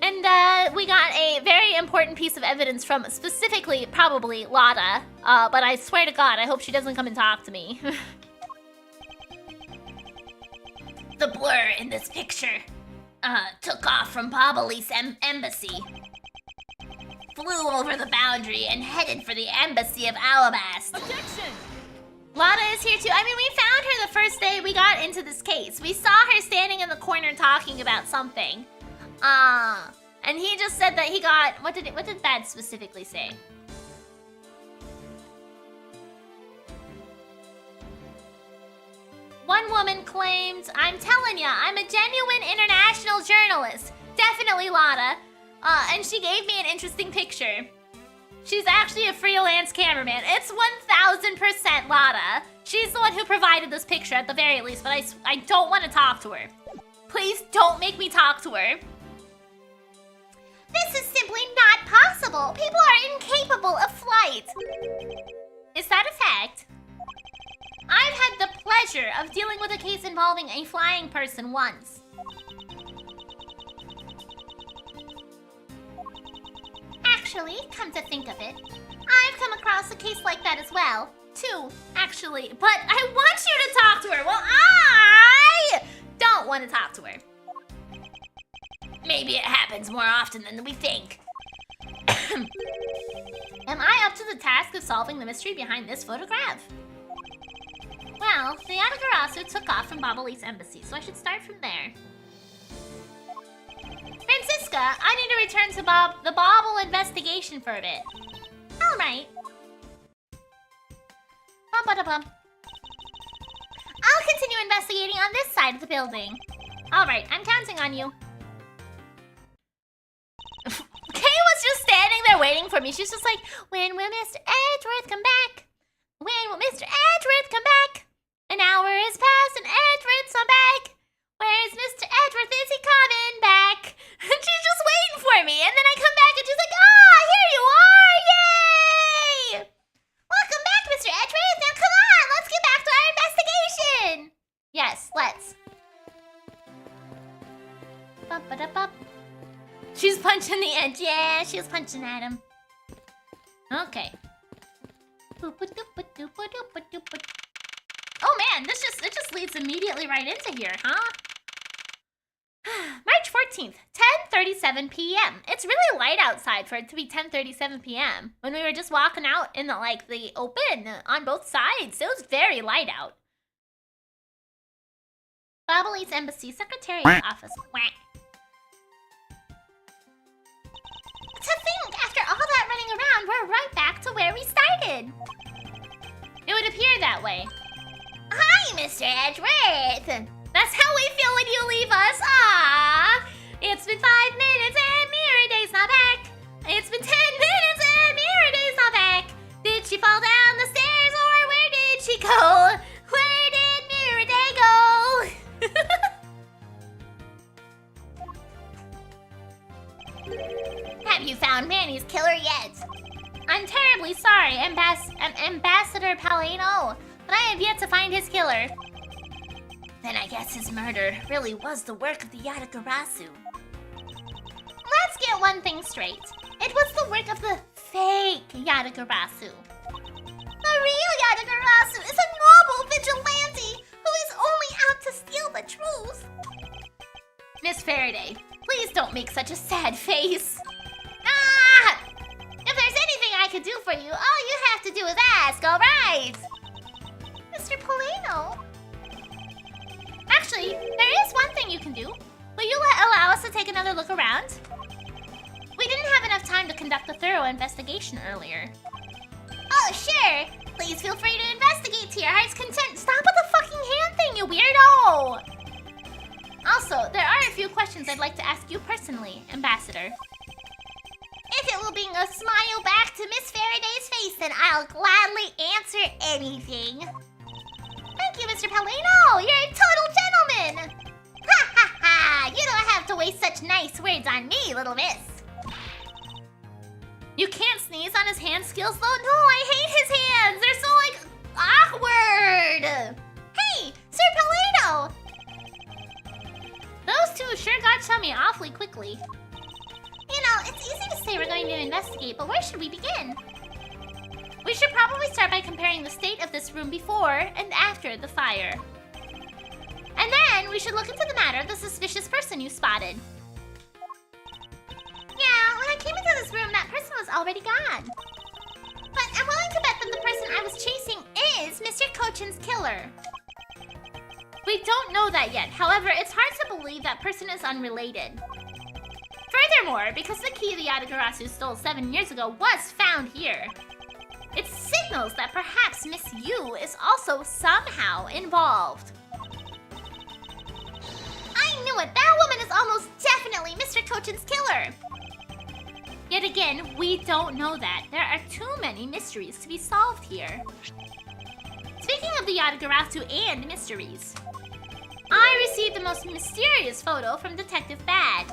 And, we got a very important piece of evidence from, specifically, probably, Lada. But I swear to God, I hope she doesn't come and talk to me. The blur in this picture, took off from Babali's embassy. Flew over the boundary and headed for the embassy of Alabast. Objection! Lada is here too. I mean, we found her the first day we got into this case. We saw her standing in the corner talking about something. And he just said that he got... What did Bad specifically say? One woman claimed, I'm telling ya, I'm a genuine international journalist. Definitely Lada. And she gave me an interesting picture. She's actually a freelance cameraman. It's 1000% Lada. She's the one who provided this picture at the very least, but I don't want to talk to her. Please don't make me talk to her. This is simply not possible. People are incapable of flight. Is that a fact? I've had the pleasure of dealing with a case involving a flying person once. Actually, come to think of it, I've come across a case like that as well. Too, actually. But I want you to talk to her. Well, I don't want to talk to her. Maybe it happens more often than we think. Am I up to the task of solving the mystery behind this photograph? Well, the Yatagarasu took off from Babali's embassy, so I should start from there. Francisca, I need to return to the Bobble investigation for a bit. All right. Bum-ba-da-bum. I'll continue investigating on this side of the building. All right, I'm counting on you. Kay was just standing there waiting for me. She's just like, when will Mr. Edgeworth come back? When will Mr. Edgeworth come back? An hour has passed and Edgeworth's not back. Where's Mr. Edgeworth? Is he coming back? And she's just waiting for me. And then I come back and she's like, here you are! Yay! Welcome back, Mr. Edgeworth. Now come on, let's get back to our investigation. Yes, let's. Bum-ba-da-bum. She's punching the edge. Yeah, she was punching at him. Okay. Oh man, it just leads immediately right into here, huh? March 14th, 10:37 p.m. It's really light outside for it to be 10:37 p.m. When we were just walking out in the open on both sides. It was very light out. Babbly's Embassy Secretariat Office. Whack. To think, after all that running around, we're right back to where we started. It would appear that way. Hi, Mr. Edgeworth. That's how we feel when you leave us. Ah, it's been 5 minutes and Miridae's not back. It's been 10 minutes and Miridae's not back. Did she fall down the stairs or where did she go? Where did Miridae go? Have you found Manny's killer yet? I'm terribly sorry, Ambassador Palino, but I have yet to find his killer. Then I guess his murder really was the work of the Yatagarasu. Let's get one thing straight. It was the work of the fake Yatagarasu. The real Yatagarasu is a noble vigilante who is only out to steal the truth. Miss Faraday, please don't make such a sad face. Ah! If there's anything I could do for you, all you have to do is ask, all right? Mr. Polino. Actually, there is one thing you can do. Will you allow us to take another look around? We didn't have enough time to conduct a thorough investigation earlier. Oh, sure. Please feel free to investigate to your heart's content. Stop with the fucking hand thing, you weirdo! Also, there are a few questions I'd like to ask you personally, Ambassador. If it will bring a smile back to Miss Faraday's face, then I'll gladly answer anything. Thank you, Mr. Palino! You're a total gentleman! Ha ha ha! You don't have to waste such nice words on me, little miss. You can't sneeze on his hand skills, though? No, I hate his hands! They're so, awkward! Hey, Sir Palino! Those two sure got chummy awfully quickly. You know, it's easy to say we're going to investigate, but where should we begin? We should probably start by comparing the state of this room before and after the fire. And then we should look into the matter of the suspicious person you spotted. Yeah, when I came into this room, that person was already gone. But I'm willing to bet that the person I was chasing is Mr. Cochin's killer. We don't know that yet. However, it's hard to believe that person is unrelated. Furthermore, because the key the Yatagarasu stole 7 years ago was found here, it signals that perhaps Miss Yu is also somehow involved. I knew it! That woman is almost definitely Mr. Cochin's killer! Yet again, we don't know that. There are too many mysteries to be solved here. Speaking of the Yatagarasu and mysteries, I received the most mysterious photo from Detective Bad.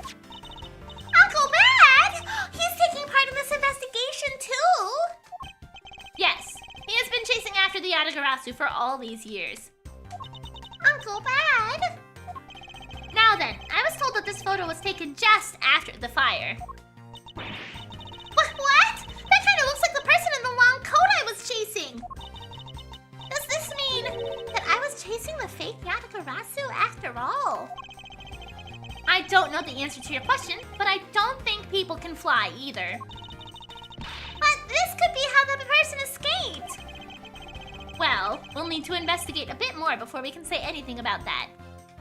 Uncle Bad? He's taking part in this investigation too? Yes, he has been chasing after the Yatagarasu for all these years. Uncle Bad? Now then, I was told that this photo was taken just after the fire. What? That kind of looks like the person in the long coat I was chasing. Does this mean that I was chasing the fake Yatagarasu after all? I don't know the answer to your question, but I don't think people can fly either. But this could be how the person escaped. Well, we'll need to investigate a bit more before we can say anything about that.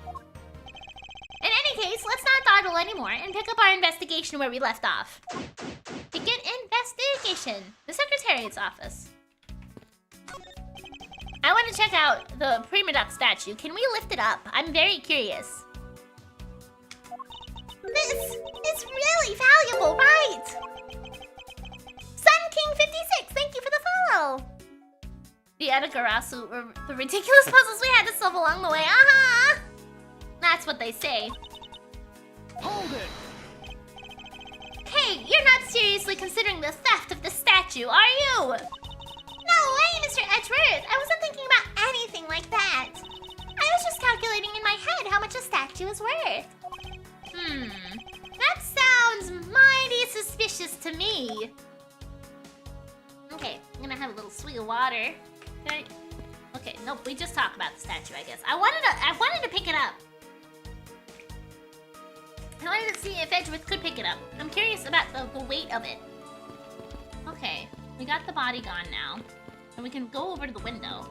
In any case, let's not dawdle anymore and pick up our investigation where we left off. Begin investigation. The Secretariat's office. I want to check out the Prima Duck statue. Can we lift it up? I'm very curious. This is really valuable, right? Sun King 56, thank you for the follow. The Yatagarasu were the ridiculous puzzles we had to solve along the way. That's what they say. Hold it! Hey, you're not seriously considering the theft of the statue, are you? No way, Mr. Edgeworth. I wasn't thinking about anything like that. I was just calculating in my head how much a statue is worth. That sounds mighty suspicious to me. Okay, I'm gonna have a little swig of water. Okay, nope, we just talked about the statue, I guess. I wanted to pick it up. I wanted to see if Edgeworth could pick it up. I'm curious about the weight of it. Okay, we got the body gone now. And we can go over to the window.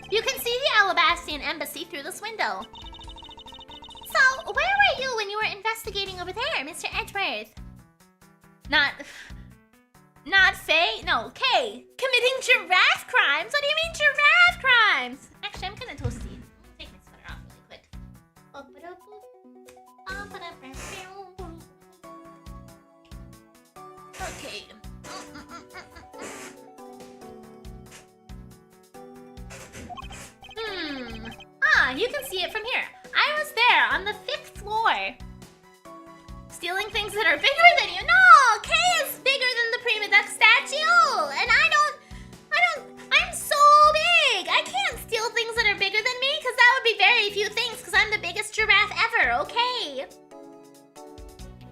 You can see the Alabastian embassy through this window. So, where were you when you were investigating over there, Mr. Edgeworth? Not Faye? No, Kay. Committing giraffe crimes? What do you mean giraffe crimes? Actually, I'm gonna toast these. Take my sweater off really quick. Okay. You can see it from here. I was there on the 5th floor. Stealing things that are bigger than you. No, Kay is bigger than the Prima Duck statue. And I'm so big. I can't steal things that are bigger than me because that would be very few things because I'm the biggest giraffe ever, okay?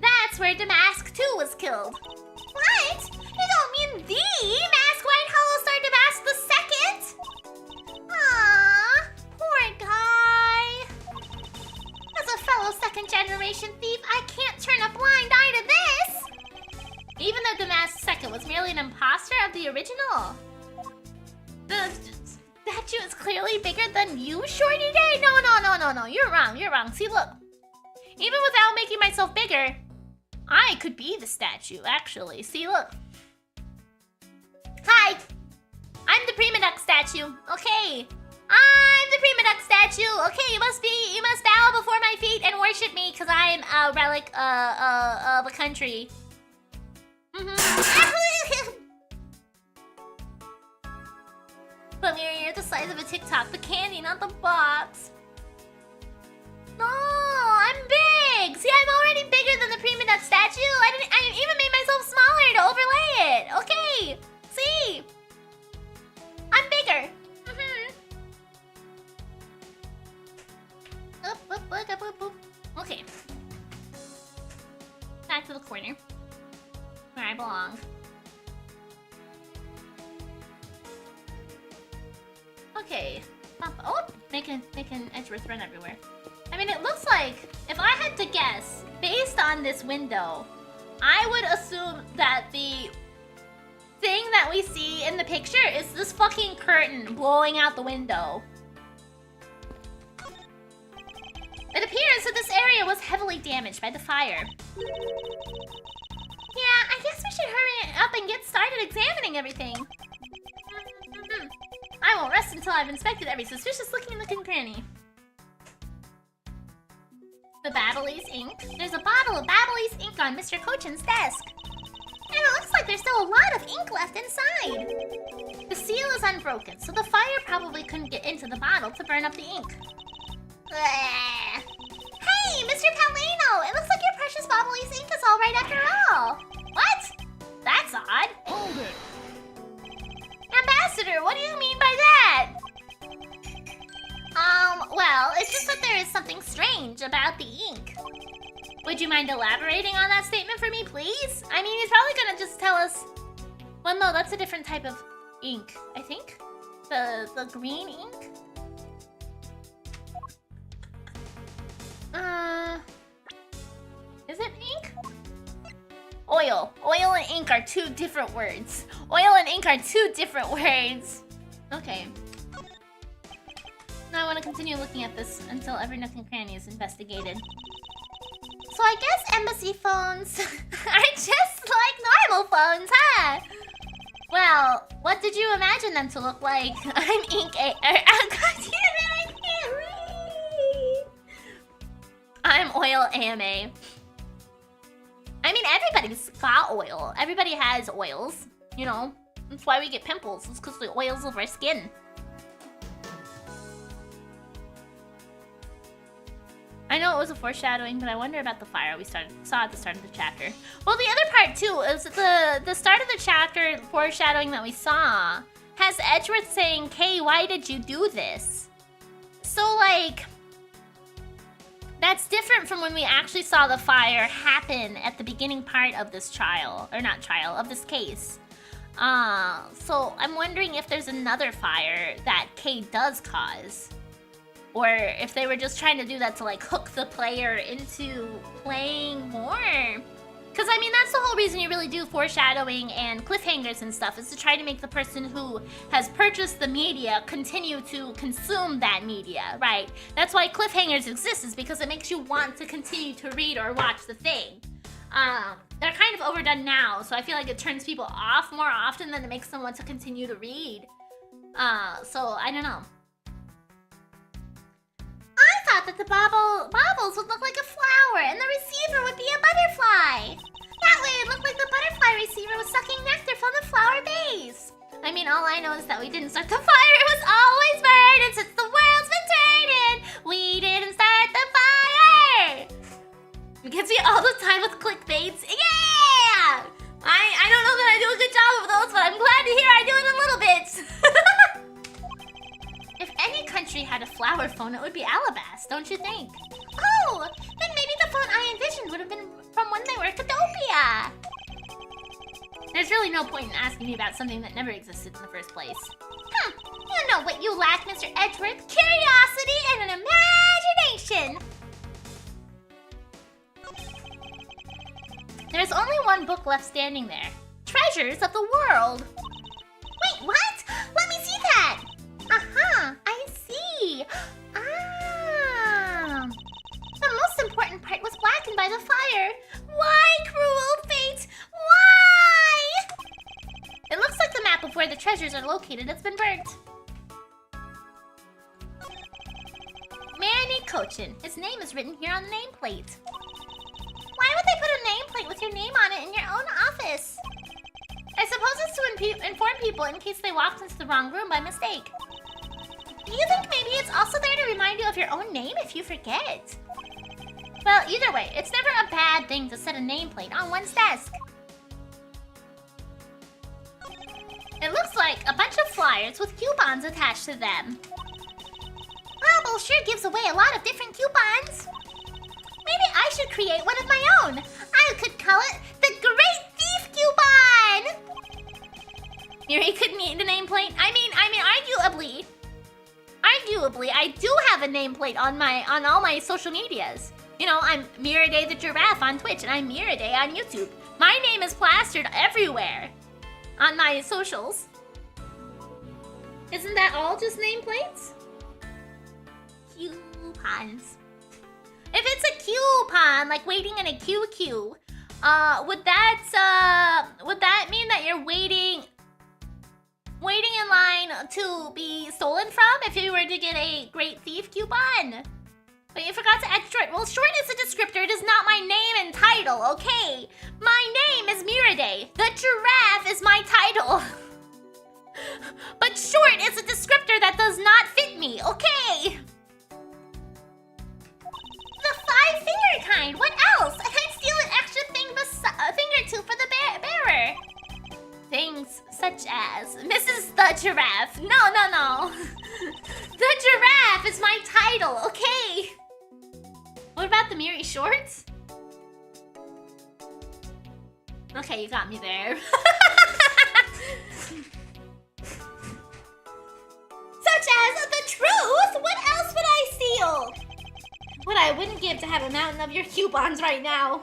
That's where Damask 2 was killed. What? You don't mean the Mask White Hollow Star Damask the Second? Aww, poor guy. As a fellow second-generation thief, I can't turn a blind eye to this! Even though Damask Second was merely an imposter of the original. The statue is clearly bigger than you, Shorty Day? No. You're wrong. See, look. Even without making myself bigger, I could be the statue, actually. See, look. Hi! I'm the Prima Duck statue, okay? I'm the Prima Duck statue. Okay, you must bow before my feet and worship me because I'm a relic of a country. But Miri, you're the size of a Tic Tac. The candy, not the box. No, I'm big. See, I'm already bigger than the Prima Duck statue. I even made myself smaller to overlay it. Okay, see, I'm bigger. Okay. Back to the corner. Where I belong. Okay. Oh, making Edgeworth run everywhere. I mean, it looks like, if I had to guess, based on this window, I would assume that the thing that we see in the picture is this fucking curtain blowing out the window. It appears that this area was heavily damaged by the fire. Yeah, I guess we should hurry up and get started examining everything. I won't rest until I've inspected every suspicious-looking nook and cranny. The Babbly's ink. There's a bottle of Babbly's ink on Mr. Cochin's desk. And it looks like there's still a lot of ink left inside. The seal is unbroken, so the fire probably couldn't get into the bottle to burn up the ink. Hey, Mr. Palino! It looks like your precious Babbly's ink is all right after all. What? That's odd. Hold it! Ambassador, what do you mean by that? Well, it's just that there is something strange about the ink. Would you mind elaborating on that statement for me, please? I mean, he's probably gonna just tell us... Well, no, that's a different type of ink, I think. The green ink? Is it ink? Oil. Oil and ink are two different words. Oil and ink are two different words. Okay. Now I want to continue looking at this until every nook and cranny is investigated. So I guess embassy phones are just like normal phones, huh? Well, what did you imagine them to look like? I'm ink a- God damn it, I can't read! I'm oil AMA. I mean, everybody's got oil. Everybody has oils, you know? That's why we get pimples. It's because the oils of our skin. I know it was a foreshadowing, but I wonder about the fire we saw at the start of the chapter. Well, the other part, too, is the start of the chapter foreshadowing that we saw has Edgeworth saying, Kay, why did you do this? So, like... That's different from when we actually saw the fire happen at the beginning part of this trial. Or not trial, of this case. So I'm wondering if there's another fire that Kay does cause. or if they were just trying to do that to like hook the player into playing more. Because I mean, that's the whole reason you really do foreshadowing and cliffhangers and stuff, is to try to make the person who has purchased the media continue to consume that media, right? That's why cliffhangers exist, is because it makes you want to continue to read or watch the thing. They're kind of overdone now, so I feel like it turns people off more often than it makes them want to continue to read. So I don't know. I thought that the baubles would look like a flower and the receiver would be a butterfly. That way it looked like the butterfly receiver was sucking nectar from the flower base. I mean, all I know is that we didn't start the fire. It was always burning since the world's been turning. We didn't start the fire. It gets me all the time with clickbaits. Yeah! I don't know that I do a good job of those, but I'm glad to hear I do it a little bit. If any country had a flower phone, it would be Alabast, don't you think? Oh, then maybe the phone I envisioned would have been from when they were Catopia. There's really no point in asking me about something that never existed in the first place. You know what you lack, Mr. Edgeworth? Curiosity and an imagination. There's only one book left standing there. Treasures of the World. Wait, what? Let me see that. I see. The most important part was blackened by the fire. Why, cruel fate? Why? It looks like the map of where the treasures are located has been burnt. Manny Cochin. His name is written here on the nameplate. Why would they put a nameplate with your name on it in your own office? I suppose it's to inform people in case they walked into the wrong room by mistake. Do you think maybe it's also there to remind you of your own name if you forget? Well, either way, it's never a bad thing to set a nameplate on one's desk. It looks like a bunch of flyers with coupons attached to them. Bauble sure gives away a lot of different coupons. Maybe I should create one of my own. I could call it the Great Thief Coupon. Miri could need a nameplate. I mean, arguably, I do have a nameplate on all my social medias. You know, I'm Miridae the Giraffe on Twitch, and I'm Miridae on YouTube. My name is plastered everywhere on my socials. Isn't that all just nameplates? Coupons. If it's a coupon, like waiting in a queue, would that mean that you're waiting in line to be stolen from if you were to get a Great Thief coupon? But you forgot to add short. Well, short is a descriptor. It is not my name and title, okay? My name is Miridae. The Giraffe is my title. But short is a descriptor that does not fit me, okay? The 5-finger kind. What else? I'd steal an extra thing or two for the bearer. Things such as Mrs. the Giraffe. No. The Giraffe is my title, okay? What about the Miri shorts? Okay, you got me there. Such as the truth? What else would I steal? What I wouldn't give to have a mountain of your coupons right now.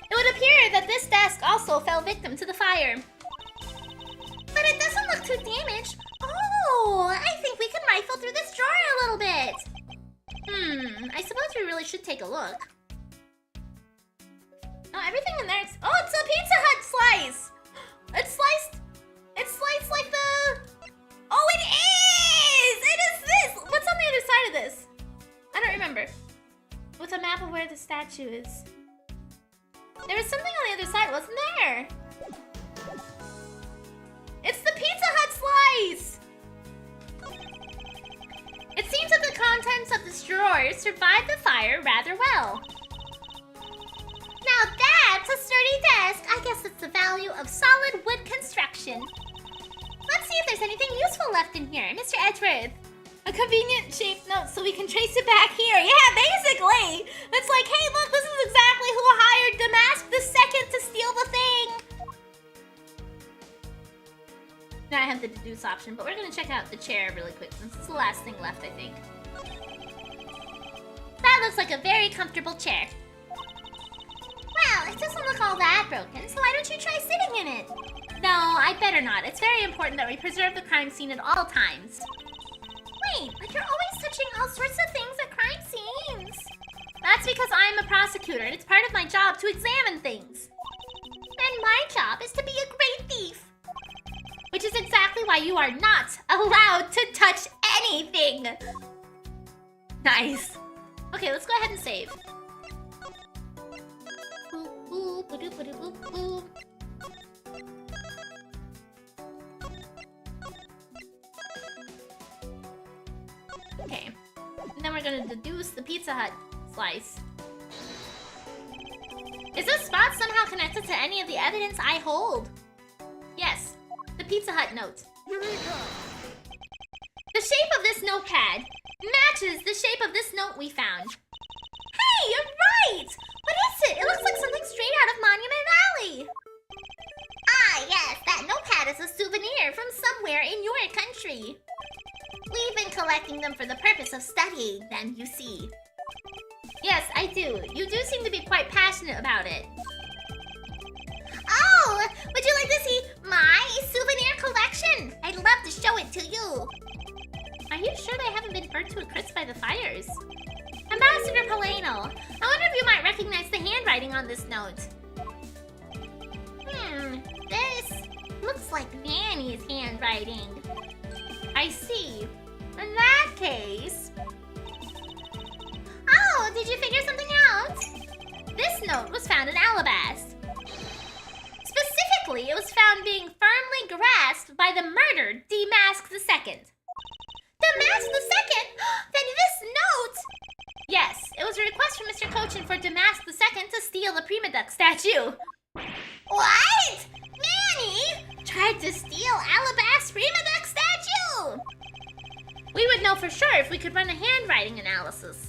It would appear that this desk also fell victim to the fire. But it doesn't look too damaged. Oh, I think we can rifle through this drawer a little bit. I suppose we really should take a look. Oh, everything in there is... Oh, it's a Pizza Hut slice! It's sliced like the... Oh, it is! It is this! What's on the other side of this? I don't remember. With a map of where the statue is. There was something on the other side, wasn't there? It's the Pizza Hut slice! It seems that the contents of this drawer survived the fire rather well. Now that's a sturdy desk. I guess it's the value of solid wood construction. Let's see if there's anything useful left in here. Mr. Edgeworth. A convenient shaped note so we can trace it back here. Yeah, basically. It's like, hey, look, this is exactly who hired Damask II to steal the thing. Now I have the deduce option, but we're gonna check out the chair really quick since it's the last thing left, I think. That looks like a very comfortable chair. Well, it doesn't look all that broken, so why don't you try sitting in it? No, I better not. It's very important that we preserve the crime scene at all times. Wait, but you're always touching all sorts of things at crime scenes. That's because I'm a prosecutor, and it's part of my job to examine things. And my job is to be a great thief. Which is exactly why you are not allowed to touch anything. Nice. Okay, let's go ahead and save. Okay. And then we're gonna deduce the Pizza Hut slice. Is this spot somehow connected to any of the evidence I hold? Yes. The Pizza Hut note. Eureka! The shape of this notepad matches the shape of this note we found. Hey, you're right! What is it? It looks like something straight out of Monument Valley. Ah, yes, that notepad is a souvenir from somewhere in your country. We've been collecting them for the purpose of studying them, you see. Yes, I do. You do seem to be quite passionate about it. Oh, would you like to see my souvenir collection? I'd love to show it to you. Are you sure they haven't been burnt to a crisp by the fires? Ambassador Paleno, I wonder if you might recognize the handwriting on this note. This looks like Manny's handwriting. I see. In that case... Oh, did you figure something out? This note was found in Alabast. Specifically, it was found being firmly grasped by the murdered Demask II. Demask II? Then this note... Yes, it was a request from Mr. Cochin for Demask II to steal the Prima Duck statue. What? Manny tried to steal Alabast's Prima Duck statue! We would know for sure if we could run a handwriting analysis.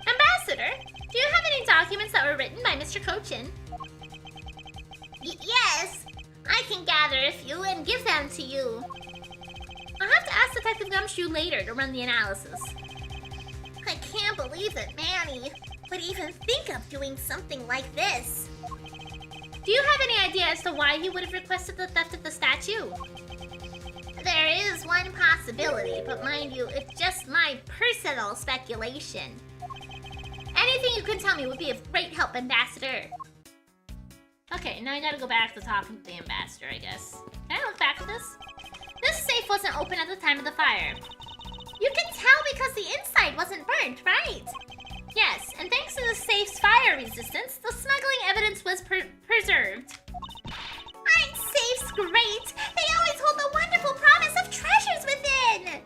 Ambassador, do you have any documents that were written by Mr. Cochin? Yes, I can gather a few and give them to you. I'll have to ask Detective Gumshoe later to run the analysis. I can't believe that Manny would even think of doing something like this. Do you have any idea as to why he would have requested the theft of the statue? There is one possibility, but mind you, it's just my personal speculation. Anything you can tell me would be of great help, Ambassador. Okay, now I gotta go back to talking to the Ambassador, I guess. Can I look back at this? This safe wasn't open at the time of the fire. You can tell because the inside wasn't burnt, right? Yes, and thanks to the safe's fire resistance, the smuggling evidence was preserved. Aren't safes great? They always hold the wonderful promise of treasures within!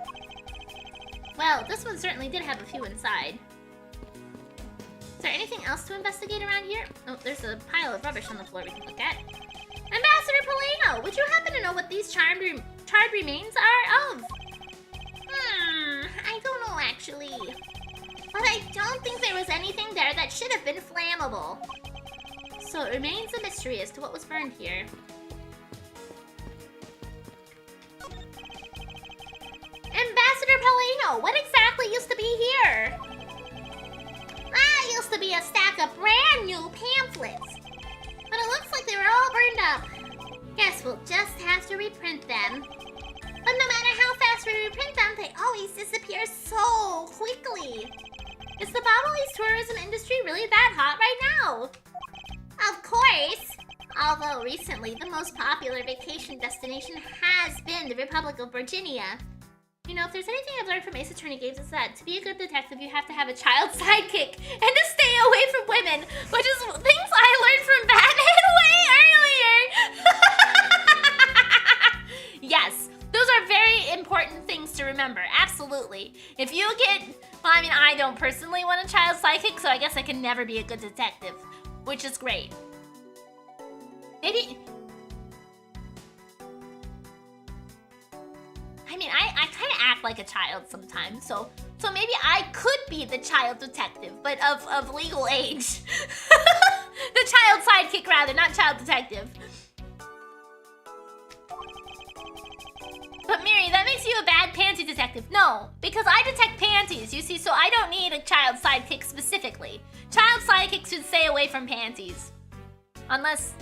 Well, this one certainly did have a few inside. Is there anything else to investigate around here? Oh, there's a pile of rubbish on the floor we can look at. Ambassador Paleno, would you happen to know what these charred remains are of? I don't know actually. But I don't think there was anything there that should have been flammable. So it remains a mystery as to what was burned here. Ambassador Paleno, what exactly used to be here? That used to be a stack of brand new pamphlets. But it looks like they were all burned up. Guess we'll just have to reprint them. But no matter how fast we reprint them, they always disappear so quickly. Is the Babalese tourism industry really that hot right now? Of course. Although recently, the most popular vacation destination has been the Republic of Virginia. You know, if there's anything I've learned from Ace Attorney Games, it's that to be a good detective, you have to have a child sidekick and to stay away from women, which is things I learned from Batman way earlier. Yes, those are very important things to remember, absolutely. If you get, well, I mean, I don't personally want a child sidekick, so I guess I can never be a good detective, which is great. Maybe... I mean, I kind of act like a child sometimes, so maybe I could be the child detective, but of legal age. The child sidekick, rather, not child detective. makes you a bad pansy detective? No, because I detect pansies, you see, so I don't need a child sidekick specifically. Child sidekicks should stay away from pansies. Unless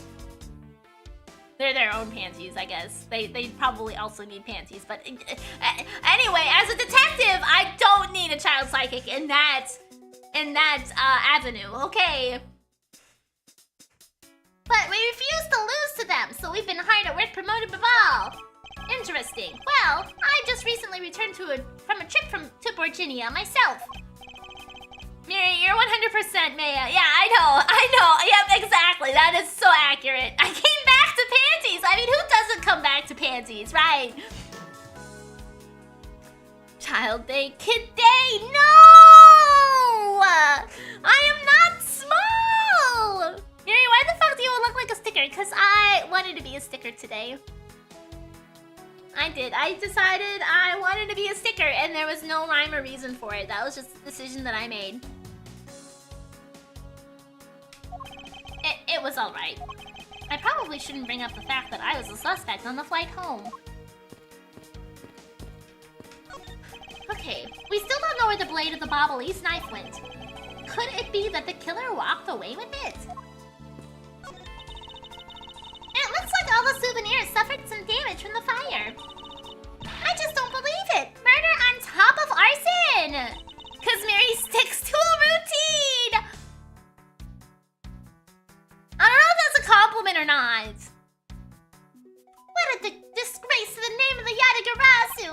they're their own pansies, I guess. They probably also need pansies, but anyway, as a detective, I don't need a child sidekick in that avenue, okay? But we refuse to lose to them, so we've been hard at work promoting Babal. Interesting. Well, I just recently returned from a trip to Virginia myself. Miri, you're 100% Maya. Yeah, I know. Yep, exactly. That is so accurate. I came back to pansies. I mean, who doesn't come back to pansies, right? Child day, kid day. No! I am not small. Miri, why the fuck do you look like a sticker? Because I wanted to be a sticker today. I did. I decided I wanted to be a sticker, and there was no rhyme or reason for it. That was just a decision that I made. It was alright. I probably shouldn't bring up the fact that I was a suspect on the flight home. Okay, we still don't know where the blade of the Bobble's knife went. Could it be that the killer walked away with it? It looks like all the souvenirs suffered some damage from the fire. I just don't believe it! Murder on top of arson! Cause Miri sticks to a routine! I don't know if that's a compliment or not. What a disgrace to the name of the Yatagarasu!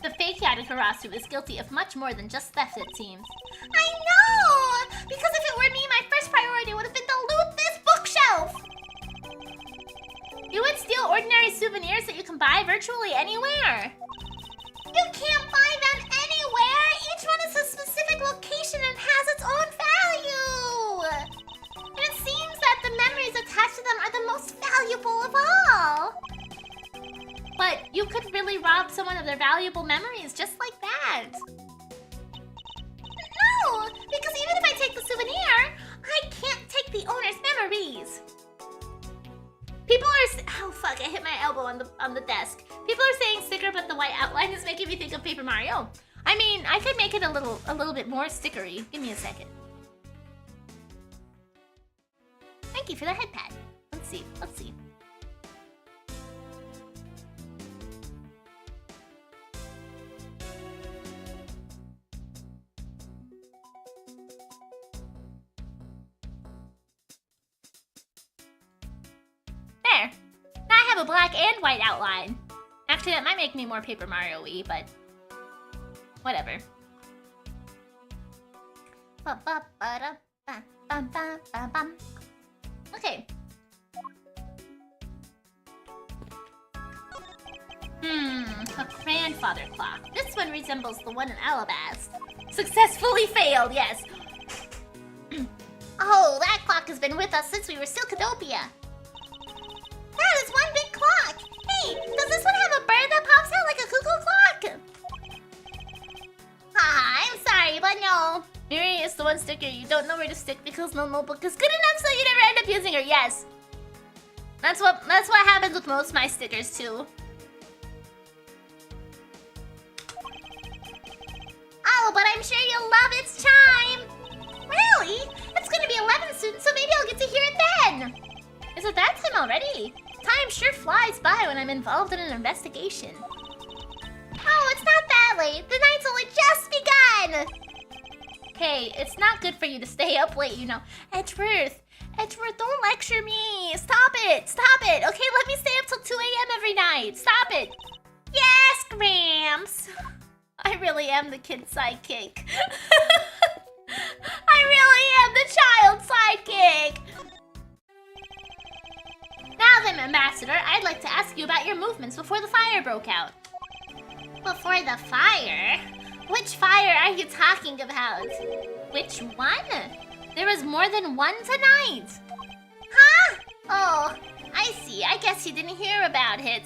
The fake Yatagarasu is guilty of much more than just theft, it seems. I know! Because if it were me, my first priority would have been to loot this bookshelf! You would steal ordinary souvenirs that you can buy virtually anywhere. You can't buy them anywhere! Each one is a specific location and has its own value! And it seems that the memories attached to them are the most valuable of all! But you could really rob someone of their valuable memories just like that. No! Because even if I take the souvenir, I can't take the owner's memories. People are oh fuck! I hit my elbow on the desk. People are saying sticker, but the white outline is making me think of Paper Mario. I mean, I could make it a little bit more stickery. Give me a second. Thank you for the headpad. Let's see. Let's see. There. Now I have a black and white outline. Actually, that might make me more Paper Mario-y, but whatever. Okay. A grandfather clock. This one resembles the one in Alabast. Successfully failed, yes. Oh, that clock has been with us since we were still Cadopia. That is one big clock! Hey, does this one have a bird that pops out like a cuckoo clock? Haha, I'm sorry, but no. Miri is the one sticker you don't know where to stick because no notebook is good enough, so you never end up using her. Yes. That's what happens with most of my stickers too. Oh, but I'm sure you'll love its chime. Really? It's gonna be 11 soon, so maybe I'll get to hear it then. Is it that time already? Time sure flies by when I'm involved in an investigation. Oh, it's not that late. The night's only just begun. Hey, it's not good for you to stay up late, you know. Edgeworth, don't lecture me. Stop it. Okay, let me stay up till 2 a.m. every night. Stop it. Yes, Gramps. I really am the kid sidekick. I really am the child sidekick. Now then, Ambassador, I'd like to ask you about your movements before the fire broke out. Before the fire? Which fire are you talking about? Which one? There was more than one tonight. Huh? Oh, I see. I guess you didn't hear about it.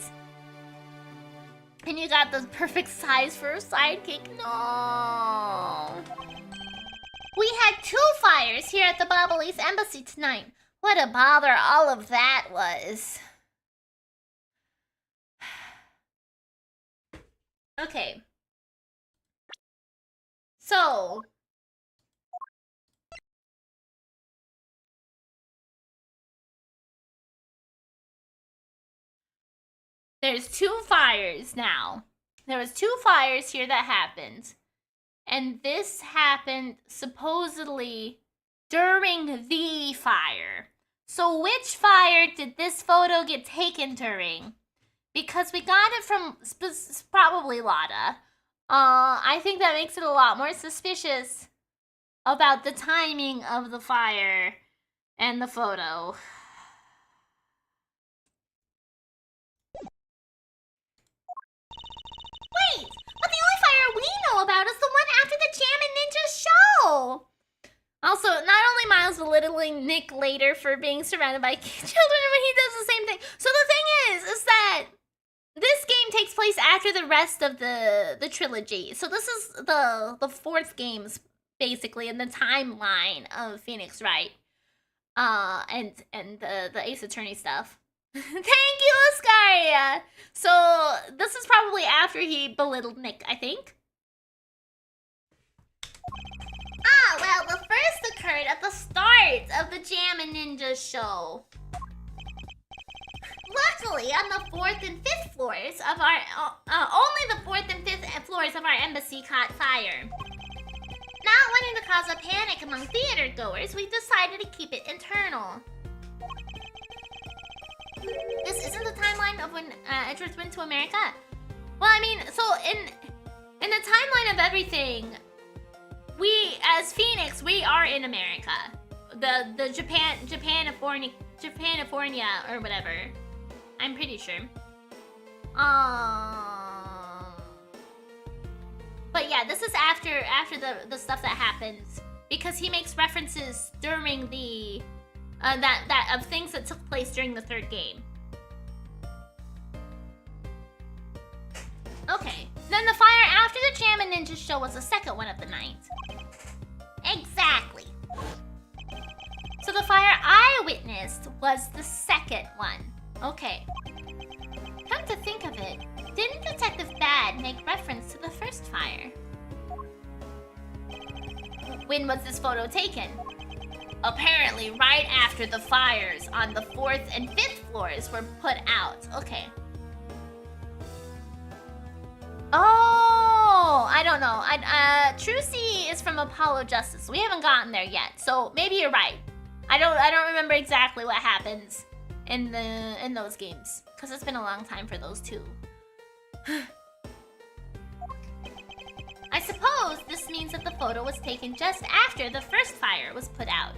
And you got the perfect size for a sidekick. No. We had 2 fires here at the Bobble's embassy tonight. What a bother all of that was. Okay. So, there's 2 fires now. There was 2 fires here that happened. And this happened supposedly during the fire. So which fire did this photo get taken during? Because we got it from probably Lada. I think that makes it a lot more suspicious about the timing of the fire and the photo. Wait, but the only fire we know about is the one after the Jam and Ninja show. Also, not only Miles belittling Nick later for being surrounded by children, but he does the same thing. So the thing is that this game takes place after the rest of the trilogy. So this is the 4th games basically in the timeline of Phoenix Wright. And the Ace Attorney stuff. Thank you, Oscaria. So this is probably after he belittled Nick, I think. Ah, well, the first occurred at the start of the Jam and Ninja show. Luckily, on the 4th and 5th floors of our only the 4th and 5th floors of our embassy caught fire. Not wanting to cause a panic among theater goers, we decided to keep it internal. This isn't the timeline of when Edward went to America. Well, I mean, so in the timeline of everything, we as Phoenix, we are in America. The Japanifornia or whatever. I'm pretty sure. But yeah, this is after the stuff that happens because he makes references during the that of things that took place during the 3rd game. Okay. Then the fire after the Jam and Ninja show was the 2nd one of the night. Exactly. So the fire I witnessed was the 2nd one. Okay. Come to think of it, didn't Detective Bad make reference to the first fire? When was this photo taken? Apparently right after the fires on the 4th and 5th floors were put out. Okay. Oh, I don't know. Trucy is from Apollo Justice. We haven't gotten there yet, so maybe you're right. I don't remember exactly what happens in those games because it's been a long time for those 2. I suppose this means that the photo was taken just after the first fire was put out.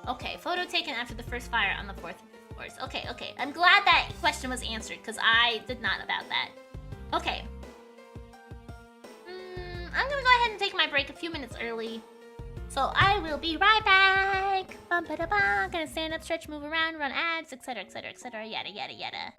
Okay, photo taken after the first fire on the 4th and 5th floors. Okay. I'm glad that question was answered because I did not about that. Okay. I'm gonna go ahead and take my break a few minutes early. So I will be right back. Bum-ba-da-bum. Gonna stand up, stretch, move around, run ads, etc, yada, yada, yada.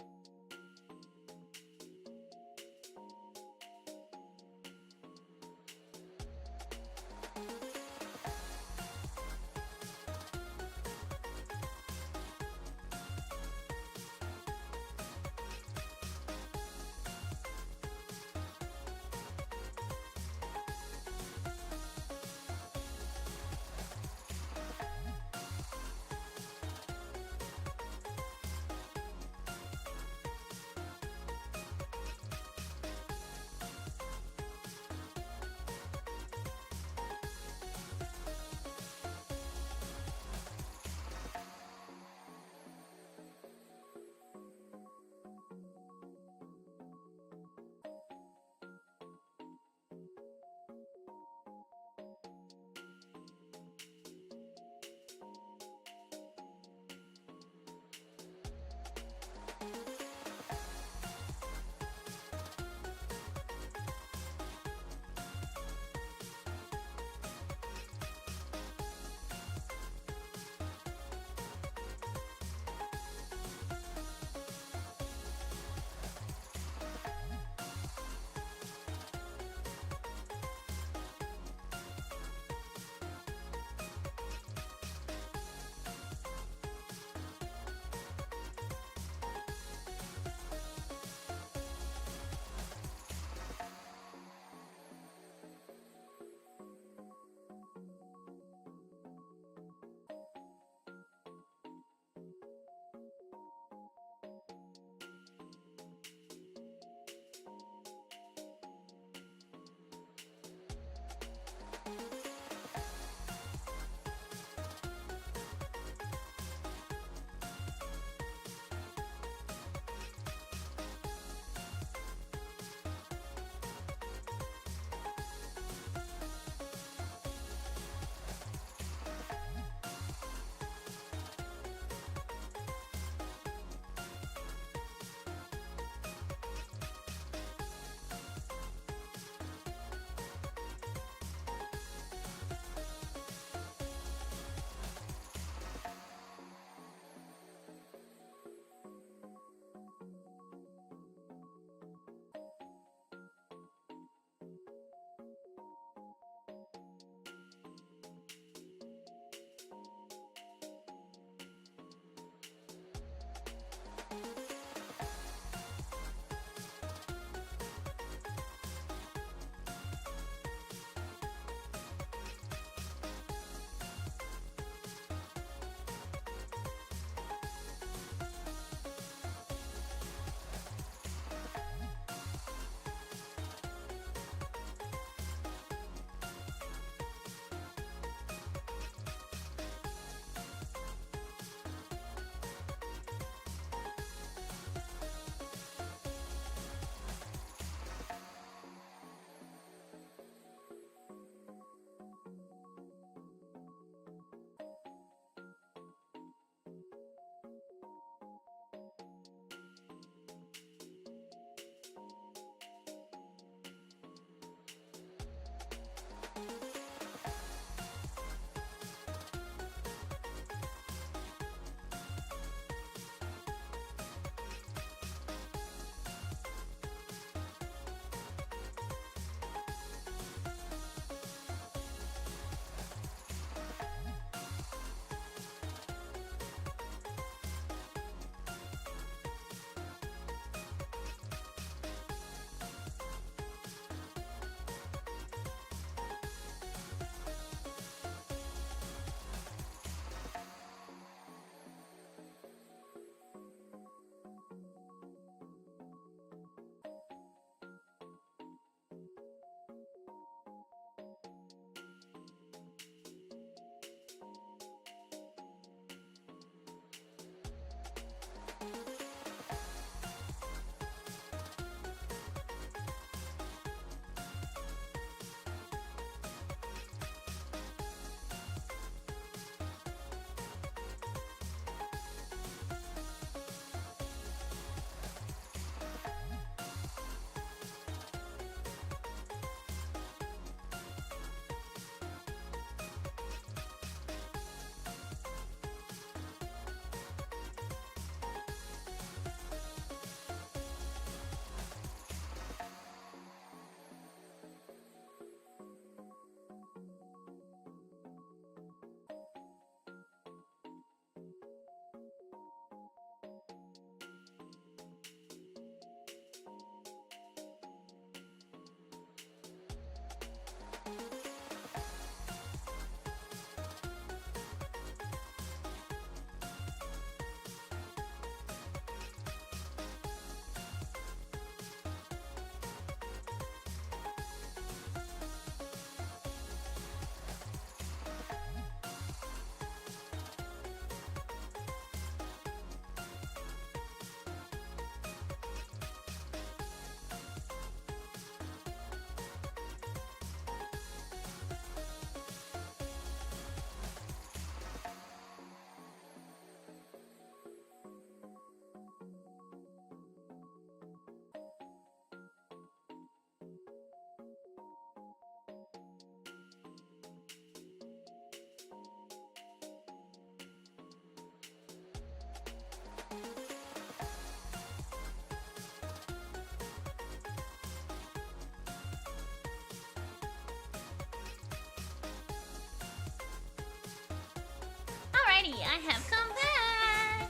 Alrighty, I have come back.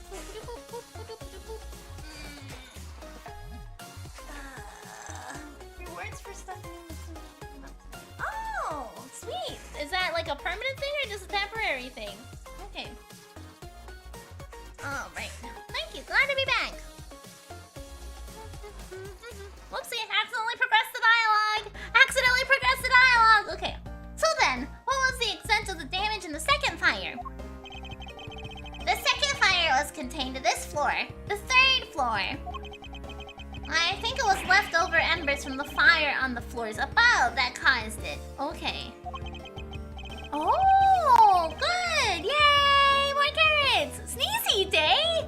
Rewards for stuff. Oh, sweet. Is that like a permanent thing or just a temporary thing? Okay. Alright. Thank you. Glad to be back. Whoopsie, accidentally progressed the dialogue. Accidentally progressed the dialogue. Okay. So then, what was the extent of the damage in the second fire? The second fire was contained to this floor. The third floor. I think it was leftover embers from the fire on the floors above that caused it. Okay. Oh, good! Yay! More carrots! Sneezy day!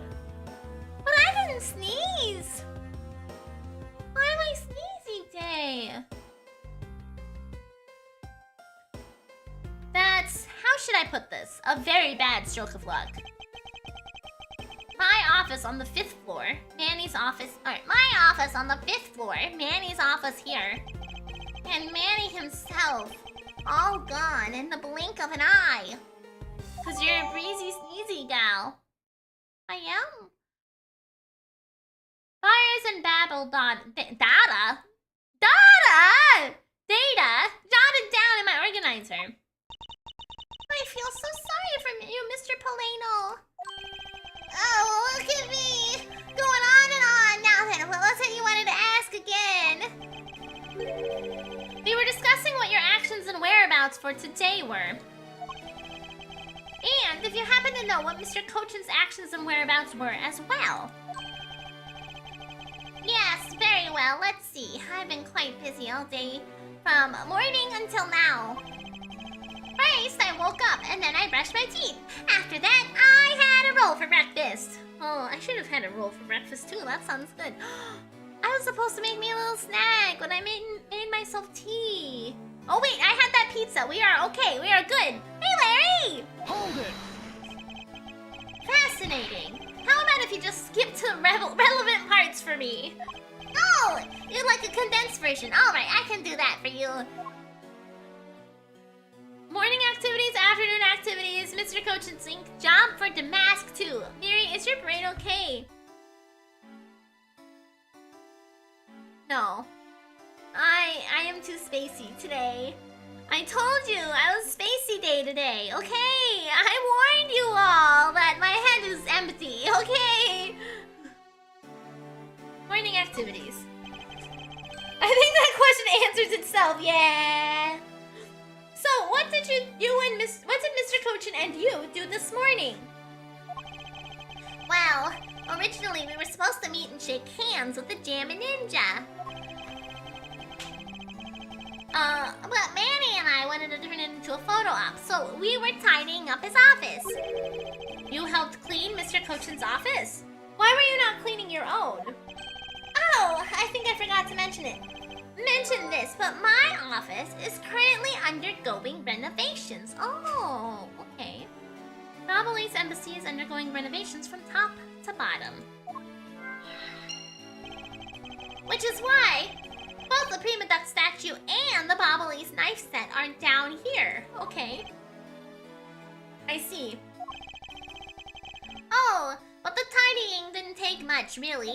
But I didn't sneeze! Why am I sneezy day? That's... how should I put this? A very bad stroke of luck. My office on the 5th floor. Manny's office... Alright, my office on the 5th floor. Manny's office here. And Manny himself. All gone in the blink of an eye. Cause you're a breezy sneezy gal. I am. Fires and babble data? Data! Jotted down in my organizer. I feel so sorry for you, Mr. Polano. Oh, look at me! Going on and on! Now then, what was it you wanted to ask again? We were discussing what your actions and whereabouts for today were. And if you happen to know what Mr. Cochin's actions and whereabouts were as well. Yes, very well. Let's see. I've been quite busy all day. From morning until now. First, I woke up and then I brushed my teeth. After that, I had a roll for breakfast. Oh, I should have had a roll for breakfast too. That sounds good. I was supposed to make me a little snack, but I made myself tea. Oh wait, I had that pizza. We are okay. We are good. Hey, Larry! Hold it! Fascinating. How about if you just skip to relevant parts for me? Oh, you'd like a condensed version. All right, I can do that for you. Morning activities, afternoon activities, Mr. Cochin Sync. Job for Damask 2. Miri, is your brain okay? No. I am too spacey today. I told you I was spacey day today, okay? I warned you all that my head is empty, okay? Morning activities. I think that question answers itself, yeah. So, what did you do and what did Mr. Cochin and you do this morning? Well, Originally, we were supposed to meet and shake hands with the Jammin' Ninja. But Manny and I wanted to turn it into a photo op, so we were tidying up his office. You helped clean Mr. Cochin's office? Why were you not cleaning your own? Oh, I think I forgot to mention this, but my office is currently undergoing renovations. Oh, okay. Novelty's embassy is undergoing renovations from top to bottom. Which is why both the Prima Duck statue and the Bobbly's knife set are down here. Okay. I see. Oh, but the tidying didn't take much, really.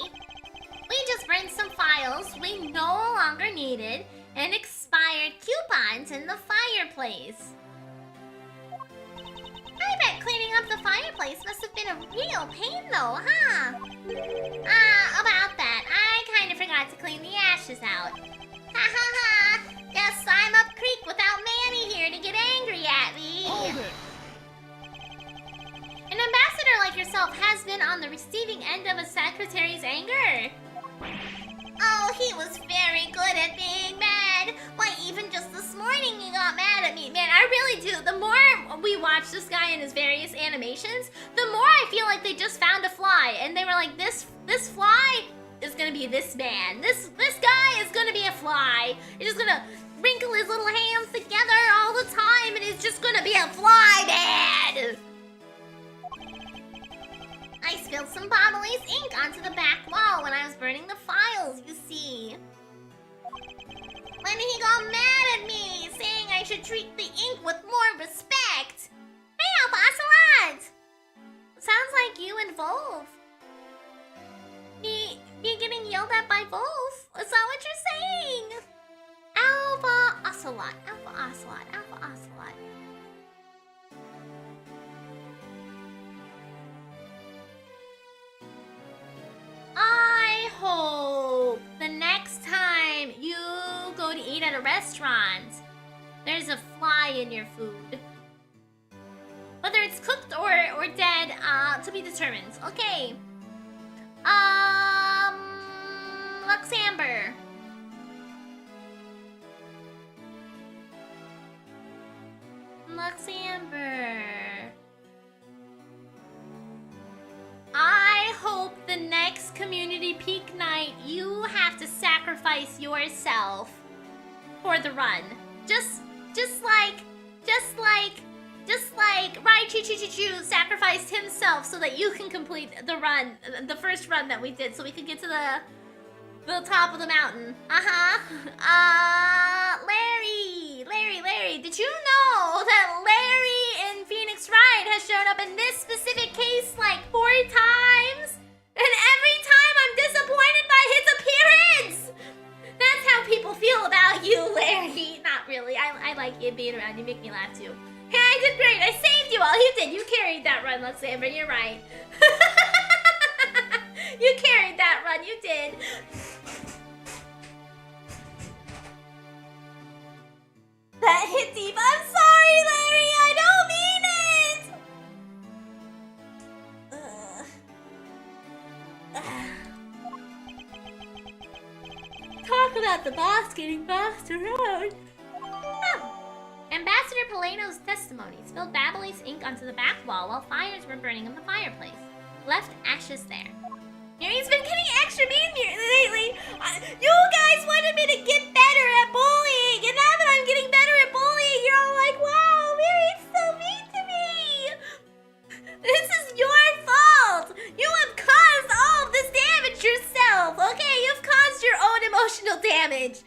We just burned some files we no longer needed and expired coupons in the fireplace. I bet cleaning up the fireplace must have been a real pain though, huh? About that, I kinda forgot to clean the ashes out. Ha ha ha! Guess I'm up creek without Manny here to get angry at me. Hold it. An ambassador like yourself has been on the receiving end of a secretary's anger. Oh, he was very good at being mad. Why, even just this morning he got mad at me. Man, I really do. The more we watch this guy in his various animations, the more I feel like they just found a fly. And they were like, this fly is gonna be this man. This guy is gonna be a fly. He's just gonna wrinkle his little hands together all the time and he's just gonna be a fly man. I spilled some Bobbly's ink onto the back wall when I was burning the files, you see. When he got mad at me, saying I should treat the ink with more respect. Hey, Ocelot! Sounds like you and Wolf. Me getting yelled at by Wolf? Is that what you're saying? Alpha Ocelot, Alpha Ocelot, Alpha Ocelot. I hope the next time you go to eat at a restaurant, there's a fly in your food. Whether it's cooked or dead, to be determined. Okay. Luxembourg. I hope the next community peak night you have to sacrifice yourself for the run. Just like Rai Choo sacrificed himself so that you can complete the run, the first run that we did, so we could get to the top of the mountain. Larry, did you know that Larry in Phoenix Wright has shown up in this specific case like 4 times? And every time I'm disappointed by his appearance! That's how people feel about you, Larry. Not really. I like you being around. You make me laugh too. Hey, I did great. I saved you all. You did. You carried that run, Luxembourg. You're right. You carried that run. You did. That hit deep. I'm sorry, Larry. I don't mean it. Talk about the boss getting bossed around. Oh. Ambassador Paleno's testimony spilled Babbly's ink onto the back wall while fires were burning in the fireplace. Left ashes there. Miri's been getting extra mean lately. You guys wanted me to get better at bullying, and now that I'm getting better at bullying, you're all like, wow, Miri's so mean to me. This is your fault. You have caused all of this damage yourself, okay? You've caused your own emotional damage.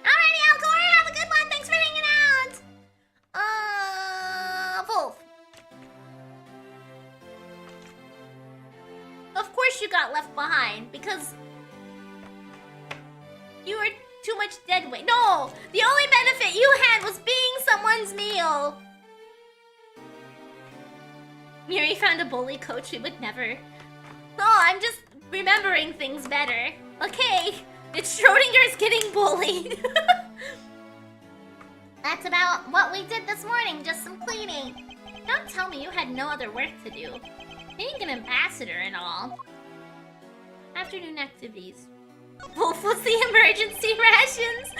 Alrighty, Alcor, have a good one. Thanks for hanging out. Wolf. Of course you got left behind because you were too much dead weight. No, the only benefit you had was being someone's meal. Miri found a bully coach who would never. Oh, I'm just remembering things better. Okay. It's Schrodinger's getting bullied. That's about what we did this morning, just some cleaning. Don't tell me you had no other work to do. Being an ambassador and all. Afternoon activities. Wolf was the emergency rations.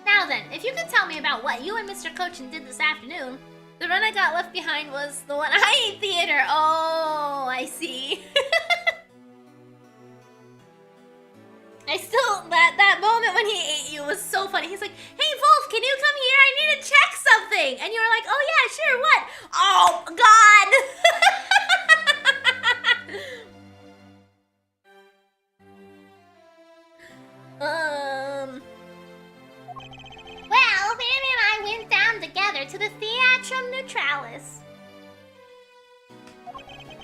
Now then, if you could tell me about what you and Mr. Cochin did this afternoon. The run I got left behind was the one I ate theater. Oh, I see. I still, that moment when he ate you was so funny. He's like, hey Wolf, can you come here? I need to check something. And you were like, oh yeah, sure, what? Oh, God. Well, Mary and I went down together to the Theatrum Neutralis.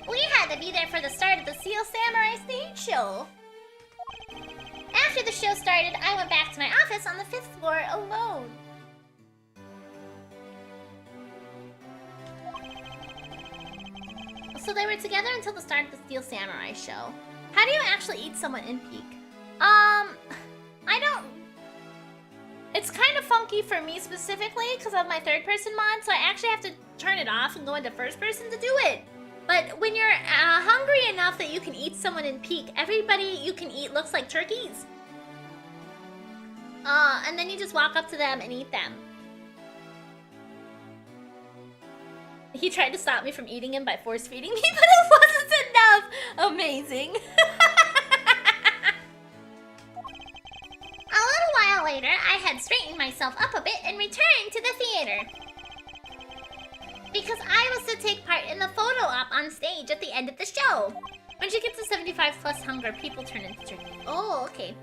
We had to be there for the start of the Seal Samurai stage show. After the show started, I went back to my office on the 5th floor alone. So they were together until the start of the Steel Samurai show. How do you actually eat someone in Peak? I don't... It's kind of funky for me specifically because of my third person mod, so I actually have to turn it off and go into first person to do it. But when you're hungry enough that you can eat someone in Peak, everybody you can eat looks like turkeys. And then you just walk up to them and eat them. He tried to stop me from eating him by force feeding me, but it wasn't enough. Amazing. A little while later, I had straightened myself up a bit and returned to the theater. Because I was to take part in the photo op on stage at the end of the show. When she gets to 75 plus hunger, people turn into turkey. Oh, okay.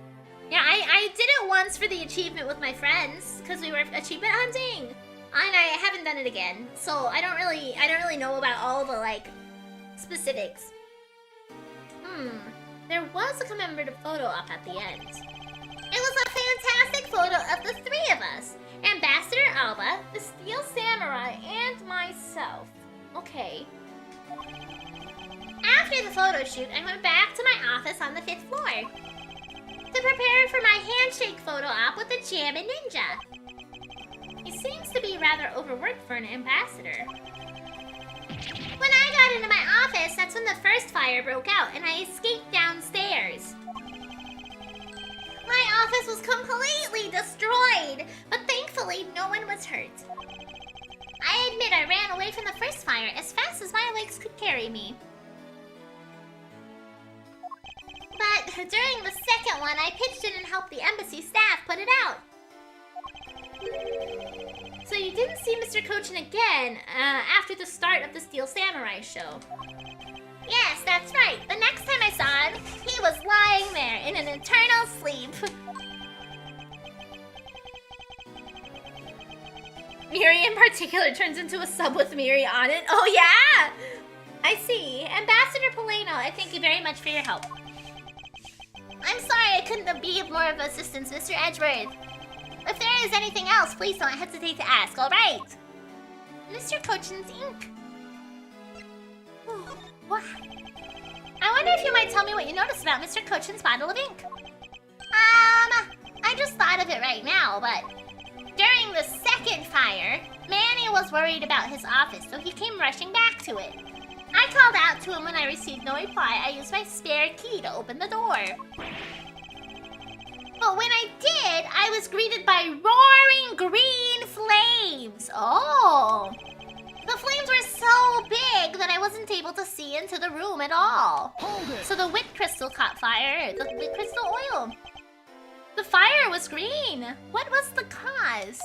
Yeah, I did it once for the achievement with my friends, because we were achievement hunting. And I haven't done it again. So I don't really know about all the, like, specifics. There was a commemorative photo op at the end. It was a fantastic photo of the three of us. Ambassador Alba, the Steel Samurai, and myself. Okay. After the photo shoot, I went back to my office on the 5th floor to prepare for my handshake photo op with the Jammin' Ninja. He seems to be rather overworked for an ambassador. When I got into my office, that's when the first fire broke out and I escaped downstairs. My office was completely destroyed, but thankfully no one was hurt. I admit I ran away from the first fire as fast as my legs could carry me. But during the second one, I pitched in and helped the embassy staff put it out. So you didn't see Mr. Cochin again after the start of the Steel Samurai show? Yes, that's right. The next time I saw him, he was lying there in an eternal sleep. Miri in particular turns into a sub with Miri on it. Oh yeah! I see. Ambassador Poleno, I thank you very much for your help. I'm sorry I couldn't be of more of assistance, Mr. Edgeworth. If there is anything else, please don't hesitate to ask, alright? Mr. Cochin's ink. What? I wonder if you might tell me what you noticed about Mr. Cochin's bottle of ink. I just thought of it right now, but during the second fire, Manny was worried about his office, so he came rushing back to it. I called out to him when I received no reply. I used my spare key to open the door. But when I did, I was greeted by roaring green flames. Oh. The flames were so big that I wasn't able to see into the room at all. Hold it. So the wit crystal caught fire, the wit crystal oil. The fire was green. What was the cause?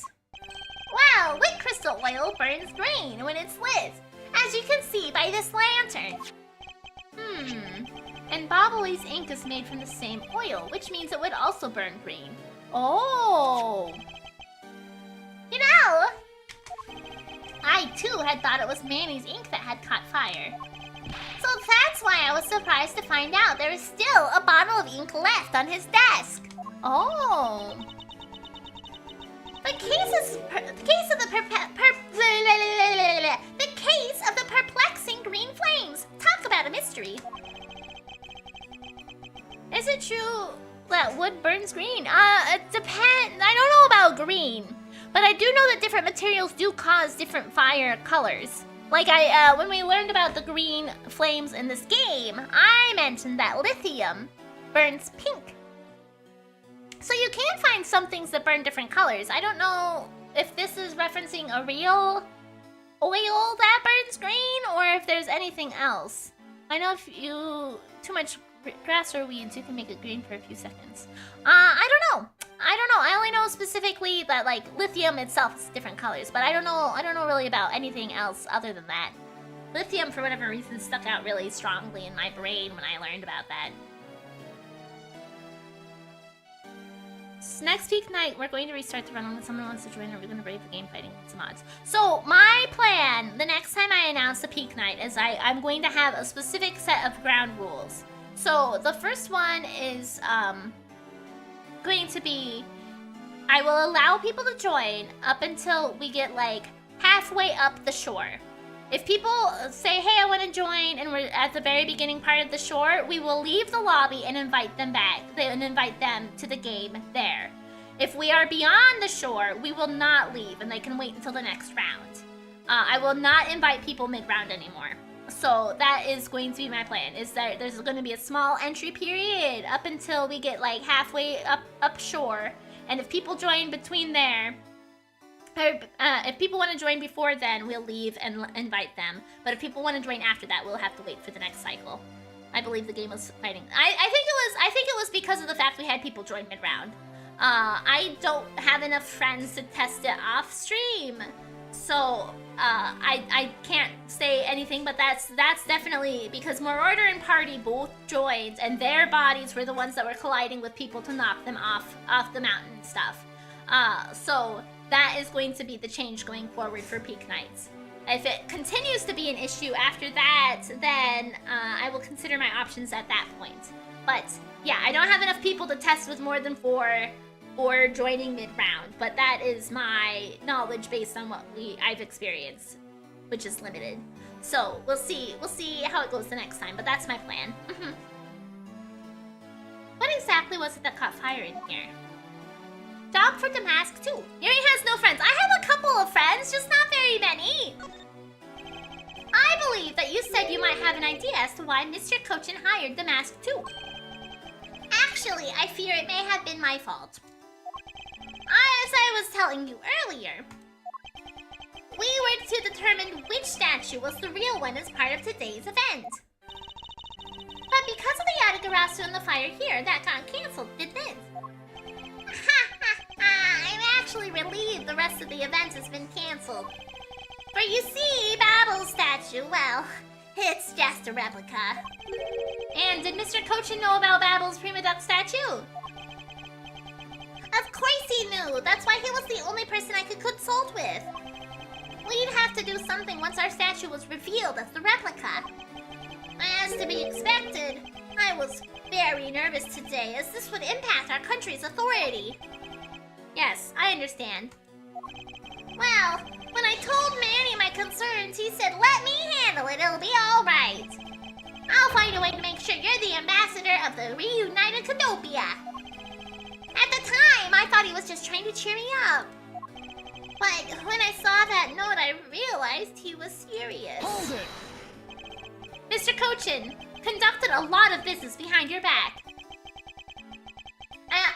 Well, wit crystal oil burns green when it's lit, as you can see by this lantern. And Bobbly's ink is made from the same oil, which means it would also burn green. Oh! You know, I too had thought it was Manny's ink that had caught fire. So that's why I was surprised to find out there is still a bottle of ink left on his desk. Oh. The case of the perplexing green flames. Talk about a mystery. Is it true that wood burns green? It depends. I don't know materials do cause different fire colors. Like when we learned about the green flames in this game, I mentioned that lithium burns pink. So you can find some things that burn different colors. I don't know if this is referencing a real oil that burns green or if there's anything else. I know if you too much grass or weeds, you can make it green for a few seconds. I don't know. I only know specifically that like lithium itself is different colors, but I don't know really about anything else other than that. Lithium, for whatever reason, stuck out really strongly in my brain when I learned about that. Next peak night, we're going to restart the run when someone wants to join, or we're going to brave the game fighting some odds. So my plan, the next time I announce the peak night, is I'm going to have a specific set of ground rules. So the first one is going to be, I will allow people to join up until we get like halfway up the shore. If people say, hey, I want to join, and we're at the very beginning part of the shore, we will leave the lobby and invite them back, and invite them to the game there. If we are beyond the shore, we will not leave, and they can wait until the next round. I will not invite people mid-round anymore. So that is going to be my plan, is that there's going to be a small entry period up until we get like halfway up shore. And if people join between there, or if people want to join before then, we'll leave and invite them. But if people want to join after that, we'll have to wait for the next cycle. I believe the game was fighting. I think it was because of the fact we had people join mid-round. I don't have enough friends to test it off stream, so I can't say anything. But that's definitely because Marauder and Party both joined, and their bodies were the ones that were colliding with people to knock them off the mountain and stuff. So that is going to be the change going forward for peak nights. If it continues to be an issue after that, then I will consider my options at that point. But yeah, I don't have enough people to test with more than 4 or joining mid-round, but that is my knowledge based on what I've experienced, which is limited. So we'll see how it goes the next time, but that's my plan. What exactly was it that caught fire in here? Dog for Damask too. Yuri has no friends. I have a couple of friends, just not very many. I believe that you said you might have an idea as to why Mr. Cochin hired Damask too. Actually, I fear it may have been my fault. As I was telling you earlier, we were to determine which statue was the real one as part of today's event. But because of the Yatagarasu and the fire here, that got cancelled, didn't it? I'm actually relieved the rest of the event has been cancelled. For you see, Babble's statue, well, it's just a replica. And did Mr. Cochin know about Babble's Prima Duck statue? Of course he knew! That's why he was the only person I could consult with. We'd have to do something once our statue was revealed as the replica. As to be expected, I was very nervous today, as this would impact our country's authority. Yes, I understand. Well, when I told Manny my concerns, he said, let me handle it, it'll be alright. I'll find a way to make sure you're the ambassador of the reunited Canopia. At the time, I thought he was just trying to cheer me up. But when I saw that note, I realized he was serious. Hold it! Mr. Cochin conducted a lot of business behind your back.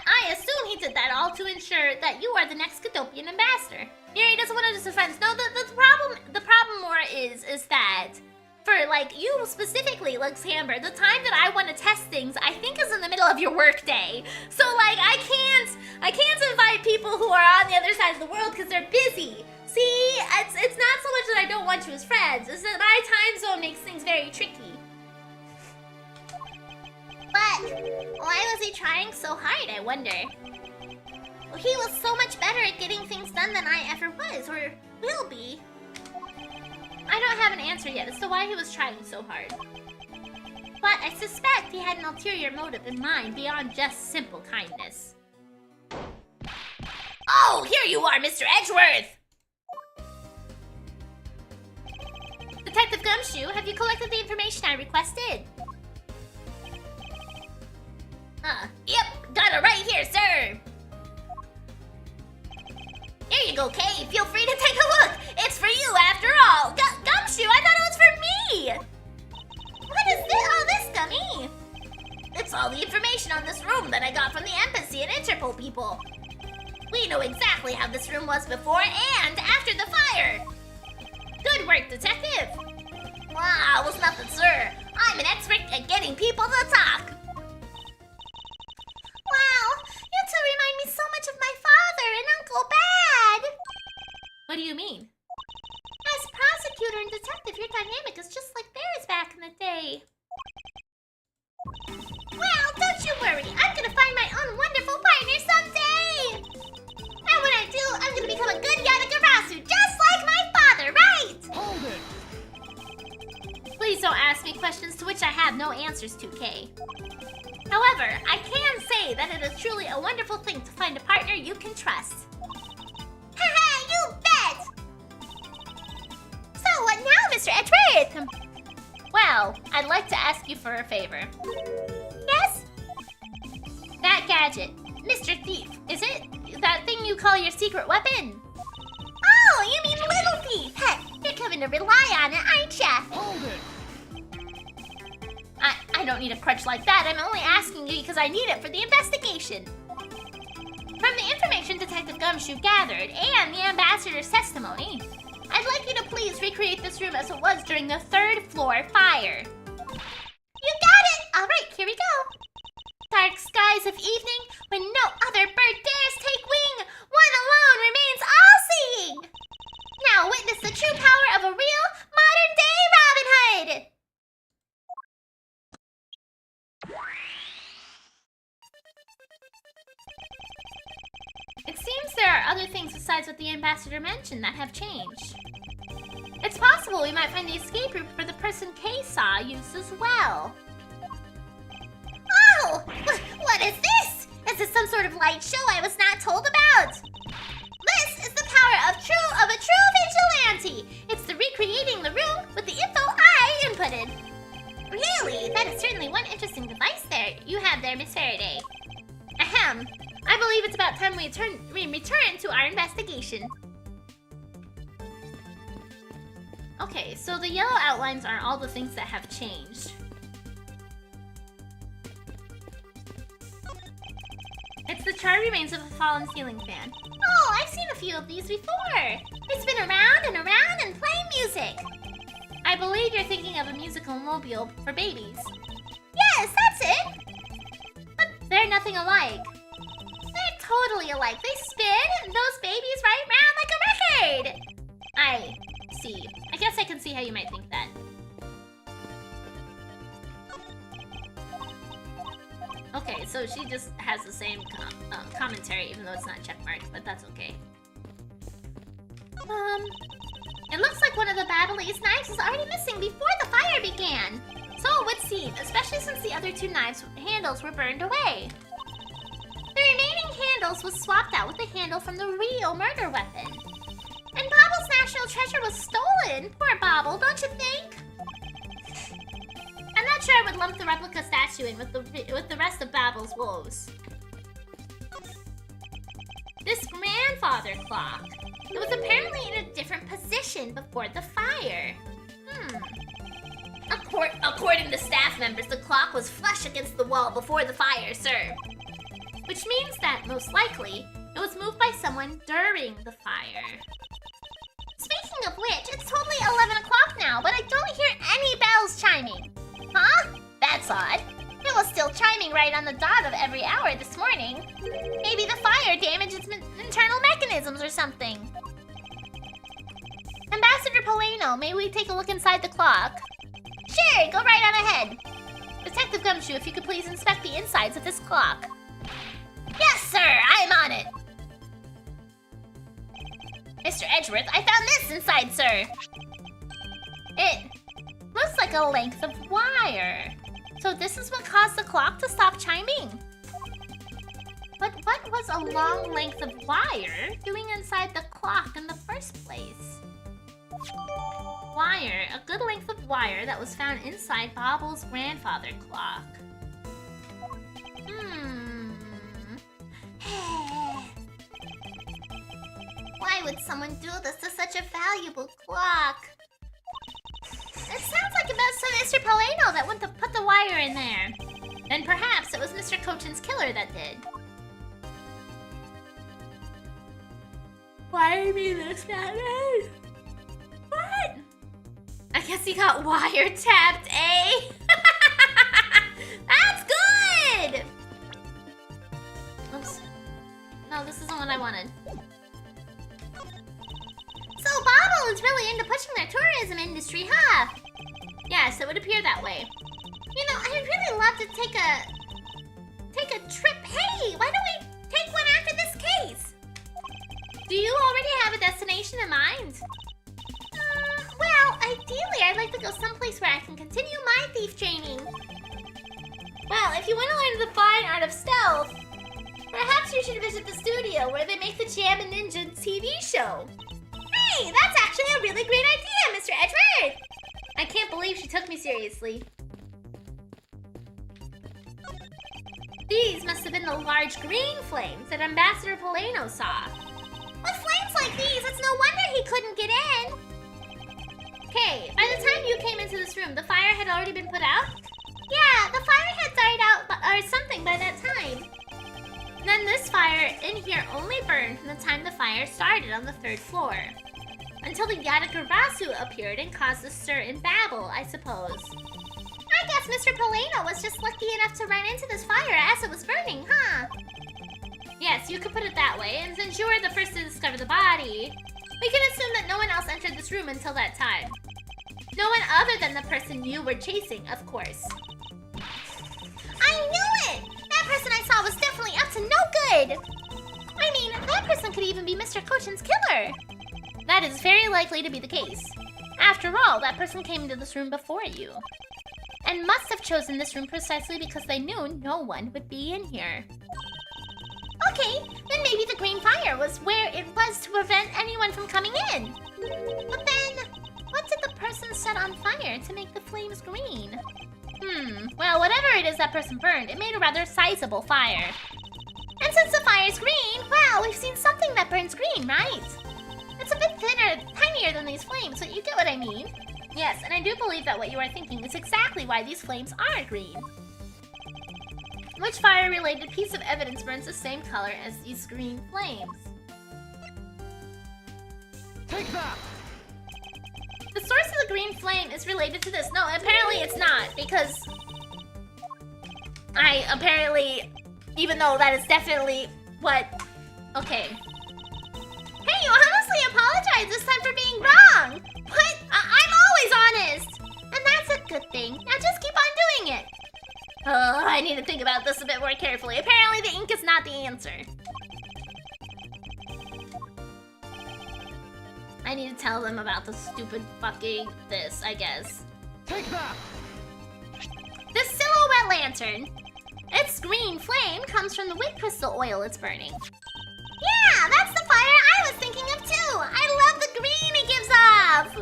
I assume he did that all to ensure that you are the next Cadopian ambassador. Yuri doesn't want to just friends. No, the problem more is that for like you specifically, Lux Hamber, the time that I want to test things, I think is in the middle of your work day. So like I can't invite people who are on the other side of the world because they're busy. See, it's not so much that I don't want you as friends, it's that my time zone makes things very tricky. But why was he trying so hard, I wonder? Well, he was so much better at getting things done than I ever was, or will be. I don't have an answer yet as to why he was trying so hard. But I suspect he had an ulterior motive in mind beyond just simple kindness. Oh, here you are, Mr. Edgeworth! Detective Gumshoe, have you collected the information I requested? Yep, got it right here, sir! Here you big, okay? Feel free to take a look. It's for you after all. Gumshoe, I thought it was for me. What is all this, Gummy? It's all the information on this room that I got from the embassy and Interpol people. We know exactly how this room was before and after the fire. Good work, detective. Wow, it was nothing, sir. I'm an expert at getting people to talk. Wow, you two remind me so much of my father and Uncle Bad. What do you mean? As prosecutor and detective, your dynamic is just like theirs back in the day. Well, don't you worry. I'm gonna find my own wonderful partner someday. And when I do, I'm gonna become a good Yatagarasu, just like my father, right? Hold it! Please don't ask me questions to which I have no answers to, Kay. However, I can say that it is truly a wonderful thing to find a partner you can trust. Haha, you bet! So what now, Mr. Edgeworth? Well, I'd like to ask you for a favor. Yes? That gadget, Mr. Thief, is it? That thing you call your secret weapon? Oh, you mean Little Thief? Heh, you're coming to rely on it, aren't ya? Hold it! I don't need a crutch like that. I'm only asking you because I need it for the investigation. From the information Detective Gumshoe gathered and the ambassador's testimony, I'd like you to please recreate this room as it was during the third floor fire. You got it! Alright, here we go. Dark skies of evening, when no other bird dares take wing, one alone remains all-seeing. Now witness the true power of a real, modern-day Robin Hood! It seems there are other things besides what the ambassador mentioned that have changed. It's possible we might find the escape route for the person Kay saw used as well. Oh! What is this? Is this some sort of light show I was not told about? This is the power of a true vigilante! It's the recreating the room with the info I inputted. Really? That is certainly one interesting device you have there, Miss Faraday. Ahem. I believe it's about time we return to our investigation. Okay, so the yellow outlines are all the things that have changed. It's the charred remains of a fallen ceiling fan. Oh, I've seen a few of these before. It's been around and around and playing music. I believe you're thinking of a musical mobile for babies. Yes, that's it. But they're nothing alike. They're totally alike. They spin those babies right round like a record. I see. I guess I can see how you might think that. Okay, so she just has the same commentary, even though it's not checkmarked, but that's okay. It looks like one of the Battleese knives was already missing before the fire began. So it would seem, especially since the other two knives' handles were burned away. The remaining handles was swapped out with the handle from the real murder weapon. And Bobble's national treasure was stolen. Poor Bobble, don't you think? I'm not sure I would lump the replica statue in with the rest of Bobble's woes. This grandfather clock. It was apparently in a different position before the fire. According to staff members, the clock was flush against the wall before the fire, sir. Which means that, most likely, it was moved by someone during the fire. Speaking of which, it's totally 11 o'clock now, but I don't hear any bells chiming. Huh? That's odd. It was still chiming right on the dot of every hour this morning. Maybe the fire damaged its internal mechanisms or something. Ambassador Polano, may we take a look inside the clock? Sure, go right on ahead. Detective Gumshoe, if you could please inspect the insides of this clock. Yes, sir, I'm on it. Mr. Edgeworth, I found this inside, sir. It looks like a length of wire. So this is what caused the clock to stop chiming. But what was a long length of wire doing inside the clock in the first place? Wire, a good length of wire that was found inside Bobble's grandfather clock. Why Why would someone do this to such a valuable clock? It sounds like about some Mr. Polano that went to put the wire in there. Then perhaps it was Mr. Cochin's killer that did. Why are you this bad? What? I guess he got wiretapped, eh? That's good! Oops. No, this isn't what I wanted. So Bobble is really into pushing their tourism industry, huh? Yes, it would appear that way. You know, I'd really love to take a trip. Hey, why don't we take one after this case? Do you already have a destination in mind? Well, ideally, I'd like to go someplace where I can continue my thief training. Well, if you want to learn the fine art of stealth, perhaps you should visit the studio where they make the Jam and Ninja TV show. Hey, that's actually a really great idea, Mr. Edward! I can't believe she took me seriously. These must have been the large green flames that Ambassador Polano saw. With flames like these, it's no wonder he couldn't get in. Okay, by the time you came into this room, the fire had already been put out? Yeah, the fire had died out or something by that time. Then this fire in here only burned from the time the fire started on the 3rd floor. Until the Yatagarasu appeared and caused a stir and babble, I suppose. I guess Mr. Polano was just lucky enough to run into this fire as it was burning, huh? Yes, you could put it that way, and since you were the first to discover the body, we can assume that no one else entered this room until that time. No one other than the person you were chasing, of course. I knew it! That person I saw was definitely up to no good! I mean, that person could even be Mr. Cochin's killer. That is very likely to be the case. After all, that person came into this room before you. And must have chosen this room precisely because they knew no one would be in here. Okay, then maybe the green fire was where it was to prevent anyone from coming in. But then, what did the person set on fire to make the flames green? Well, whatever it is that person burned, it made a rather sizable fire. And since the fire's green, well, we've seen something that burns green, right? It's a bit thinner, tinier than these flames, but you get what I mean. Yes, and I do believe that what you are thinking is exactly why these flames are green. Which fire-related piece of evidence burns the same color as these green flames? Take that! The source of the green flame is related to this. No, apparently it's not, because I apparently, even though that is definitely what... Okay. Hey, you honestly apologize this time for being wrong! What? I'm always honest! And that's a good thing. Now just keep on doing it! Oh, I need to think about this a bit more carefully. Apparently the ink is not the answer. I need to tell them about the stupid fucking this, I guess. Take that! The silhouette lantern. Its green flame comes from the wick crystal oil it's burning. Yeah, that's the fire I was thinking of too. I love the green it gives off.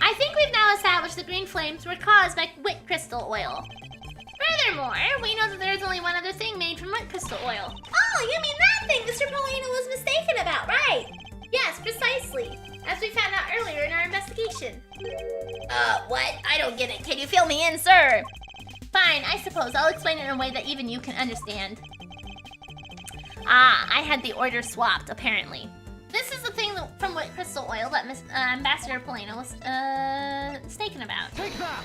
I think we've now established the green flames were caused by wick crystal oil. Furthermore, we know that there's only one other thing made from wick crystal oil. Oh, you mean that thing Mr. Polano was mistaken about, right? Yes, precisely. As we found out earlier in our investigation. What? I don't get it. Can you fill me in, sir? Fine, I suppose. I'll explain it in a way that even you can understand. Ah, I had the order swapped, apparently. This is the thing from wick crystal oil that Ambassador Polano was, mistaken about. Take that!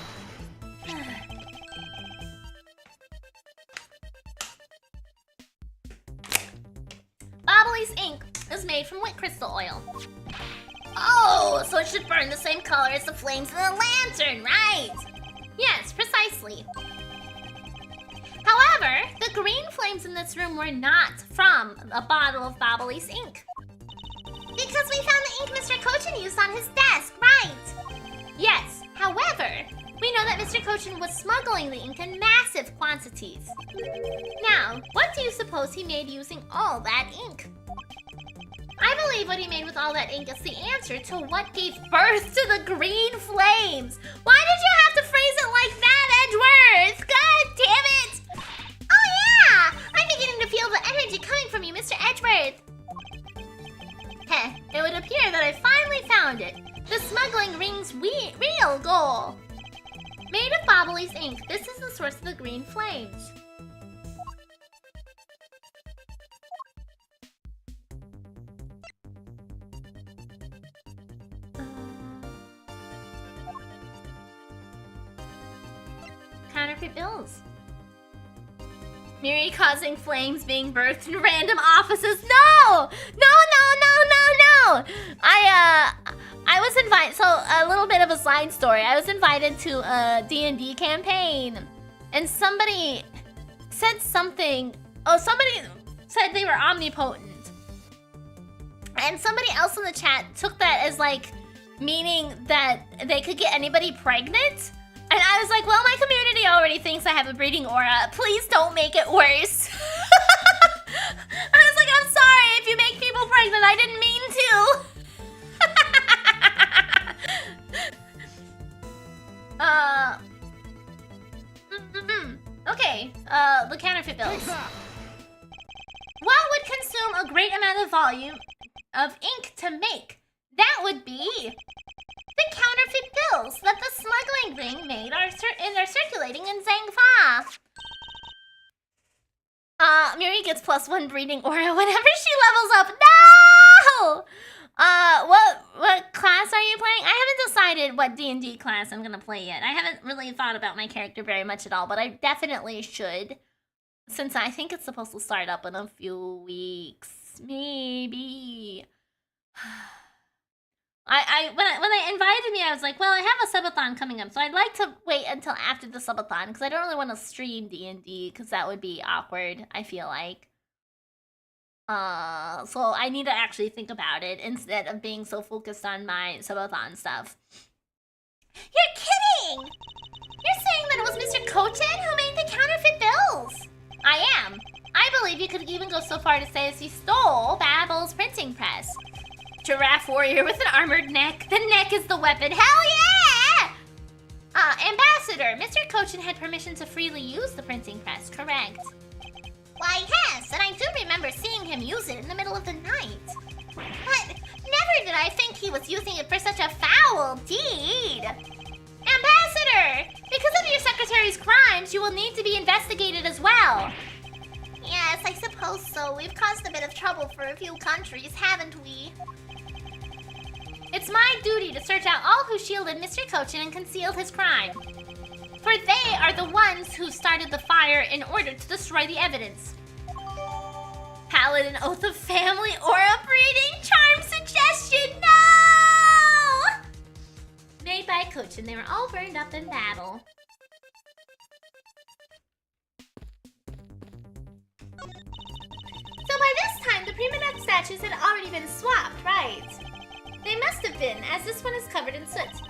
Bobbly's ink is made from wick crystal oil. Oh, so it should burn the same color as the flames in the lantern, right? Yes, precisely. However, the green flames in this room were not from a bottle of Bobbly's ink. Because we found the ink Mr. Cochin used on his desk, right? Yes, however, we know that Mr. Cochin was smuggling the ink in massive quantities. Now, what do you suppose he made using all that ink? I believe what he made with all that ink is the answer to what gave birth to the green flames. Why did you have to phrase it like that, Edgeworth? God damn it! Oh yeah! I'm beginning to feel the energy coming from you, Mr. Edgeworth. It would appear that I finally found it. The smuggling ring's real goal. Made of Bobbly's ink, this is the source of the green flames. Counterfeit bills. Miri causing flames being birthed in random offices. No! No! I was invited. So a little bit of a side story. I was invited to a D&D campaign, and somebody said something. Oh, somebody said they were omnipotent, and somebody else in the chat took that as like meaning that they could get anybody pregnant. And I was like, well, my community already thinks I have a breeding aura. Please don't make it worse. I was like, I'm sorry if you make people pregnant. I didn't mean to. Okay, the counterfeit bills. What would consume a great amount of volume of ink to make? That would be the counterfeit bills that the smuggling ring made are circulating in Zangfa. Miri gets +1 breeding aura whenever she levels up. No! What class are you playing? I haven't decided what D&D class I'm gonna play yet. I haven't really thought about my character very much at all, but I definitely should, since I think it's supposed to start up in a few weeks, maybe. When they invited me, I was like, well, I have a subathon coming up, so I'd like to wait until after the subathon, because I don't really want to stream D&D, because that would be awkward, I feel like. So I need to actually think about it, instead of being so focused on my subathon stuff. You're kidding! You're saying that it was Mr. Kochin who made the counterfeit bills? I am. I believe you could even go so far to say as he stole Babble's printing press. Giraffe warrior with an armored neck. The neck is the weapon. Hell yeah! Ambassador, Mr. Kochin had permission to freely use the printing press, correct? Why, yes, and I do remember seeing him use it in the middle of the night. But never did I think he was using it for such a foul deed. Ambassador, because of your secretary's crimes, you will need to be investigated as well. Yes, I suppose so. We've caused a bit of trouble for a few countries, haven't we? It's my duty to search out all who shielded Mr. Kochin and concealed his crime. For they are the ones who started the fire in order to destroy the evidence. Paladin Oath of Family Aura Breeding Charm Suggestion, no! Made by Kochin, they were all burned up in battle. So by this time, the Prima Nut statues had already been swapped, right? They must have been, as this one is covered in soot.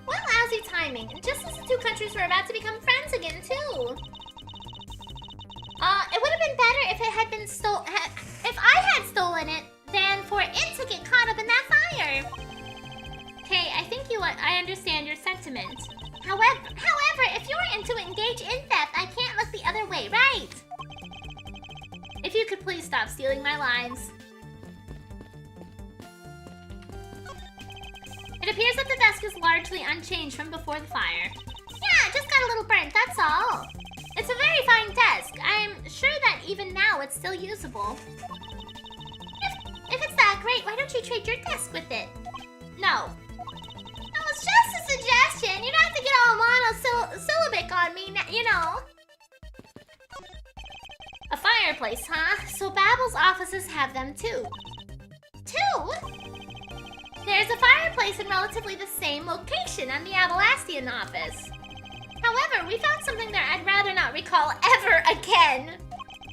What lousy timing, and just as the two countries were about to become friends again, too. It would have been better if it had been if I had stolen it, than for it to get caught up in that fire. Okay, I think I understand your sentiment. However, if you're into engage in theft, I can't look the other way, right? If you could please stop stealing my lines. It appears that the desk is largely unchanged from before the fire. Yeah, just got a little burnt, that's all. It's a very fine desk. I'm sure that even now it's still usable. If it's that great, why don't you trade your desk with it? No. No, it's just a suggestion. You don't have to get all monosyllabic on me, you know. A fireplace, huh? So Babble's offices have them too. Two? There's a fireplace in relatively the same location on the Avalastian office. However, we found something there I'd rather not recall ever again.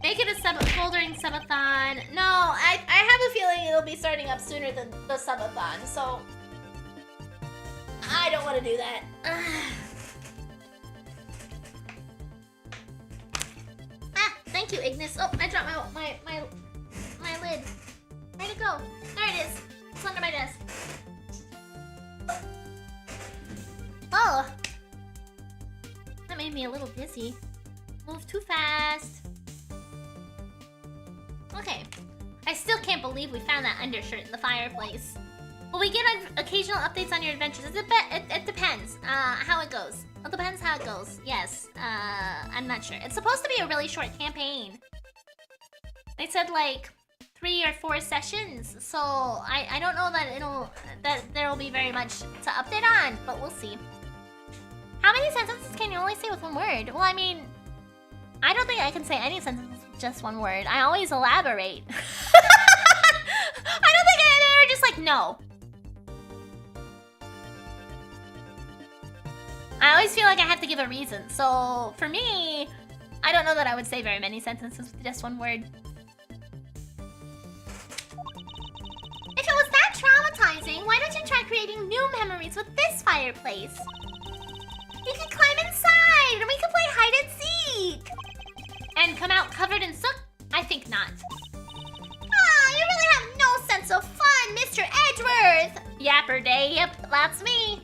Make it a bouldering subathon. No, I have a feeling it'll be starting up sooner than the subathon, so I don't want to do that. Thank you, Ignis. Oh, I dropped my lid. Where'd it go? There it is. It's under my desk. Oh! That made me a little dizzy. Move too fast. Okay. I I still can't believe we found that undershirt in the fireplace. Will we get occasional updates on your adventures? It depends how it goes. It depends how it goes. Yes. I'm not sure. It's supposed to be a really short campaign. They said like 3 or 4 sessions, so I don't know that there will be very much to update on, but we'll see. How many sentences can you only say with one word? Well, I mean, I don't think I can say any sentence with just one word. I always elaborate. I don't think I'm ever just like, no. I always feel like I have to give a reason. So for me, I don't know that I would say very many sentences with just one word. If it was that traumatizing, why don't you try creating new memories with this fireplace? You can climb inside and we can play hide and seek. And come out covered in soot? I think not. Ah, you really have no sense of fun, Mr. Edgeworth. Yapper Day, yep, that's me.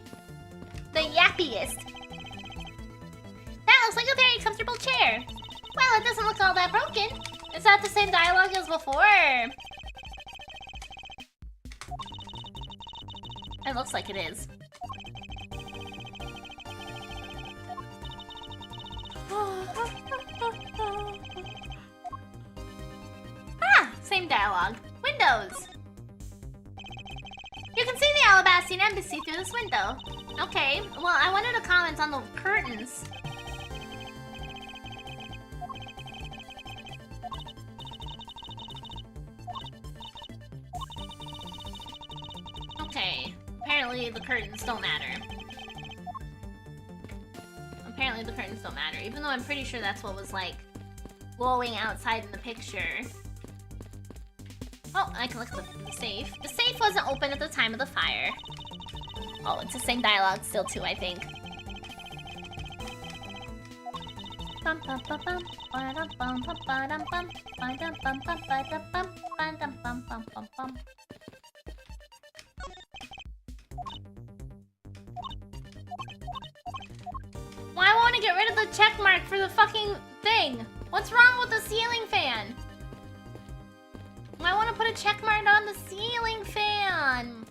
The yappiest. That looks like a very comfortable chair. Well, it doesn't look all that broken. Is that the same dialogue as before? It looks like it is. Ah, same dialogue. Windows. You can see the Alabastian Embassy through this window. Okay, well, I wanted to comment on the curtains. Okay, apparently the curtains don't matter. Apparently the curtains don't matter, even though I'm pretty sure that's what was, like, glowing outside in the picture. Oh, I can look at the safe. The safe wasn't open at the time of the fire. Oh, it's the same dialogue still too, I think. Why won't it get rid of the check mark for the fucking thing? What's wrong with the ceiling fan? I want to put a check mark on the ceiling fan.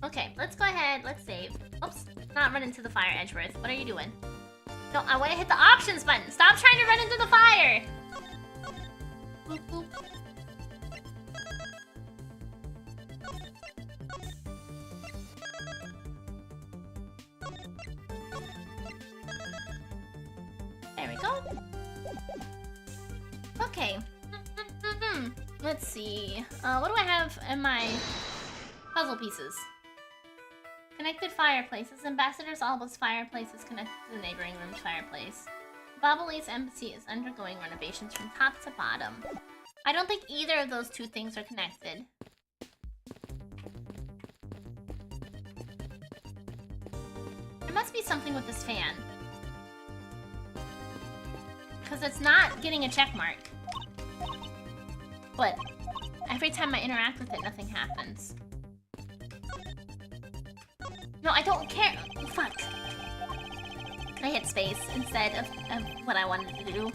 Okay, let's go ahead. Let's save. Oops, not run into the fire, Edgeworth. What are you doing? No, I want to hit the options button. Stop trying to run into the fire. Boop, boop. There we go. Okay. Let's see. What do I have in my puzzle pieces? Connected fireplaces. Ambassador's Alba's fireplace is connected to the neighboring room's fireplace. Bobble's embassy is undergoing renovations from top to bottom. I don't think either of those two things are connected. There must be something with this fan. Because it's not getting a check mark. But every time I interact with it, nothing happens. No, I don't care. Fuck. I hit space instead of what I wanted to do.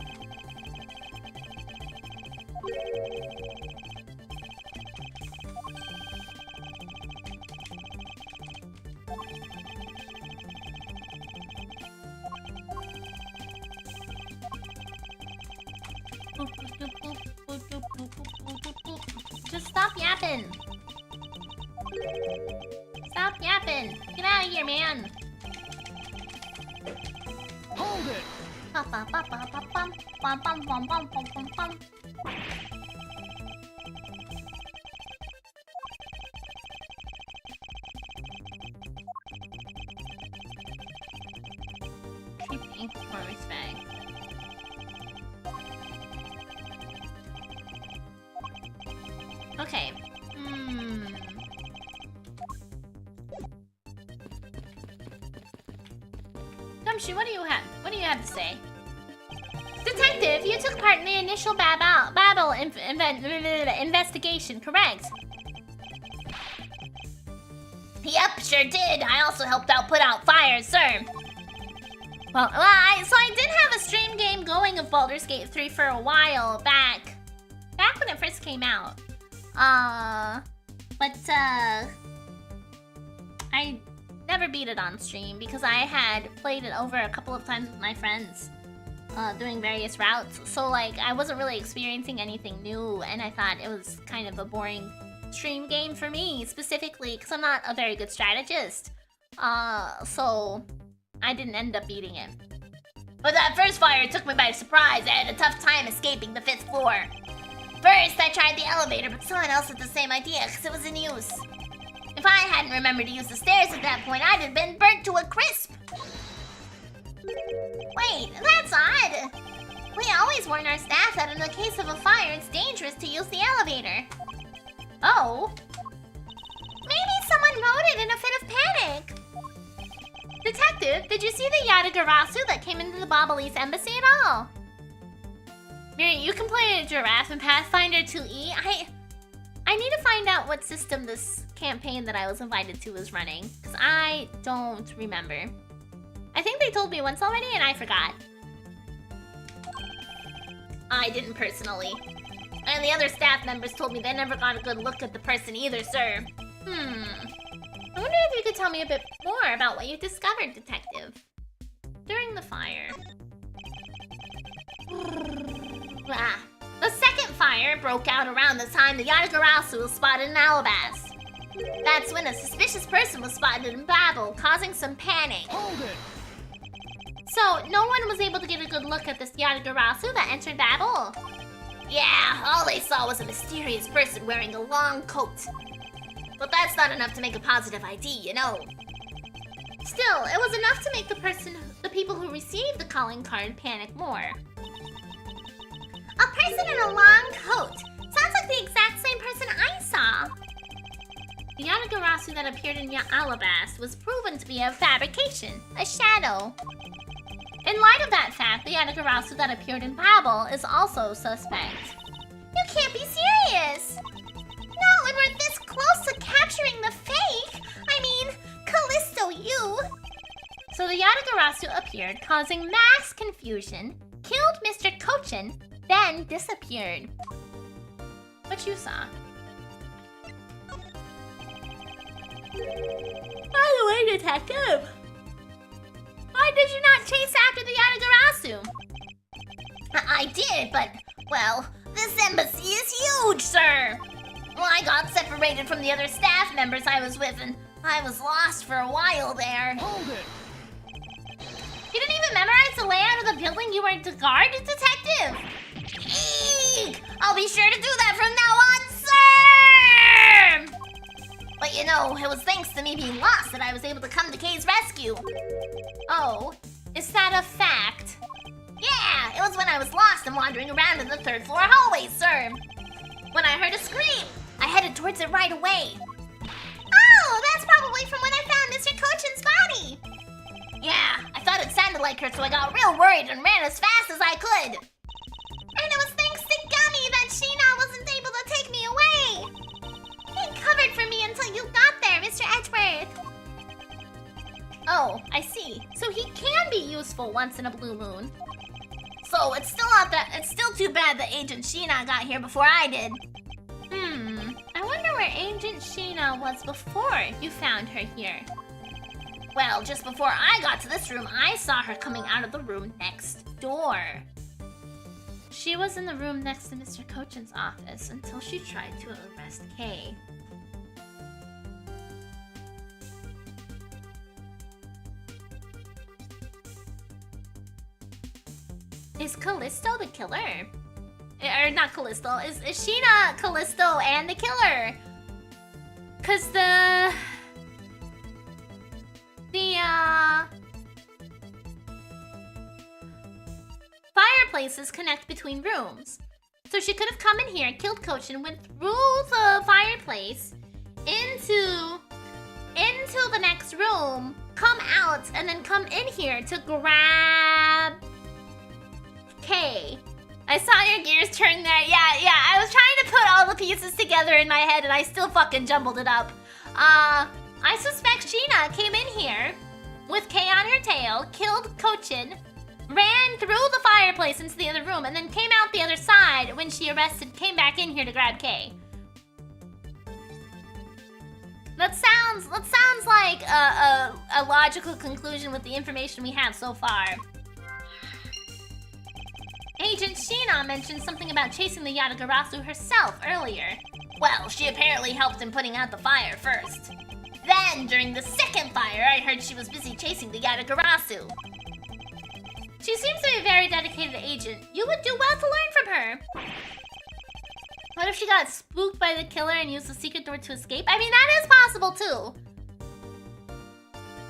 Just stop yapping. Stop yapping. Get out of here, man. Hold it! Keep the ink performance bag. Okay. Gumshoe, what do you have to say? Detective, you took part in the initial Babel investigation, correct? Yep, sure did. I also helped out put out fires, sir. Well, I did have a stream game going of Baldur's Gate 3 for a while back when it first came out. I never beat it on stream because I had played it over a couple of times with my friends, doing various routes. So like I wasn't really experiencing anything new, and I thought it was kind of a boring stream game for me specifically because I'm not a very good strategist. So I didn't end up beating it. But that first fire took me by surprise. I had a tough time escaping the 5th floor. First, I tried the elevator, but someone else had the same idea because it was in use. If I hadn't remembered to use the stairs at that point, I'd have been burnt to a crisp. Wait, that's odd. We always warn our staff that in the case of a fire, it's dangerous to use the elevator. Oh. Maybe someone wrote it in a fit of panic. Detective, did you see the Yatagarasu that came into the Bobolese embassy at all? Miri, you can play a giraffe in Pathfinder 2E. I need to find out what system this campaign that I was invited to was running, because I don't remember. I think they told me once already and I forgot. I didn't personally. And the other staff members told me they never got a good look at the person either, sir. I wonder if you could tell me a bit more about what you discovered, Detective. During the fire. The second fire broke out around the time the Yatagarasu was spotted in Alabas. That's when a suspicious person was spotted in Babel, causing some panic. Hold it! So, no one was able to get a good look at this Yatagarasu that entered Babel? Yeah, all they saw was a mysterious person wearing a long coat. But that's not enough to make a positive ID, you know. Still, it was enough to make the people who received the calling card panic more. A person in a long coat. Sounds like the exact same person I saw. The Yatagarasu that appeared in Alabas was proven to be a fabrication, a shadow. In light of that fact, the Yatagarasu that appeared in Babel is also suspect. You can't be serious! No, and we're this close to capturing the fake! I mean, Callisto, you! So the Yatagarasu appeared, causing mass confusion, killed Mr. Cochin, then disappeared. What you saw? By the way, Detective, why did you not chase after the Yatagarasu? I did, but, well, this embassy is huge, sir! Well, I got separated from the other staff members I was with, and I was lost for a while there. Hold it! You didn't even memorize the layout of the building you were to guard, Detective? Eek! I'll be sure to do that from now on, sir! But you know, it was thanks to me being lost that I was able to come to Kay's rescue. Oh, is that a fact? Yeah, it was when I was lost and wandering around in the 3rd floor hallway, sir. When I heard a scream, I headed towards it right away. Oh, that's probably from when I found Mr. Cochin's body. Yeah, I thought it sounded like her, so I got real worried and ran as fast as I could. And it was thanks to Gummy that Sheena wasn't able to take me away. He covered for me until you got there, Mr. Edgeworth. Oh, I see. So he can be useful once in a blue moon. So it's still too bad that Agent Sheena got here before I did. I wonder where Agent Sheena was before you found her here. Well, just before I got to this room, I saw her coming out of the room next door. She was in the room next to Mr. Cochin's office until she tried to arrest Kay. Is Callisto the killer? Or not Callisto, is Sheena Callisto and the killer? Cause the fireplaces connect between rooms. So she could have come in here, killed Cochin, went through the fireplace into the next room, come out, and then come in here to grab Kay. I saw your gears turn there. Yeah, I was trying to put all the pieces together in my head and I still fucking jumbled it up. I suspect Sheena came in here with Kay on her tail, killed Cochin, ran through the fireplace into the other room, and then came out the other side when she came back in here to grab Kay. That sounds like a logical conclusion with the information we have so far. Agent Sheena mentioned something about chasing the Yatagarasu herself earlier. Well, she apparently helped in putting out the fire first. Then, during the second fire, I heard she was busy chasing the Yatagarasu. She seems to be a very dedicated agent. You would do well to learn from her. What if she got spooked by the killer and used the secret door to escape? I mean, that is possible too.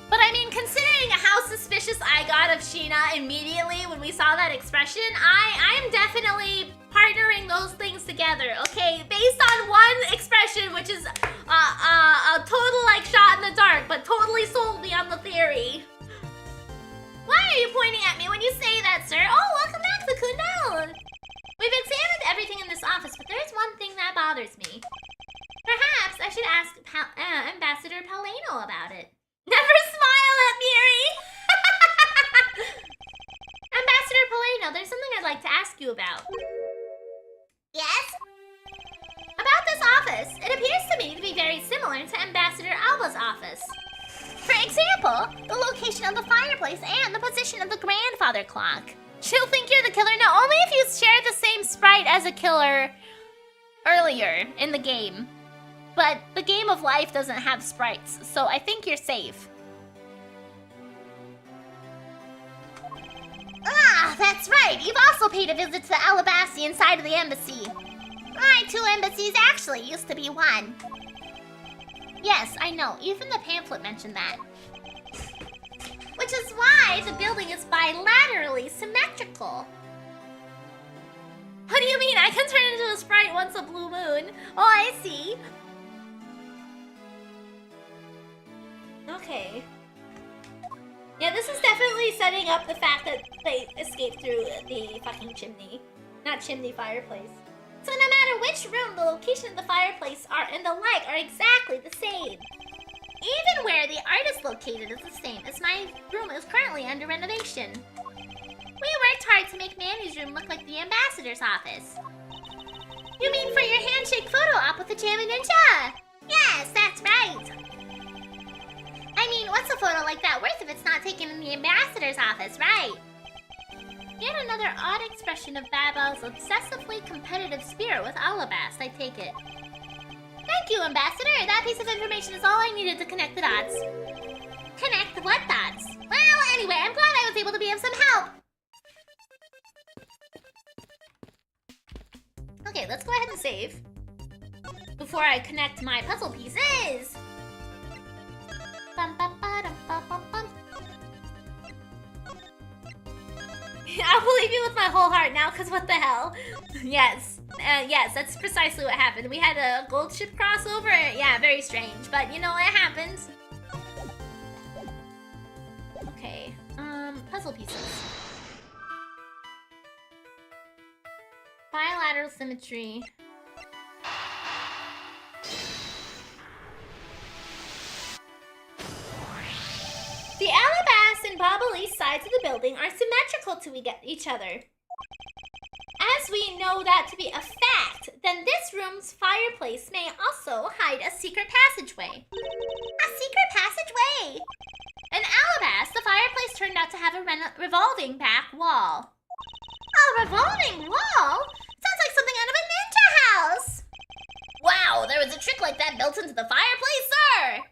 But I mean, considering how suspicious I got of Sheena immediately when we saw that expression, I'm definitely partnering those things together, okay? Based on one expression, which is a total like shot in the dark, but totally sold me on the theory. Why are you pointing at me when you say that, sir? Oh, welcome back to Kundal. We've examined everything in this office, but there's one thing that bothers me. Perhaps I should ask Ambassador Paleno about it. Never smile at Miri! Ambassador Paleno, there's something I'd like to ask you about. Yes? About this office, it appears to me to be very similar to Ambassador Alba's office. For example, the location of the fireplace and the position of the grandfather clock. She'll think you're the killer not only if you share the same sprite as a killer earlier in the game, but the game of life doesn't have sprites, so I think you're safe. Ah, that's right. You've also paid a visit to the Alabastian side of the embassy. My 2 embassies actually used to be 1. Yes, I know. Even the pamphlet mentioned that. Which is why the building is bilaterally symmetrical. What do you mean? I can turn into a sprite once a blue moon. Oh, I see. Okay. Yeah, this is definitely setting up the fact that they escaped through the fucking chimney. Not chimney, fireplace. So no matter which room, the location of the fireplace and the light are exactly the same. Even where the art is located is the same, as my room is currently under renovation. We worked hard to make Manny's room look like the ambassador's office. You mean for your handshake photo op with the Jammin' Ninja? Yes, that's right. I mean, what's a photo like that worth if it's not taken in the ambassador's office, right? Yet another odd expression of Baba's obsessively competitive spirit with Alabast, I take it. Thank you, Ambassador. That piece of information is all I needed to connect the dots. Connect what dots? Well, anyway, I'm glad I was able to be of some help. Okay, let's go ahead and save before I connect my puzzle pieces. Bum, bum, ba-dum, bum, bum, bum. I'll believe you with my whole heart now, because what the hell? Yes. Yes, that's precisely what happened. We had a gold ship crossover. Yeah, very strange. But, you know, it happens. Okay. Puzzle pieces. Bilateral symmetry. The Alabast and Bobolese sides of the building are symmetrical to each other. As we know that to be a fact, then this room's fireplace may also hide a secret passageway. A secret passageway! In Alabast, the fireplace turned out to have a revolving back wall. A revolving wall? Sounds like something out of a ninja house! Wow, there was a trick like that built into the fireplace, sir!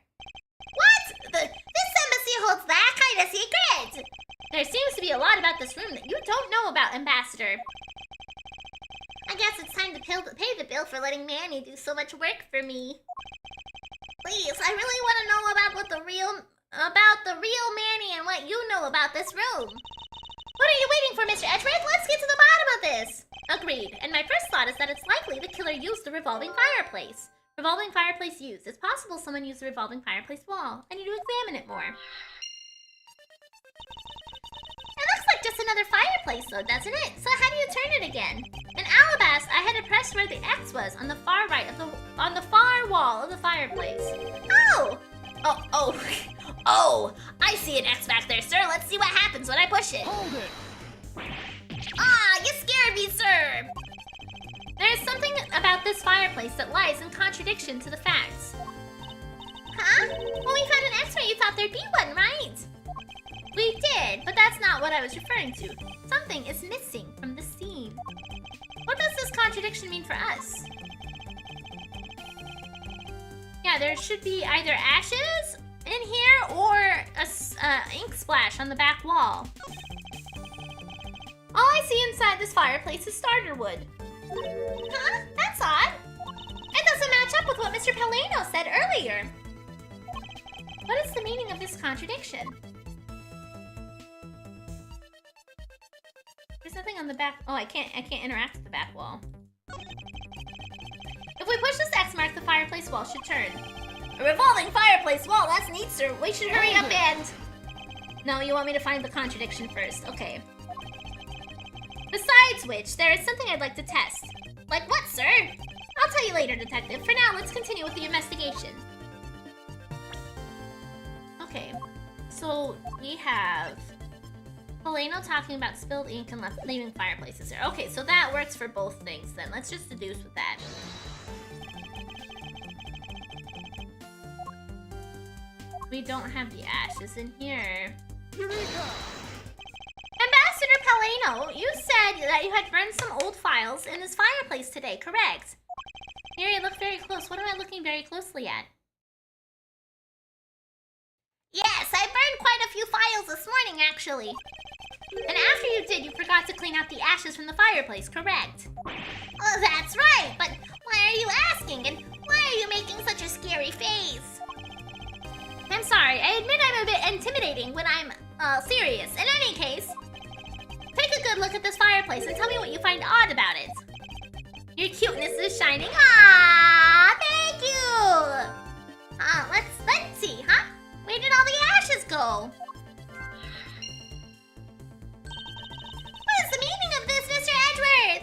What? This embassy holds that kind of secret! There seems to be a lot about this room that you don't know about, Ambassador. I guess it's time to pay the bill for letting Manny do so much work for me. Please, I really want to know about the real Manny and what you know about this room. What are you waiting for, Mr. Edgeworth? Let's get to the bottom of this! Agreed, and my first thought is that it's likely the killer used the revolving fireplace. Revolving fireplace used. It's possible someone used the revolving fireplace wall. I need to examine it more. It looks like just another fireplace though, doesn't it? So how do you turn it again? In Alabast, I had to press where the X was on the far right of on the far wall of the fireplace. Oh! Oh, I see an X back there, sir. Let's see what happens when I push it. Hold it. Ah, you scared me, sir. There is something about this fireplace that lies in contradiction to the facts. Huh? When we found an X-ray, you thought there'd be one, right? We did, but that's not what I was referring to. Something is missing from the scene. What does this contradiction mean for us? Yeah, there should be either ashes in here or a ink splash on the back wall. All I see inside this fireplace is starter wood. Huh? That's odd. It doesn't match up with what Mr. Peleno said earlier. What is the meaning of this contradiction? There's nothing on the back. Oh, I can't interact with the back wall. If we push this X mark, the fireplace wall should turn. A revolving fireplace wall, that's neat, sir. We should hurry up and... No, you want me to find the contradiction first. Okay. Besides which, there is something I'd like to test. Like what, sir? I'll tell you later, detective. For now, let's continue with the investigation. Okay. So, we have... Peleno talking about spilled ink and leaving fireplaces there. Okay, so that works for both things then. Let's just deduce with that. We don't have the ashes in here. Eureka! Ambassador Peleno, you said that you had burned some old files in this fireplace today, correct? Miri, look very close. What am I looking very closely at? Yes, I burned quite a few files this morning, actually. And after you did, you forgot to clean out the ashes from the fireplace, correct? Oh, that's right, but why are you asking? And why are you making such a scary face? I'm sorry, I admit I'm a bit intimidating when I'm, serious. In any case, take a good look at this fireplace and tell me what you find odd about it. Your cuteness is shining. Ah, thank you! Let's see, huh? Where did all the ashes go? What is the meaning of this, Mr. Edward?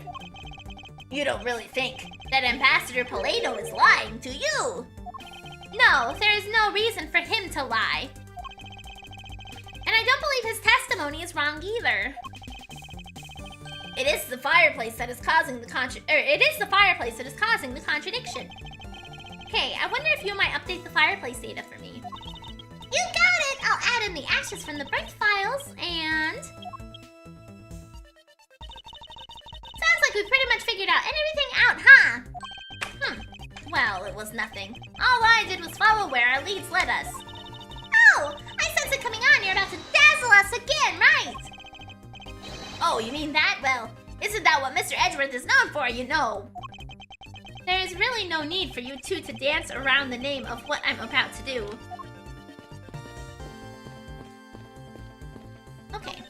You don't really think that Ambassador Peleno is lying, do you? No, there is no reason for him to lie. And I don't believe his testimony is wrong either. It is the fireplace that is causing the contradiction. Hey, I wonder if you might update the fireplace data for me. You got it! I'll add in the ashes from the burnt files, and... Sounds like we pretty much figured out everything out, huh? Well, it was nothing. All I did was follow where our leads led us. Oh! I sense it coming on! You're about to dazzle us again, right? Oh, you mean that? Well, isn't that what Mr. Edgeworth is known for, you know? There is really no need for you two to dance around the name of what I'm about to do. Okay.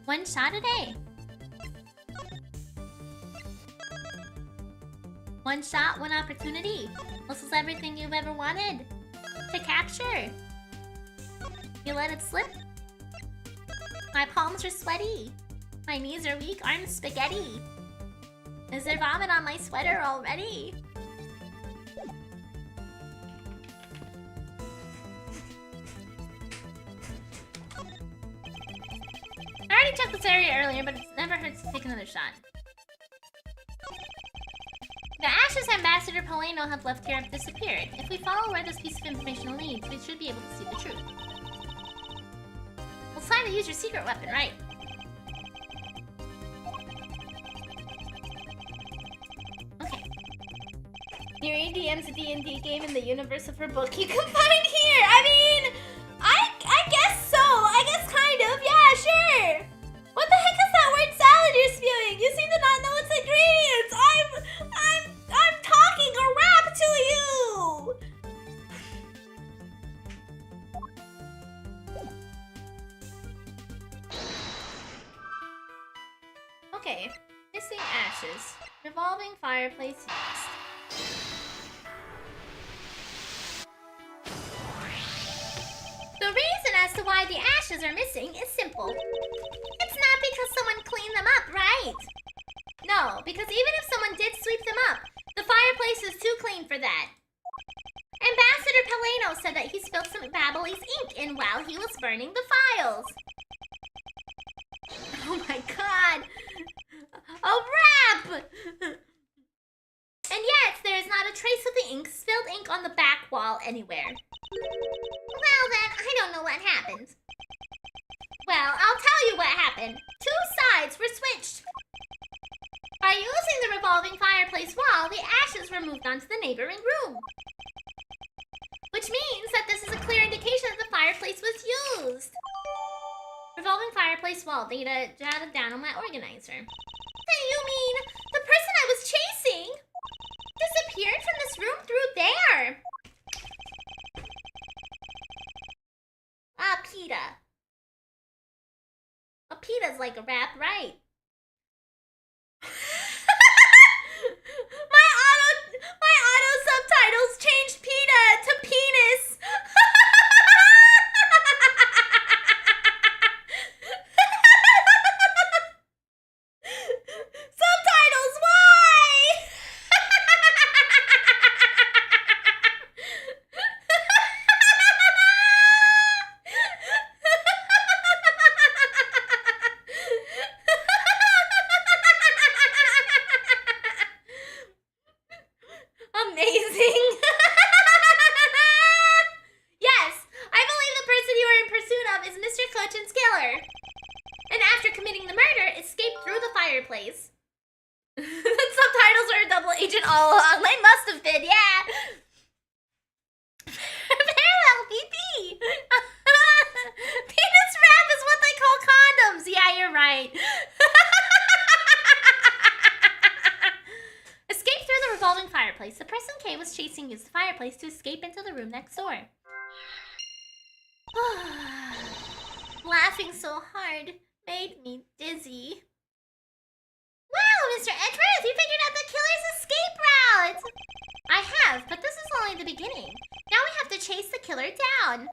One shot a day. One shot, one opportunity. This is everything you've ever wanted to capture. You let it slip? My palms are sweaty. My knees are weak, arms spaghetti. Is there vomit on my sweater already? I already checked this area earlier, but it never hurts to take another shot. The ashes Ambassador Peleno have left here have disappeared. If we follow where this piece of information leads, we should be able to see the truth. Well, it's time to use your secret weapon, right? Okay. Miri DM's a D&D game in the universe of her book you can find here! I mean, I guess so! I guess kind of, yeah, sure! What the heck is that word salad you're spewing? You seem to not know its ingredients! I'm talking a rap to you! Okay, missing ashes. Revolving fireplace used. The reason as to why the ashes are missing is simple. It's not because someone cleaned them up, right? No, because even if someone did sweep them up, the fireplace is too clean for that. Ambassador Peleno said that he spilled some Babbly's ink in while he was burning the files. Oh my god! A rap! And yet, there is not a trace of the spilled ink on the back wall anywhere. Well then, I don't know what happened. Well, I'll tell you what happened. 2 sides were switched. By using the revolving fireplace wall, the ashes were moved onto the neighboring room. Which means that this is a clear indication that the fireplace was used. Revolving fireplace wall data jotted down on my organizer. You mean the person I was chasing disappeared from this room through there? Ah, PETA. A PETA's like a rap, right? My auto subtitles changed PETA to penis. Subtitles, why? Amazing. Yes, I believe the person you are in pursuit of is Mr. Cochin's killer. And after committing the murder, escaped through the fireplace. The subtitles are a double agent all along. They must have been, yeah. Parallel VP. Penis wrap is what they call condoms. Yeah, you're right. Escape through the revolving fireplace. The person K was chasing used the fireplace to escape into the room next door. Laughing so hard made me dizzy. Wow, Mr. Edgeworth, you figured out the killer's escape route! I have, but this is only the beginning. Now we have to chase the killer down.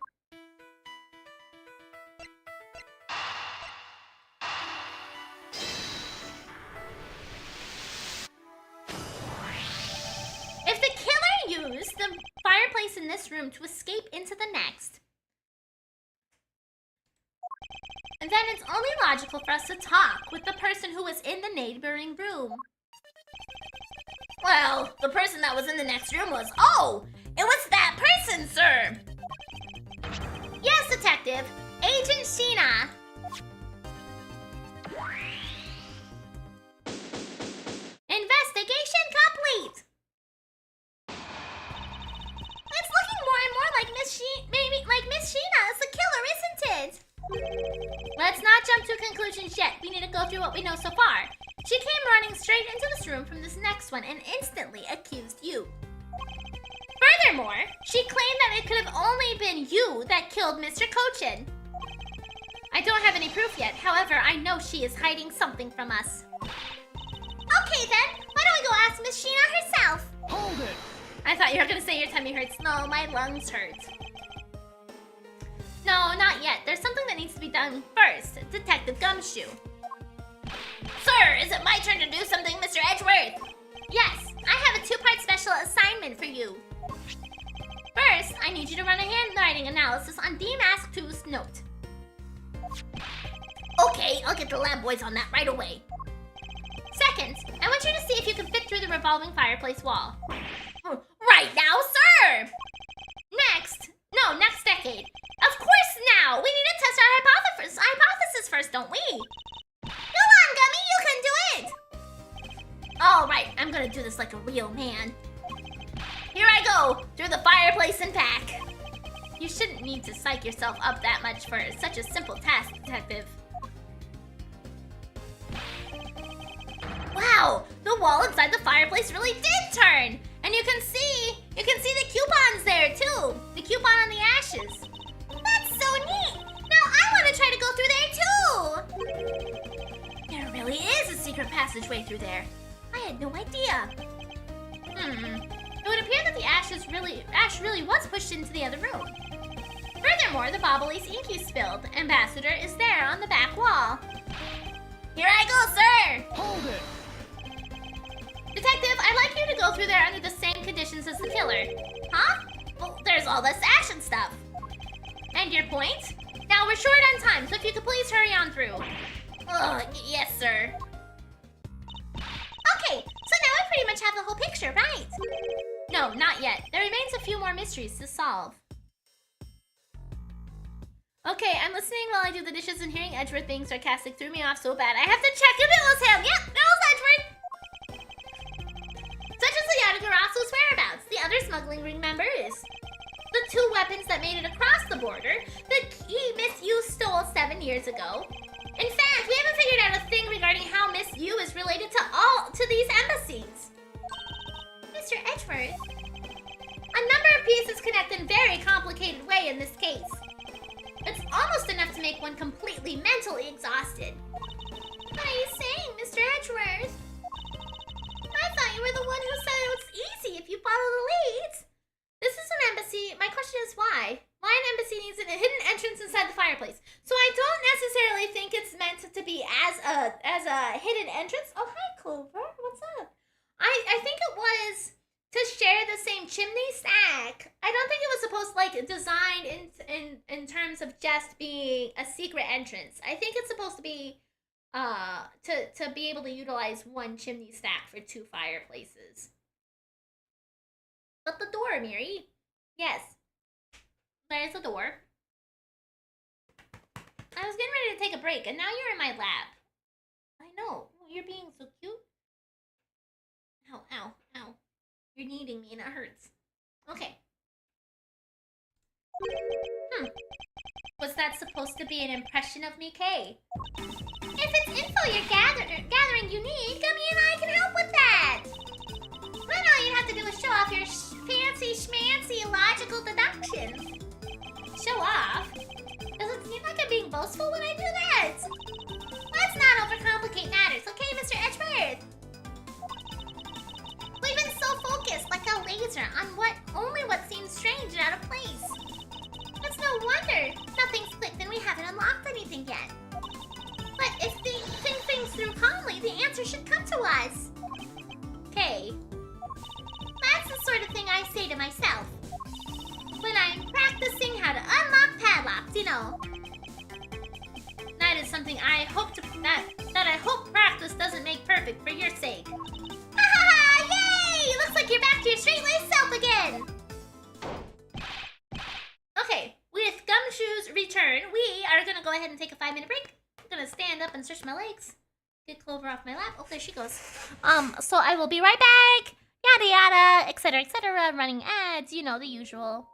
If the killer used the fireplace in this room to escape into the next, and then it's only logical for us to talk with the person who was in the neighboring room. Well, the person that was in the next room was... Oh! It was that person, sir! Yes, Detective. Agent Sheena. Investigation complete! It's looking more and more like Miss Sheena is the killer, isn't it? Let's not jump to conclusions yet. We need to go through what we know so far. She came running straight into this room from this next one and instantly accused you. Furthermore, she claimed that it could have only been you that killed Mr. Cochin. I don't have any proof yet. However, I know she is hiding something from us. Okay then, why don't we go ask Miss Sheena herself? Hold it! I thought you were gonna say your tummy hurts. No, my lungs hurt. No, not yet. There's something that needs to be done first. Detective Gumshoe. Sir, is it my turn to do something, Mr. Edgeworth? Yes, I have a 2-part special assignment for you. First, I need you to run a handwriting analysis on D-Mask 2's note. Okay, I'll get the lab boys on that right away. Second, I want you to see if you can fit through the revolving fireplace wall. Right now, sir! Next decade. Of course now! We need to test our hypothesis first, don't we? Go on, Gummy, you can do it! Alright, I'm gonna do this like a real man. Here I go, through the fireplace and back. You shouldn't need to psych yourself up that much for such a simple task, Detective. Wow, the wall inside the fireplace really did turn! And you can see the coupons there too! The coupon on the ashes. That's so neat! Now I want to try to go through there too! There really is a secret passageway through there. I had no idea. It would appear that the ash really was pushed into the other room. Furthermore, the Bobbly's ink you spilled. Ambassador is there on the back wall. Here I go, sir! Hold it! Detective, I'd like you to go through there under the same conditions as the killer. Huh? Well, there's all this ash and stuff. And your point? Now we're short on time, so if you could please hurry on through. Yes, sir. Okay, so now I pretty much have the whole picture, right? No, not yet. There remains a few more mysteries to solve. Okay, I'm listening while I do the dishes and hearing Edgeworth being sarcastic threw me off so bad. I have to check if it was him. Yep, it was Edgeworth. Such as the Yatagarazu's whereabouts. The other smuggling ring member is the 2 weapons that made it across the border. The key Miss Yu stole 7 years ago. In fact, we haven't figured out a thing regarding how Miss Yu is related to these embassies. Mr. Edgeworth, a number of pieces connect in very complicated way in this case. It's almost enough to make one completely mentally exhausted. What are you saying, Mr. Edgeworth? I thought you were the one who said it was easy if you follow the leads. This is an embassy. My question is why? Why an embassy needs a hidden entrance inside the fireplace? So I don't necessarily think it's meant to be as a hidden entrance. Oh, hi, Clover. What's up? I think it was to share the same chimney stack. I don't think it was supposed to, like, designed in terms of just being a secret entrance. I think it's supposed to be to be able to utilize one chimney stack for 2 fireplaces. But the door, Miri. Yes. There's the door. I was getting ready to take a break, and now you're in my lap. I know. You're being so cute. Ow, ow, ow. You're kneading me and it hurts. Okay. Was that supposed to be an impression of me, Kay? If it's info you're gathering you need, Gummy and I can help with that. Then all you have to do is show off your fancy schmancy logical deductions. Show off? Does it seem like I'm being boastful when I do that? Let's not overcomplicate matters, okay, Mr. Edgeworth? We've been so focused, like a laser, on only what seems strange and out of place. It's no wonder nothing's clicked and we haven't unlocked anything yet. But if we think things through calmly, the answer should come to us. Okay. That's the sort of thing I say to myself when I'm practicing how to unlock padlocks, you know. That is something I hope that I hope practice doesn't make perfect for your sake. Ha ha ha! Yay! Looks like you're back to your straight-laced self again. Okay, with Gumshoe's return, we are gonna go ahead and take a 5-minute break. I'm gonna stand up and stretch my legs. Get Clover off my lap. Oh, there she goes. So I will be right back. Yada yada, etc., etc. Running ads, you know, the usual.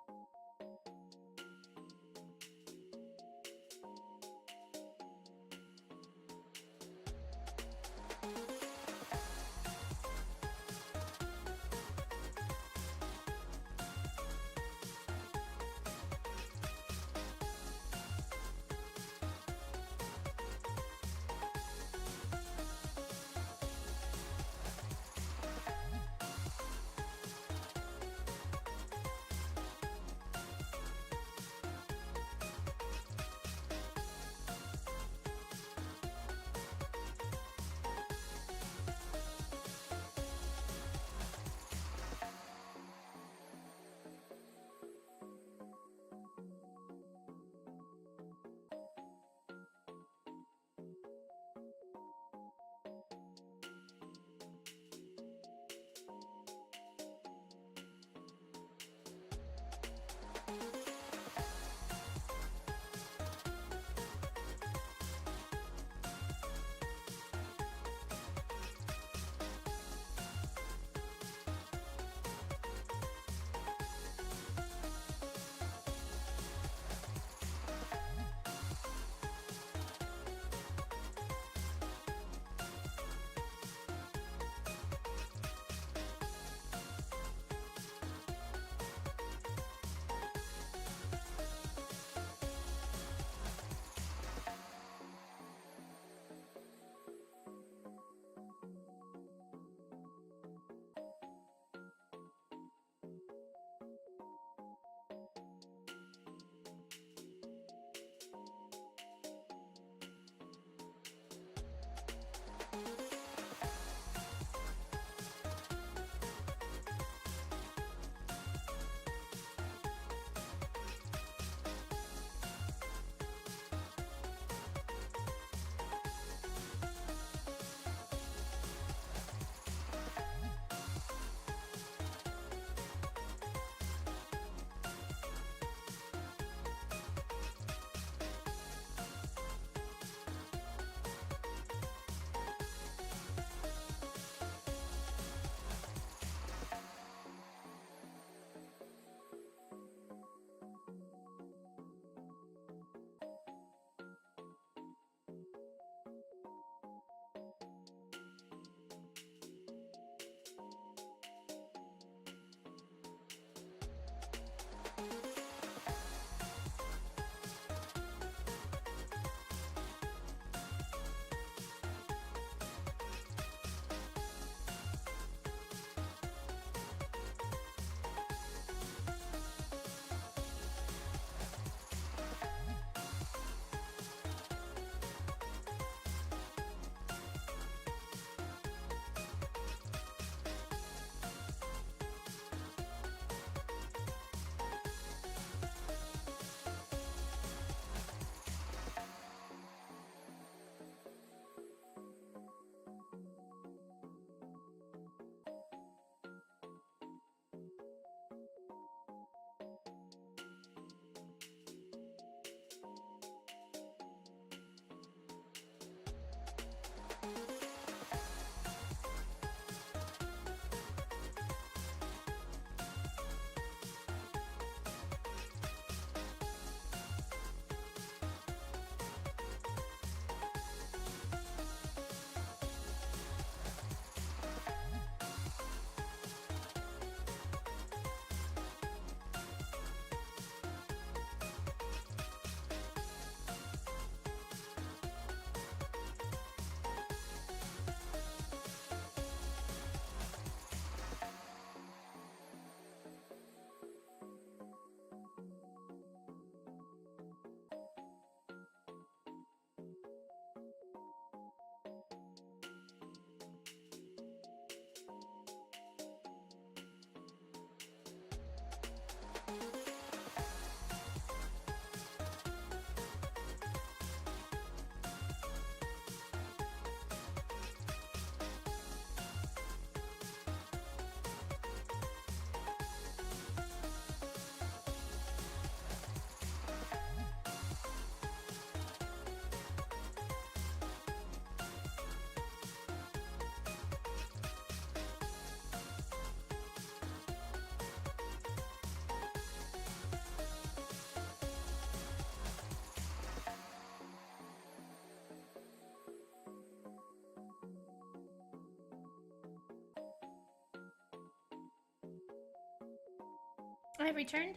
I've returned.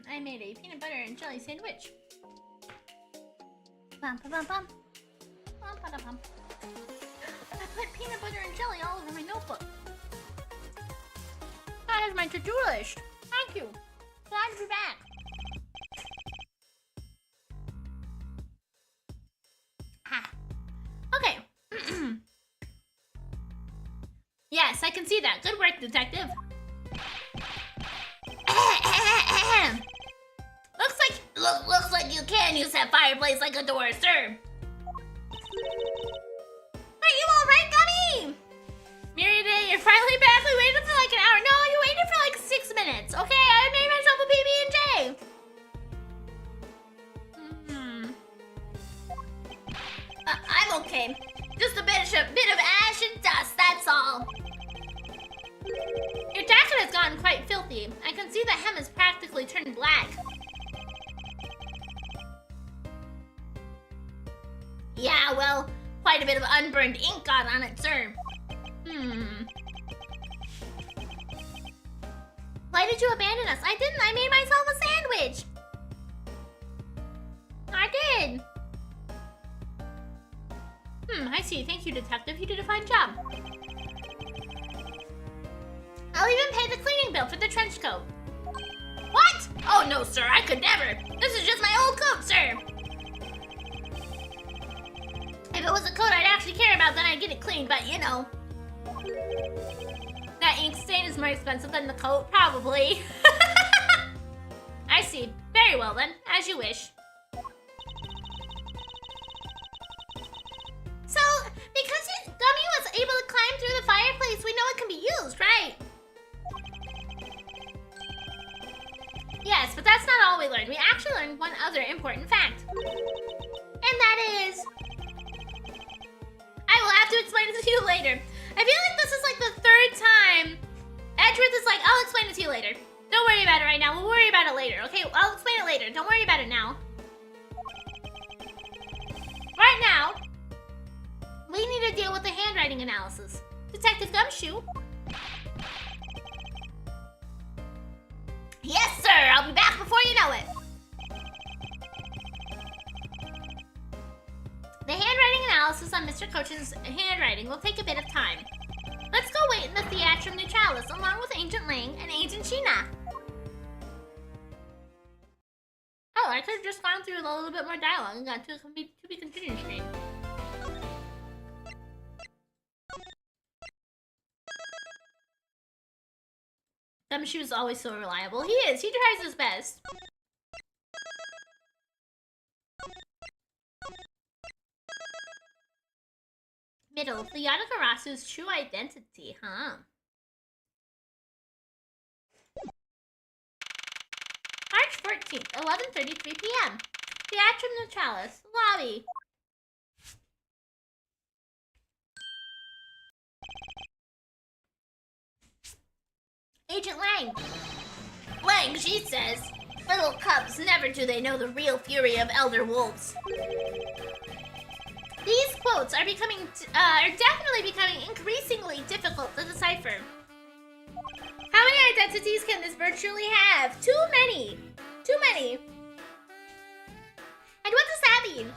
I made a peanut butter and jelly sandwich. Bum, ba, bum, bum. Bum, ba, da, bum. I put peanut butter and jelly all over my notebook. That is my to-do list. Thank you. Glad to be back. Ah. Okay. Yes, I can see that. Good work, detective. Looks like you can use that fireplace like a door, sir. Are you alright, Gummy? Miridae, you're finally back. We waited for like an hour. No, you waited for like 6 minutes. Okay, I made myself a PB&J. I'm okay. Just a bit of ash and dust, that's all. Your jacket has gotten quite filthy. I can see the hem has practically turned black. Yeah, well, quite a bit of unburned ink got on it, sir. Why did you abandon us? I didn't. I made myself a sandwich. I did. I see. Thank you, detective. You did a fine job. I'll even pay the cleaning bill for the trench coat. What? Oh, no, sir. I could never. This is just my old coat, sir. If it was a coat I'd actually care about, then I'd get it cleaned, but you know. That ink stain is more expensive than the coat, probably. I see. Very well then, as you wish. So, because Gummy was able to climb through the fireplace, we know it can be used, right? Yes, but that's not all we learned. We actually learned one other important fact. And that is... I will have to explain it to you later. I feel like this is like the 3rd time Edgeworth is like, I'll explain it to you later. Don't worry about it right now. We'll worry about it later. Okay, I'll explain it later. Don't worry about it now. Right now, we need to deal with the handwriting analysis. Detective Gumshoe. Yes, sir. I'll be back before you know it. The handwriting analysis on Mr. Cochin's handwriting will take a bit of time. Let's go wait in the Theatrum Neutralis along with Agent Lang and Agent Sheena. Oh, I could have just gone through a little bit more dialogue and got to be continued screen. Gumshoe is always so reliable. He is. He tries his best. Middle, Theodokarasu's true identity, huh? March 14th, 11:33 p.m. Theatrum Neutralis, lobby. Agent Lang. Lang, she says. Little cubs, never do they know the real fury of elder wolves. These quotes are definitely becoming increasingly difficult to decipher. How many identities can this bird truly have? Too many. Too many. And what does that mean?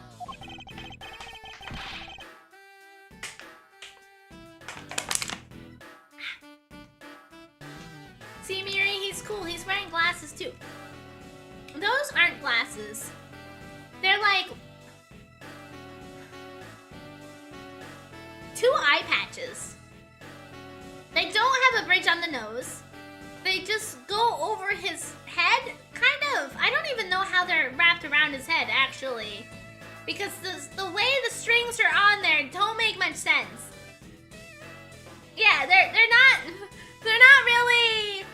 See, Miri, he's cool. He's wearing glasses too. Those aren't glasses. They're like 2 eye patches. They don't have a bridge on the nose. They just go over his head, kind of. I don't even know how they're wrapped around his head, actually. Because the way the strings are on there don't make much sense. Yeah, they're not really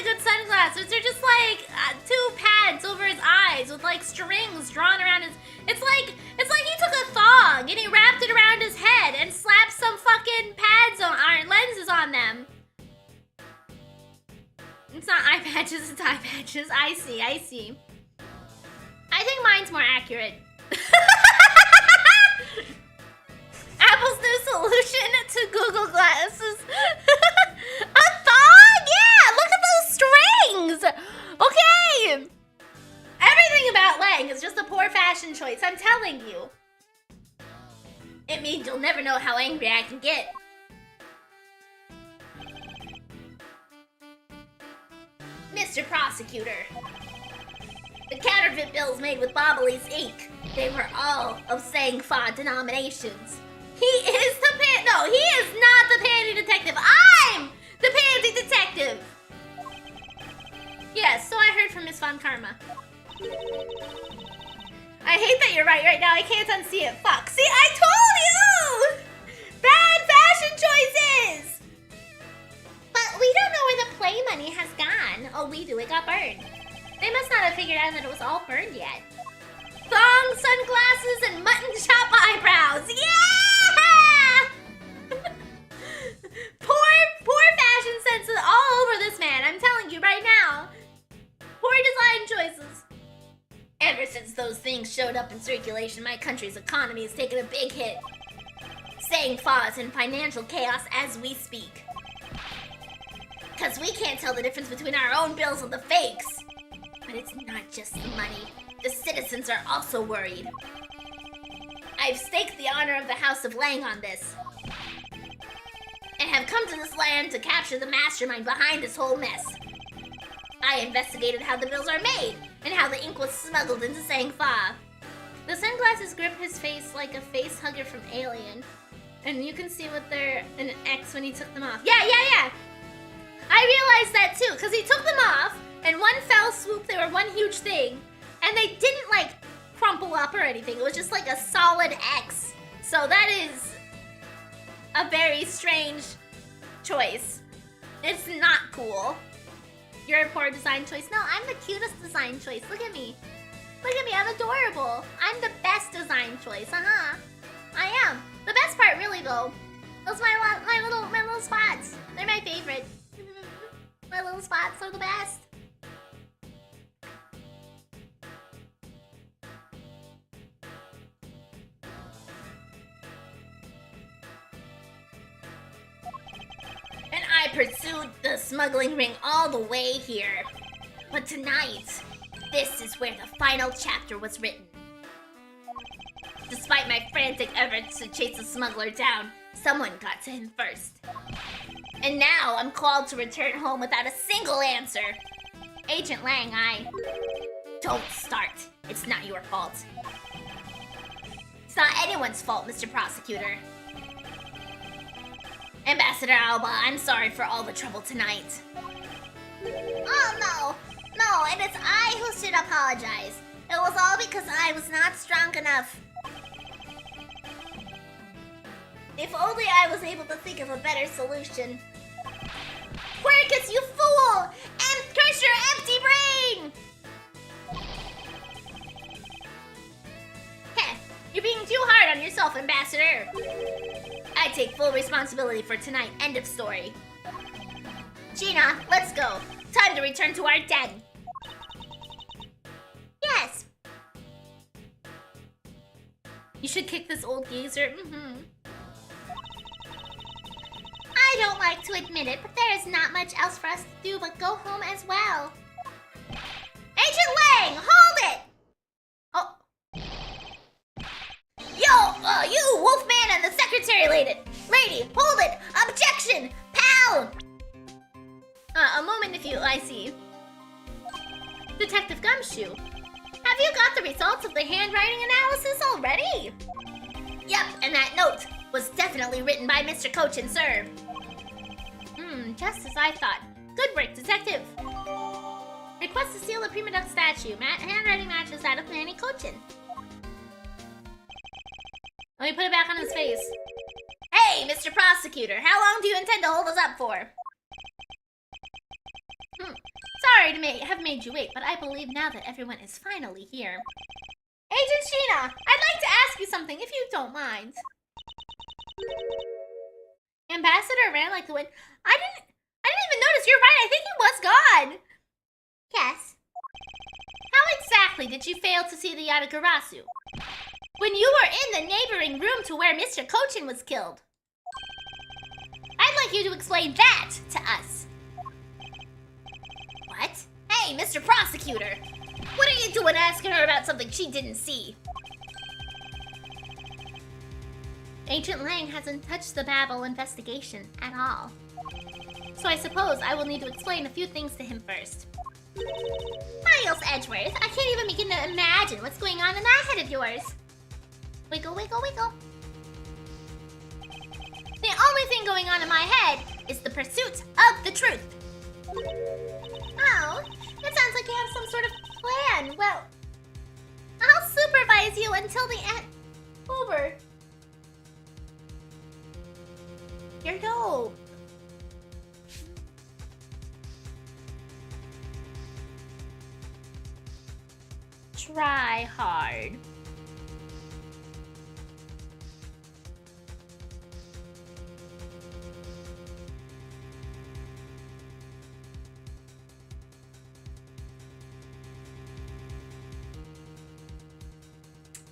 good sunglasses. They're just like 2 pads over his eyes with like strings drawn around his. It's like he took a thong and he wrapped it around his head and slapped some fucking pads on lenses on them. It's not eye patches, it's eye patches. I see. I think mine's more accurate. Apple's new solution to Google Glasses. A thong? Yeah, look at those strings! fashion choice, I'm telling you. It means you'll never know how angry I can get. Mr. Prosecutor. The counterfeit bills made with Bobbly's ink, they were all of Sang-Fa denominations. He is the no, he is not the panty detective. I'm the panty detective. Yes, so I heard from Miss Von Karma. I hate that you're right now. I can't unsee it. Fuck. See, I told you! Bad fashion choices! But we don't know where the play money has gone. Oh, we do. It got burned. They must not have figured out that it was all burned yet. Thong sunglasses and mutton chop eyebrows. Yeah! poor fashion sense all over this man. I'm telling you right now. Poor design choices. Ever since those things showed up in circulation, my country's economy has taken a big hit. Sang-Fa is in financial chaos as we speak. Cause we can't tell the difference between our own bills and the fakes. But it's not just the money. The citizens are also worried. I've staked the honor of the House of Lang on this. And have come to this land to capture the mastermind behind this whole mess. I investigated how the bills are made, and how the ink was smuggled into Sang-Fa. The sunglasses grip his face like a face hugger from Alien. And you can see what they're an X when he took them off. Yeah. I realized that too, because he took them off, and one fell swoop, they were one huge thing. And they didn't like crumple up or anything. It was just like a solid X. So that is a very strange choice. It's not cool. You're a poor design choice. No, I'm the cutest design choice. Look at me. Look at me, I'm adorable. I'm the best design choice, I am. The best part really though, those my little spots. They're my favorite. My little spots are the best. And I pursued the smuggling ring all the way here. But tonight, this is where the final chapter was written. Despite my frantic efforts to chase the smuggler down, someone got to him first. And now I'm called to return home without a single answer. Agent Lang, Don't start. It's not your fault. It's not anyone's fault, Mr. Prosecutor. Ambassador Alba, I'm sorry for all the trouble tonight. Oh, no. No, and it's I who should apologize. It was all because I was not strong enough. If only I was able to think of a better solution. Quercus, you fool! And curse your empty brain! Heh, you're being too hard on yourself, Ambassador. I take full responsibility for tonight. End of story. Gina, let's go. Time to return to our den. Yes. You should kick this old geezer. I don't like to admit it, but there is not much else for us to do but go home as well. Agent Lang, hold it! Oh. Yo, you, Wolfman and the secretary lady, hold it! Objection! Pal! A moment if you, I see. Detective Gumshoe, have you got the results of the handwriting analysis already? Yep, and that note was definitely written by Mr. Cochin, sir. Just as I thought. Good work, detective. Request to seal the Prima Duck statue. Handwriting matches that of Manny Cochin. Let me put it back on his face. Hey, Mr. Prosecutor, how long do you intend to hold us up for? Sorry to have made you wait, but I believe now that everyone is finally here. Agent Sheena, I'd like to ask you something, if you don't mind. Ambassador ran like the wind. I didn't even notice. You're right. I think he was gone. Yes. How exactly did you fail to see the Yatagarasu? When you were in the neighboring room to where Mr. Cochin was killed. I'd like you to explain that to us. What? Hey, Mr. Prosecutor. What are you doing asking her about something she didn't see? Agent Lang hasn't touched the Babel investigation at all. So I suppose I will need to explain a few things to him first. Miles Edgeworth, I can't even begin to imagine what's going on in that head of yours. Wiggle, wiggle, wiggle. The only thing going on in my head is the pursuit of the truth. Oh, it sounds like you have some sort of plan. Well, I'll supervise you until the end. Over. You're dope. Try hard.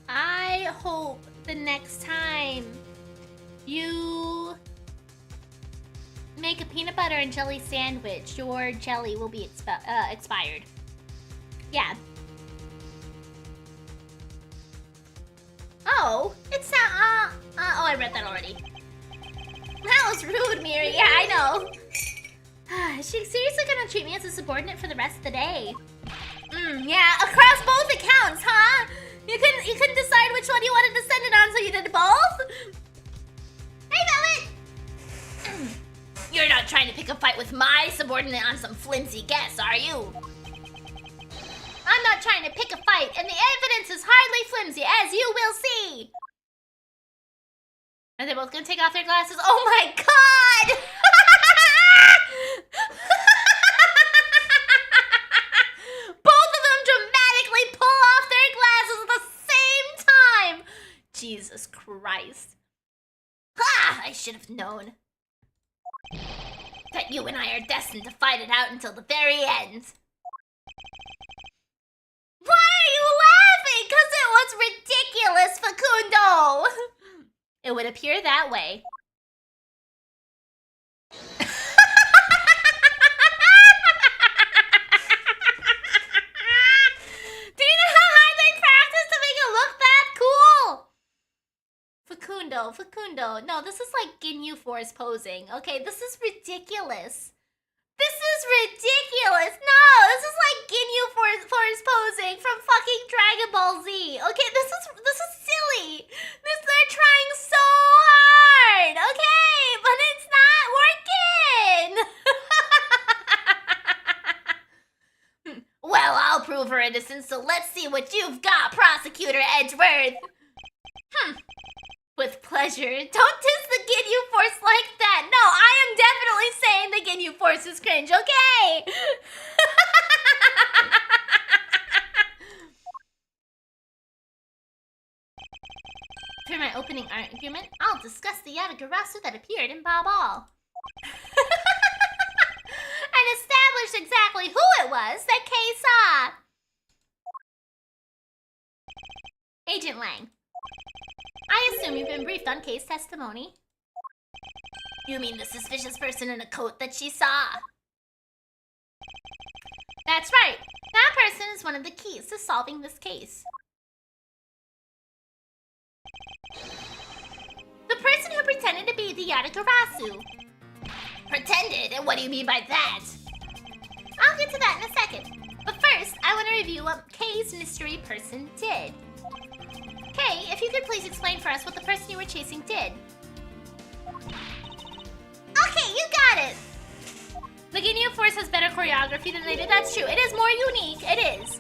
I hope the next time you make a peanut butter and jelly sandwich, your jelly will be expired. Yeah. Oh, it's not, oh, I read that already. That was rude, Miri. Yeah, I know. Is she seriously gonna treat me as a subordinate for the rest of the day? Yeah, across both accounts, huh? You couldn't decide which one you wanted to send it on, so you did both? Hey, Velvet! You're not trying to pick a fight with my subordinate on some flimsy guess, are you? I'm not trying to pick a fight, and the evidence is hardly flimsy, as you will see. Are they both gonna take off their glasses? Oh my god! Both of them dramatically pull off their glasses at the same time! Jesus Christ. Ah, I should have known. That you and I are destined to fight it out until the very end. Why are you laughing? Because it was ridiculous, Facundo! It would appear that way. Do you know how hard they practiced to make it look that cool? Facundo. No, this is like Ginyu Force posing. Okay, this is ridiculous. This is ridiculous. No, this is like Ginyu Force posing from fucking Dragon Ball Z. Okay, this is silly. They're trying so hard. Okay, but it's not working. Well, I'll prove her innocence, so let's see what you've got, Prosecutor Edgeworth. With pleasure. Don't diss the Ginyu Force like that. No, I am definitely saying the Ginyu Force is cringe, okay? For my opening argument, I'll discuss the Yatagarasu that appeared in Ball. And establish exactly who it was that Kay saw. Agent Lang. I assume you've been briefed on Kay's testimony. You mean the suspicious person in a coat that she saw? That's right. That person is one of the keys to solving this case. The person who pretended to be the Yatagarasu. Pretended? And what do you mean by that? I'll get to that in a second. But first, I want to review what Kay's mystery person did. Kay, if you could please explain for us what the person you were chasing did. Okay, you got it! The Ginyu Force has better choreography than they did, that's true. It is more unique, it is.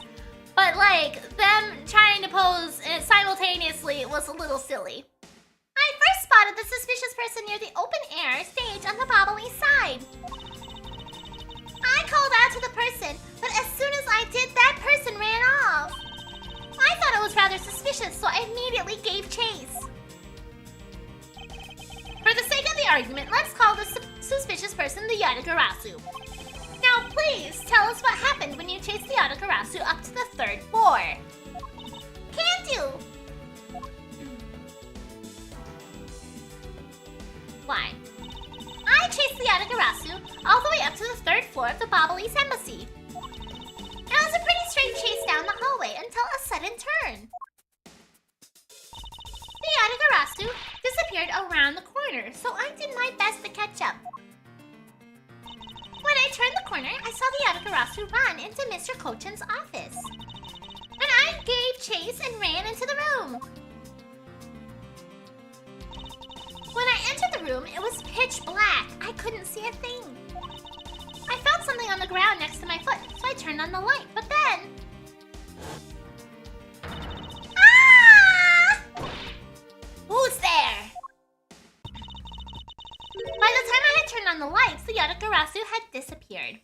But like, them trying to pose simultaneously was a little silly. I first spotted the suspicious person near the open-air stage on the Bobbly side. I called out to the person, but as soon as I did, that person ran off. I thought it was rather suspicious, so I immediately gave chase. For the sake of the argument, let's call the suspicious person the Yatagarasu. Now please, tell us what happened when you chased the Yatagarasu up to the 3rd floor. Can't you? Why? I chased the Yatagarasu all the way up to the 3rd floor of the Bobbly's embassy. It was a pretty straight chase down the and turn. The Yatagarasu disappeared around the corner, so I did my best to catch up. When I turned the corner, I saw the Yatagarasu run into Mr. Kochan's office. And I gave chase and ran into the room. When I entered the room, it was pitch black. I couldn't see a thing. I felt something on the ground next to my foot, so I turned on the light, but then... Ah! Who's there? By the time I had turned on the lights, the Yatagarasu had disappeared.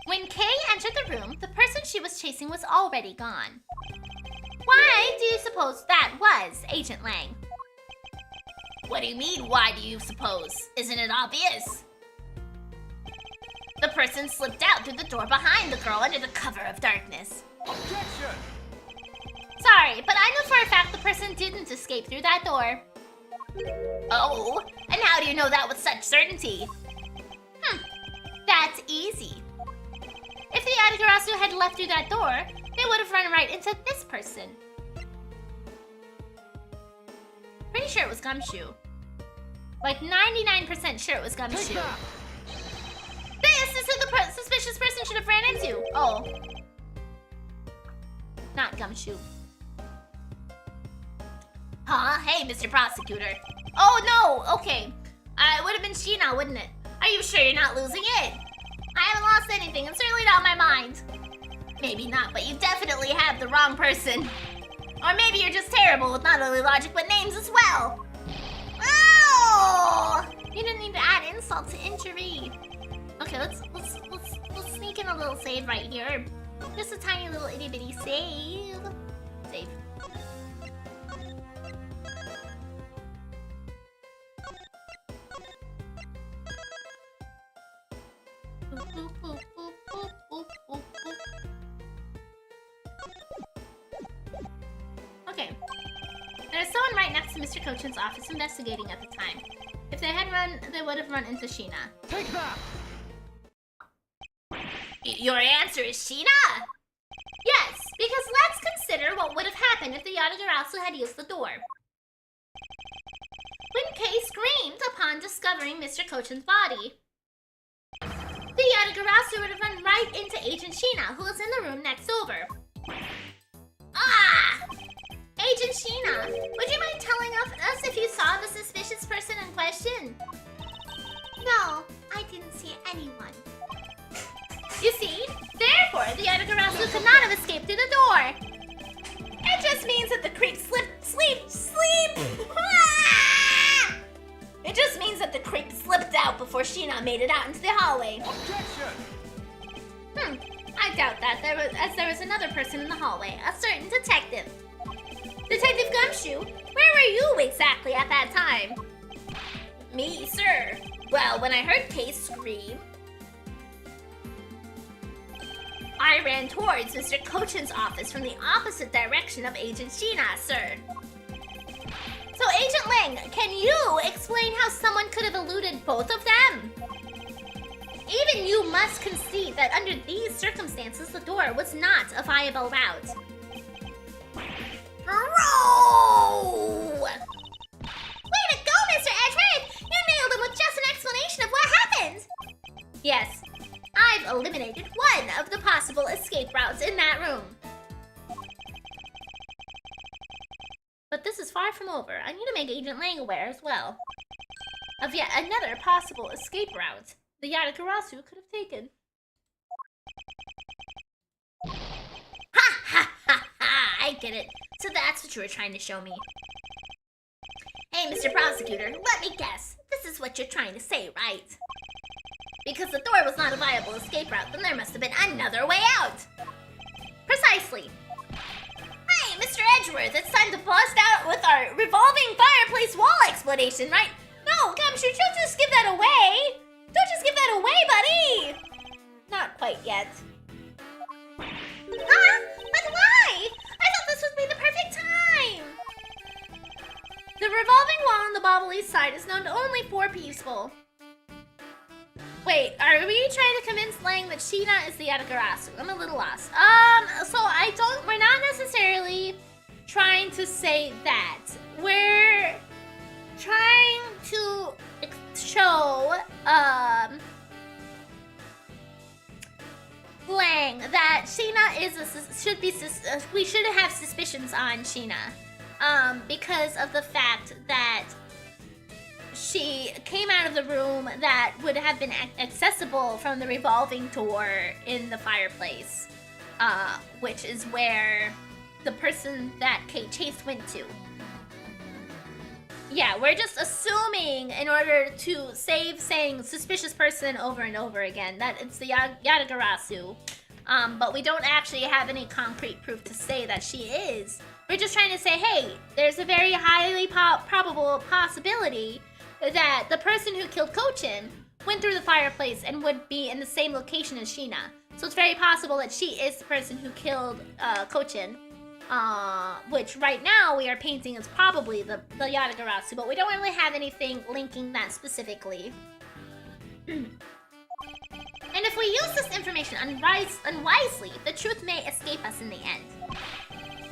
When Kay entered the room, the person she was chasing was already gone. Why do you suppose that was, Agent Lang? What do you mean, why do you suppose? Isn't it obvious? The person slipped out through the door behind the girl under the cover of darkness. Objection! Sorry, but I know for a fact the person didn't escape through that door. Oh, and how do you know that with such certainty? That's easy. If the Yatagarasu had left through that door, they would have run right into this person. Pretty sure it was Gumshoe. Like 99% sure it was Gumshoe. This is who the suspicious person should have ran into. Oh. Not Gumshoe. Huh? Hey, Mr. Prosecutor. Oh, no! Okay. It would have been Sheena, wouldn't it? Are you sure you're not losing it? I haven't lost anything, and certainly not my mind. Maybe not, but you definitely have the wrong person. Or maybe you're just terrible with not only logic, but names as well. Oh! You didn't need to add insult to injury. Okay, let's sneak in a little save right here. Just a tiny little itty bitty save. Save. Okay. There's someone right next to Mr. Kochan's office investigating at the time. If they had run, they would have run into Sheena. Take that! Your answer is Sheena? Yes, because let's consider what would have happened if the Yatagarasu had used the door. When Kay screamed upon discovering Mr. Kochan's body, the Yatagarasu would have run right into Agent Sheena, who was in the room next over. Ah! Agent Sheena, would you mind telling us if you saw the suspicious person in question? No, I didn't see anyone. You see? Therefore, the Yatagarasu could not have escaped through the door. It just means that the creep It just means that the creep slipped out before Sheena made it out into the hallway. Objection! I doubt that, as there was another person in the hallway, a certain detective. Detective Gumshoe, where were you exactly at that time? Me, sir. Well, when I heard Kay scream, I ran towards Mr. Kochan's office from the opposite direction of Agent Sheena, sir. So, Agent Lang, can you explain how someone could have eluded both of them? Even you must concede that under these circumstances, the door was not a viable route. Bro! Way to go, Mr. Edgeworth! You nailed him with just an explanation of what happened! Yes, I've eliminated one of the possible escape routes in that room. But this is far from over. I need to make Agent Lang aware as well of yet another possible escape route the Yatagarasu could have taken. Ha ha ha ha! I get it. So that's what you were trying to show me. Hey, Mr. Prosecutor, let me guess. This is what you're trying to say, right? Because the door was not a viable escape route, then there must have been another way out. Precisely. Hey, Mr. Edgeworth, it's time to bust out with our revolving fireplace wall explanation, right? No, Gumshoe, don't just give that away. Don't just give that away, buddy. Not quite yet. Huh? But why? I thought this would be the perfect time. The revolving wall on the Bobbly side is known to only 4 people. Wait, are we trying to convince Lang that Sheena is the Yatagarasu? I'm a little lost. So we're not necessarily trying to say that. We're trying to show, Lang that Sheena we should have suspicions on Sheena. Because of the fact that she came out of the room that would have been accessible from the revolving door in the fireplace, which is where the person that Kate Chase went to. Yeah, we're just assuming in order to save saying suspicious person over and over again that it's the Yatagarasu. But we don't actually have any concrete proof to say that she is. We're just trying to say, hey, there's a very highly probable possibility that the person who killed Kochin went through the fireplace and would be in the same location as Sheena. So it's very possible that she is the person who killed Kochin. Which right now we are painting as probably the Yatagarasu, but we don't really have anything linking that specifically. And if we use this information unwisely, the truth may escape us in the end.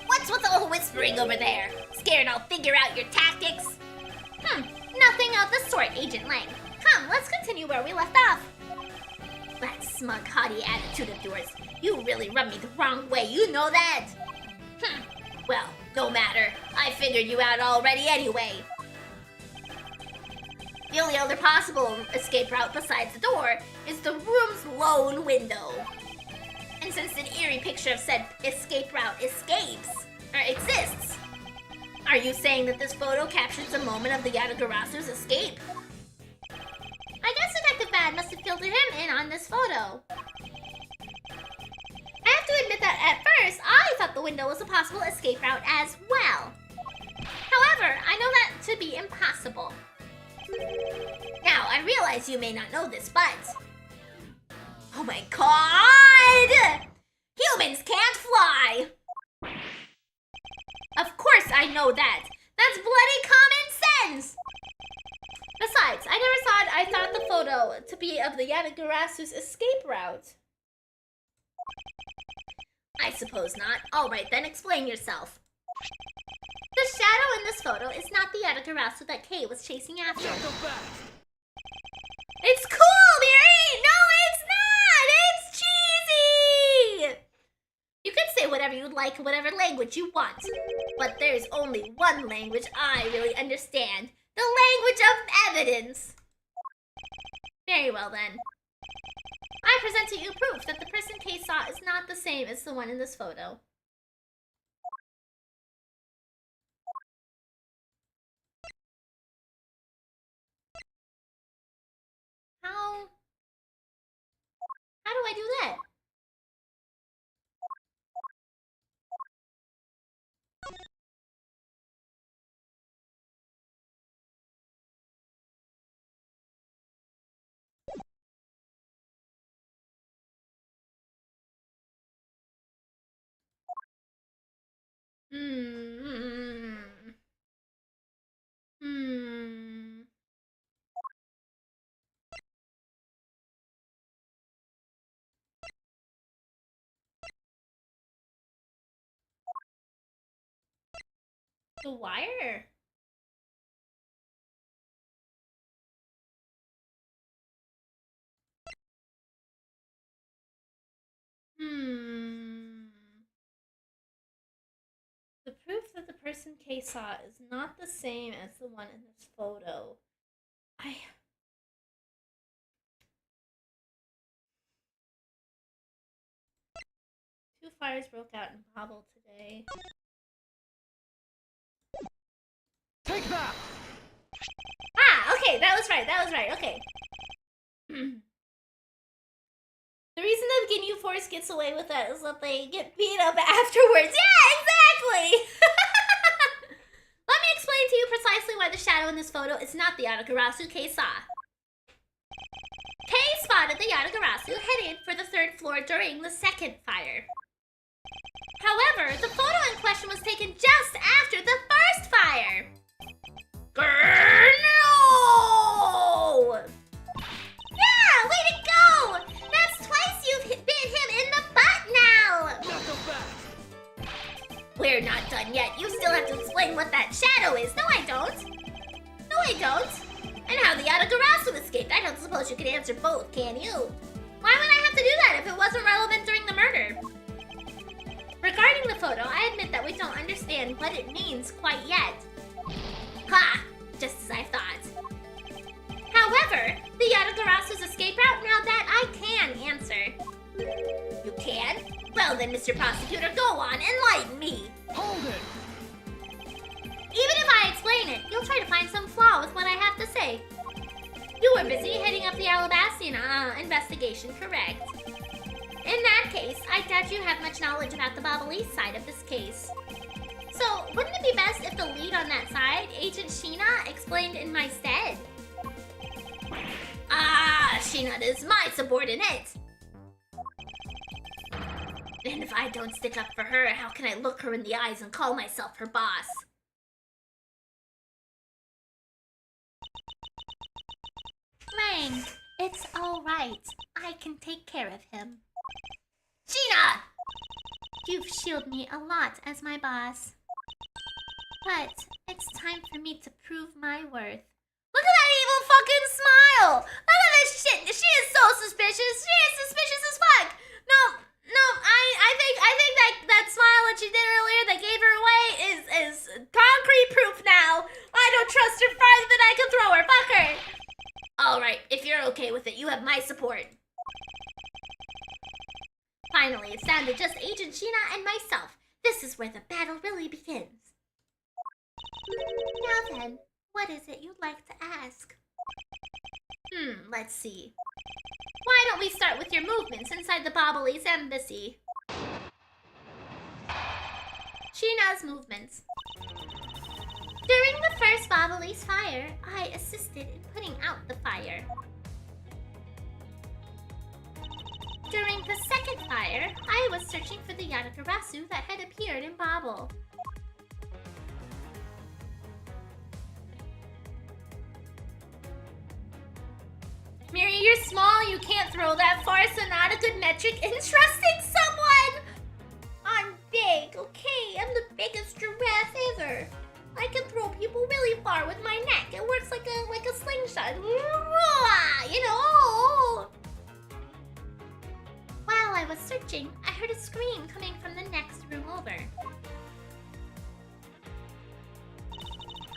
What's with all the whispering over there? Scared I'll figure out your tactics? Nothing of the sort, Agent Lang. Come, let's continue where we left off. That smug, haughty attitude of yours. You really rubbed me the wrong way, you know that? Well, no matter. I figured you out already anyway. The only other possible escape route besides the door is the room's lone window. And since an eerie picture of said escape route exists, are you saying that this photo captures the moment of the Yatagarasu's escape? I guess Detective Bad must have filtered him in on this photo. I have to admit that at first, I thought the window was a possible escape route as well. However, I know that to be impossible. Now, I realize you may not know this, but... Oh my god! Humans can't fly! Of course I know that! That's bloody common sense! Besides, I thought the photo to be of the Yatagarasu's escape route. I suppose not. Alright then, explain yourself. The shadow in this photo is not the Yatagarasu that Kay was chasing after. It's cool, Miri! No, it's not! It's cheesy! You can say whatever you like in whatever language you want. But there's only one language I really understand. The language of evidence. Very well then. I present to you proof that the person Kay saw is not the same as the one in this photo. How do I do that? The wire? The proof that the person Kay saw is not the same as the one in this photo. Two fires broke out in Babel today. Take that! Okay, that was right, okay. The reason the Ginyu Force gets away with that is that they get beat up afterwards. Yeah, exactly! Let me explain to you precisely why the shadow in this photo is not the Yatagarasu Kay saw. Kay spotted the Yatagarasu headed for the third floor during the second fire. However, the photo in question was taken just after the first fire. Grrr, no! Yeah, way to not done yet. You still have to explain what that shadow is. No, I don't. No, I don't. And how the Yatagarasu escaped. I don't suppose you could answer both, can you? Why would I have to do that if it wasn't relevant during the murder? Regarding the photo, I admit that we don't understand what it means quite yet. Ha! Just as I thought. However, the Yatagarasu's escape route, now that I can answer. You can? Well then, Mr. Prosecutor, go on, enlighten me. Hold it! Even if I explain it, you'll try to find some flaw with what I have to say. You were busy heading up the Alabastina investigation, correct? In that case, I doubt you have much knowledge about the Babalese side of this case. So, wouldn't it be best if the lead on that side, Agent Sheena, explained in my stead? Ah, Sheena is my subordinate! And if I don't stick up for her, how can I look her in the eyes and call myself her boss? Lang, it's alright. I can take care of him. Sheena! You've shielded me a lot as my boss. But it's time for me to prove my worth. Look at that evil fucking smile! Look at this shit! She is so suspicious! She is suspicious as fuck! No, I think that smile that she did earlier that gave her away is concrete proof now! I don't trust her farther than I can throw her! Fuck her! Alright, if you're okay with it, you have my support. Finally, it's down to just Agent Sheena and myself. This is where the battle really begins. Now then, what is it you'd like to ask? Let's see. Why don't we start with your movements inside the Babalese embassy? Sheena's movements. During the first Babalese fire, I assisted in putting out the fire. During the second fire, I was searching for the Yatagarasu that had appeared in Babel. Miri, you're small, you can't throw that far, so not a good metric in trusting someone! I'm big, okay? I'm the biggest giraffe ever. I can throw people really far with my neck. It works like a slingshot. You know? While I was searching, I heard a scream coming from the next room over.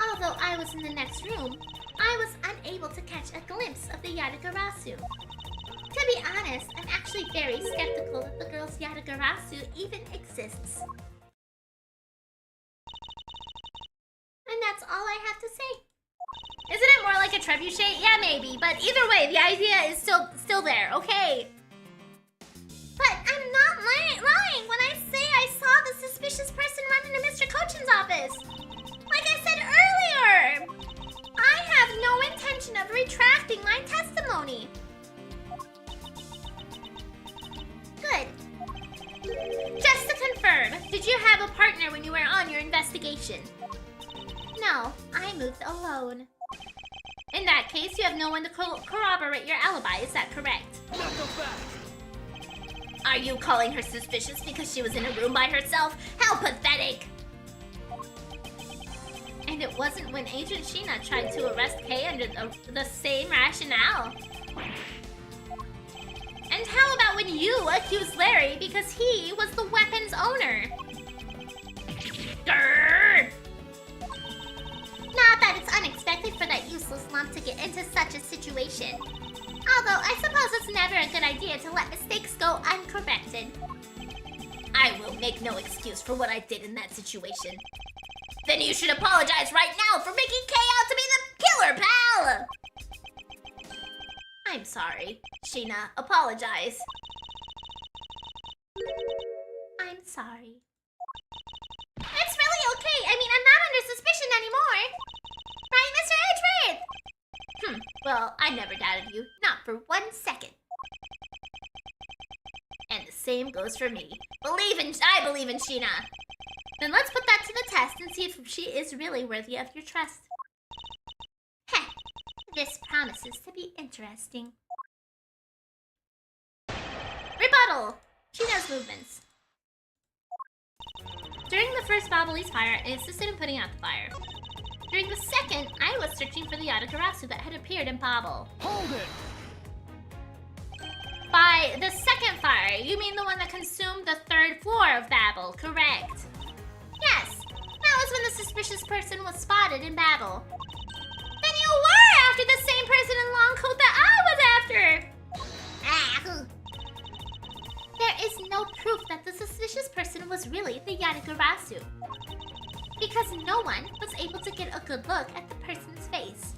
Although I was in the next room, I was unable to catch a glimpse of the Yatagarasu. To be honest, I'm actually very skeptical that the girl's Yatagarasu even exists. And that's all I have to say. Isn't it more like a trebuchet? Yeah, maybe, but either way, the idea is still there, okay? But I'm not lying when I say I saw the suspicious person run into Mr. Cochin's office. Like I said earlier, I have no intention of retracting my testimony. Good. Just to confirm, did you have a partner when you were on your investigation? No, I moved alone. In that case, you have no one to corroborate your alibi, is that correct? Are you calling her suspicious because she was in a room by herself? How pathetic! And it wasn't when Agent Sheena tried to arrest Kay under the same rationale. And how about when you accused Larry because he was the weapon's owner? Grrr! Not that it's unexpected for that useless lump to get into such a situation. Although, I suppose it's never a good idea to let mistakes go uncorrected. I will make no excuse for what I did in that situation. Then you should apologize right now for making Kay out to be the killer, pal! I'm sorry. Sheena, apologize. I'm sorry. It's really okay. I mean, I'm not under suspicion anymore. Right, Mr. Edgeworth? Well, I never doubted you. Not for 1 second. And the same goes for me. I believe in Sheena. Then let's put that to the test and see if she is really worthy of your trust. Heh. This promises to be interesting. Rebuttal. Sheena's movements. During the first Bobbly's fire, I assisted in putting out the fire. During the second, I was searching for the Yatagarasu that had appeared in Bobble. Hold it! By the second fire, you mean the one that consumed the 3rd floor of Babel, correct? Yes, that was when the suspicious person was spotted in Babel. Then you were after the same person in long coat that I was after! There is no proof that the suspicious person was really the Yatagarasu, because no one was able to get a good look at the person's face.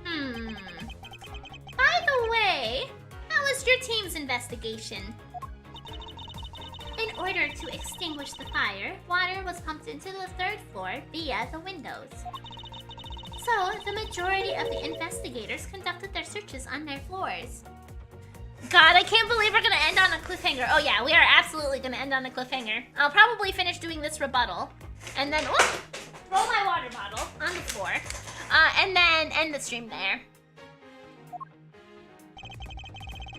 By the way, how was your team's investigation? In order to extinguish the fire, water was pumped into the 3rd floor via the windows. So, the majority of the investigators conducted their searches on their floors. God, I can't believe we're gonna end on a cliffhanger. Oh yeah, we are absolutely gonna end on a cliffhanger. I'll probably finish doing this rebuttal, and then throw my water bottle on the floor, and then end the stream there.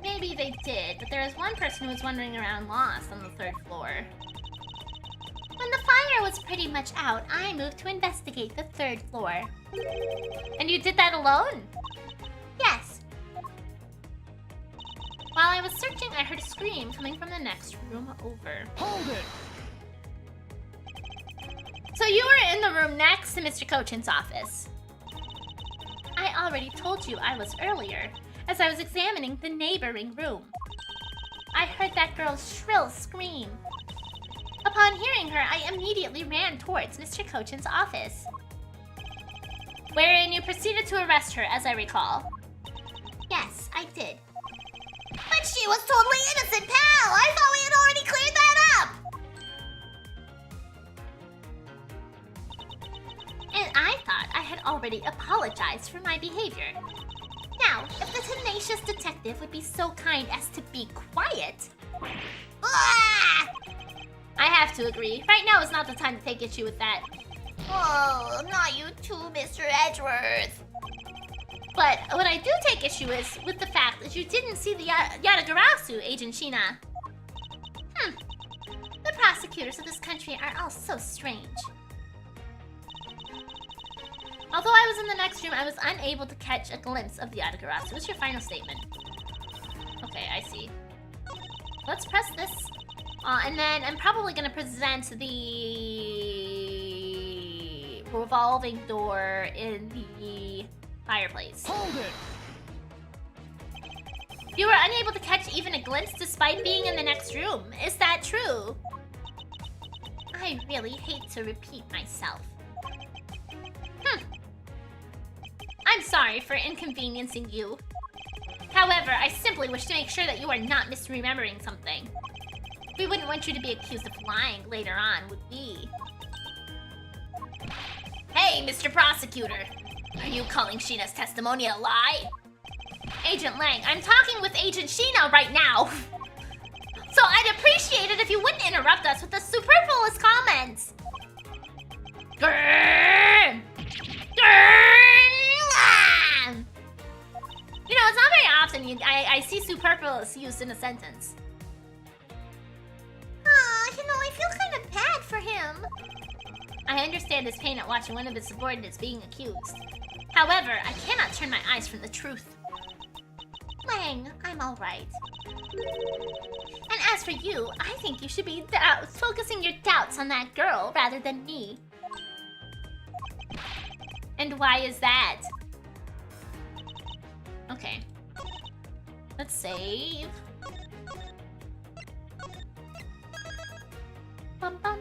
Maybe they did, but there was one person who was wandering around lost on the 3rd floor. When the fire was pretty much out, I moved to investigate the 3rd floor. And you did that alone? Yes. While I was searching, I heard a scream coming from the next room over. Hold it! So you were in the room next to Mr. Cochin's office. I already told you I was earlier, as I was examining the neighboring room. I heard that girl's shrill scream. Upon hearing her, I immediately ran towards Mr. Cochin's office, wherein you proceeded to arrest her, as I recall. Yes, I did. But she was totally innocent, pal! I thought we had already cleared that up! And I thought I had already apologized for my behavior. Now, if the tenacious detective would be so kind as to be quiet... Ah! I have to agree. Right now is not the time to take issue with that. Oh, not you too, Mr. Edgeworth. But what I do take issue is with the fact that you didn't see the Yatagarasu, Agent Sheena. The prosecutors of this country are all so strange. Although I was in the next room, I was unable to catch a glimpse of the Yatagarasu. What's your final statement? Okay, I see. Let's press this. And then I'm probably gonna present the revolving door in the fireplace. Hold it! You were unable to catch even a glimpse despite being in the next room. Is that true? I really hate to repeat myself. I'm sorry for inconveniencing you. However, I simply wish to make sure that you are not misremembering something. We wouldn't want you to be accused of lying later on, would we? Hey, Mr. Prosecutor! Are you calling Sheena's testimony a lie? Agent Lang, I'm talking with Agent Sheena right now! So I'd appreciate it if you wouldn't interrupt us with the superfluous comments! Grrr! Grrr! Ah! You know, it's not very often I see superfluous used in a sentence. You know, I feel kind of bad for him. I understand his pain at watching one of his subordinates being accused. However, I cannot turn my eyes from the truth. Lang, I'm alright. And as for you, I think you should be focusing your doubts on that girl rather than me. And why is that? Okay. Let's save. Bum, bum.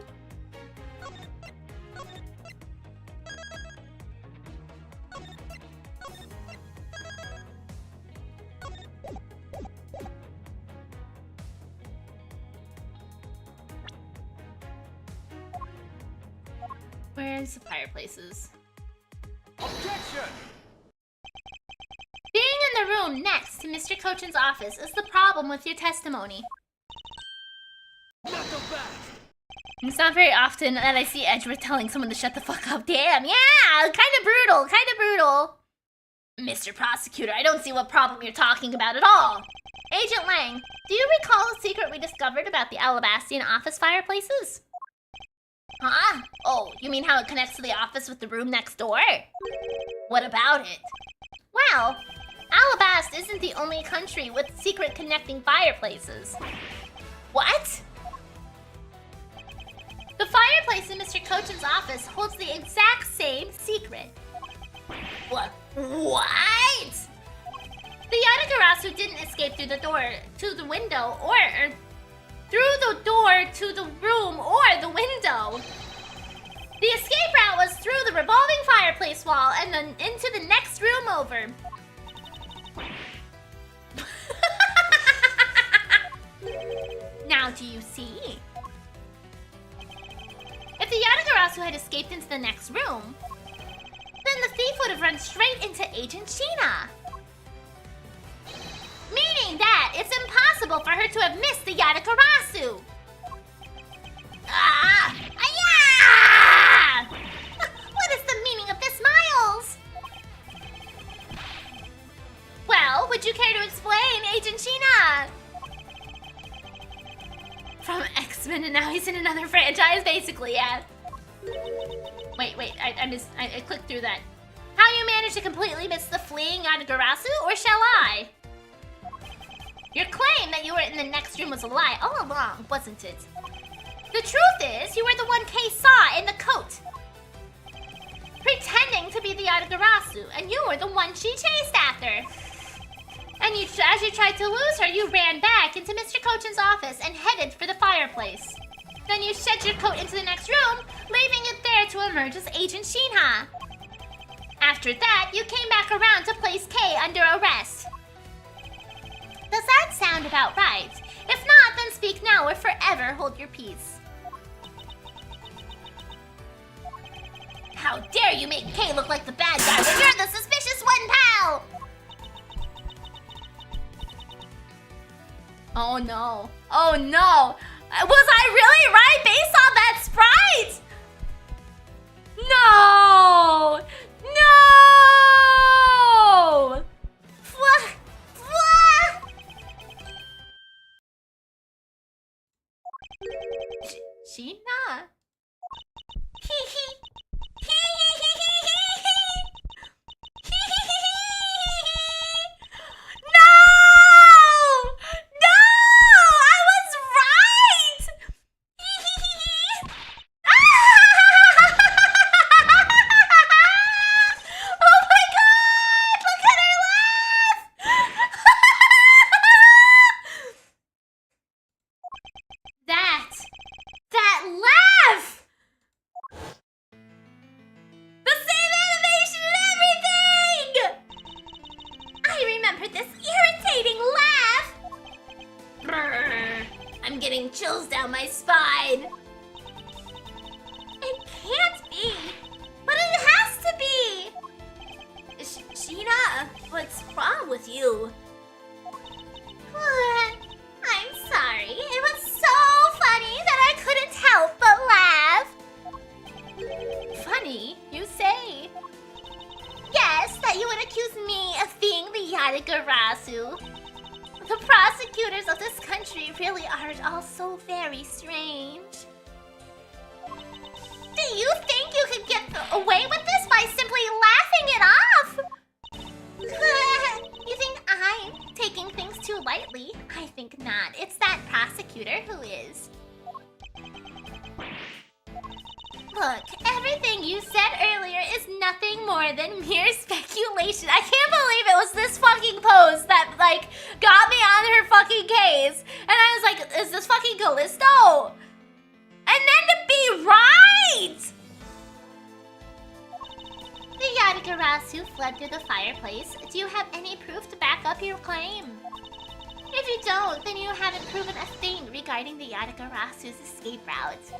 Where's the fireplaces? Objection! Being in the room next to Mr. Cochin's office is the problem with your testimony. Not so fast! It's not very often that I see Edgeworth telling someone to shut the fuck up. Damn, yeah! Kind of brutal, kind of brutal. Mr. Prosecutor, I don't see what problem you're talking about at all. Agent Lang, do you recall the secret we discovered about the Alabastian office fireplaces? Huh? Oh, you mean how it connects to the office with the room next door? What about it? Well, Alabast isn't the only country with secret connecting fireplaces. What? The fireplace in Mr. Cochin's office holds the exact same secret. What? The Yatagarasu didn't escape through the door to the window or through the door to the room or the window. The escape route was through the revolving fireplace wall and then into the next room over. Now do you see? If the Yatagarasu had escaped into the next room, then the thief would have run straight into Agent Sheena. Meaning that it's impossible for her to have missed the Yatagarasu. What is the meaning of this, Miles? Well, would you care to explain, Agent Sheena? From X-Men and now he's in another franchise, basically, yeah. Wait, I clicked through that. How you managed to completely miss the fleeing Yatagarasu, or shall I? Your claim that you were in the next room was a lie all along, wasn't it? The truth is, you were the one Kay saw in the coat, pretending to be the Yatagarasu, and you were the one she chased after. And as you tried to lose her, you ran back into Mr. Cochin's office and headed for the fireplace. Then you shed your coat into the next room, leaving it there to emerge as Agent Shinha. After that, you came back around to place Kay under arrest. Does that sound about right? If not, then speak now or forever hold your peace. How dare you make Kay look like the bad guy when you're the suspicious one, pal! Oh no. Oh no! Was I really right based on that sprite? No! No! Sheena? Hee hee. Chills down my spine. It can't be, but it has to be. Sheena, what's wrong with you? I'm sorry. It was so funny that I couldn't help but laugh. Funny, you say? Yes, that you would accuse me of being the Yatagarasu. The prosecutors of this country really are all so very strange. Do you think you could get away with this by simply laughing it off? You think I'm taking things too lightly? I think not. It's that prosecutor who is. Look, everything you said earlier is nothing more than mere speculation. I can't believe it was this fucking post that, like, got me on her fucking case. And I was like, is this fucking Callisto? And then to be right! The Yatagarasu fled through the fireplace. Do you have any proof to back up your claim? If you don't, then you haven't proven a thing regarding the Yatagarasu's escape route.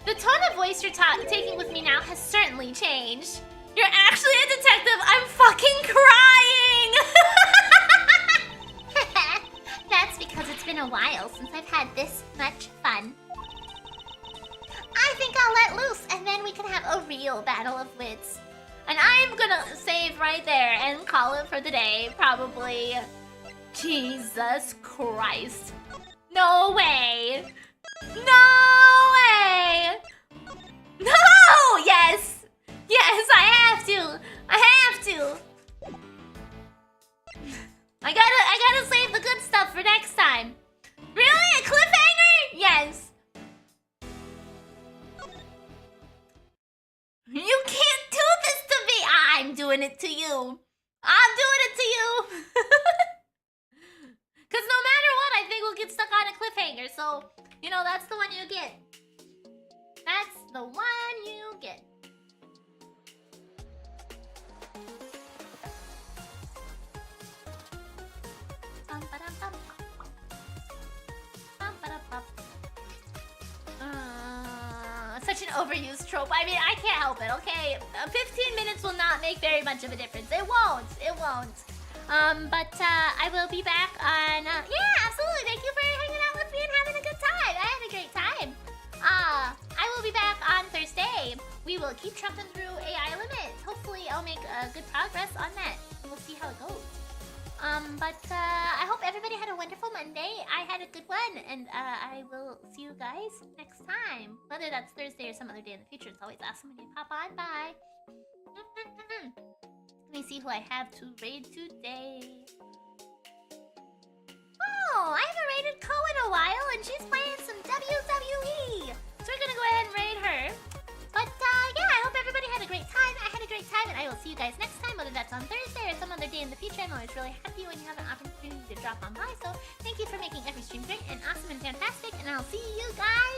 The tone of voice you're taking with me now has certainly changed. You're actually a detective. I'm fucking crying! That's because it's been a while since I've had this much fun. I think I'll let loose and then we can have a real battle of wits. And I'm gonna save right there and call it for the day, probably. Jesus Christ. No way. No way! doing it to you. I'm doing it to you. Because no matter what, I think we'll get stuck on a cliffhanger. So, you know, that's the one you get. That's the one you get. Such an overused trope. I mean, I can't help it, okay? 15 minutes will not make very much of a difference. It won't. It won't. But I will be back on... yeah, absolutely. Thank you for hanging out with me and having a good time. I had a great time. I will be back on Thursday. We will keep trucking through AI limits. Hopefully, I'll make good progress on that. We'll see how it goes. But I hope everybody had a wonderful Monday. I had a good one, and I will see you guys next time. Whether that's Thursday or some other day in the future, it's always awesome when you pop on by. Let me see who I have to raid today. Oh, I haven't raided Ko in a while, and she's playing some WWE. So we're gonna go ahead and raid her. But yeah, I hope everybody had a great time. I had a great time, and I will see you guys next time, whether that's on Thursday or some other day in the future. I'm always really happy when you have an opportunity to drop on by. So thank you for making every stream great and awesome and fantastic, and I'll see you guys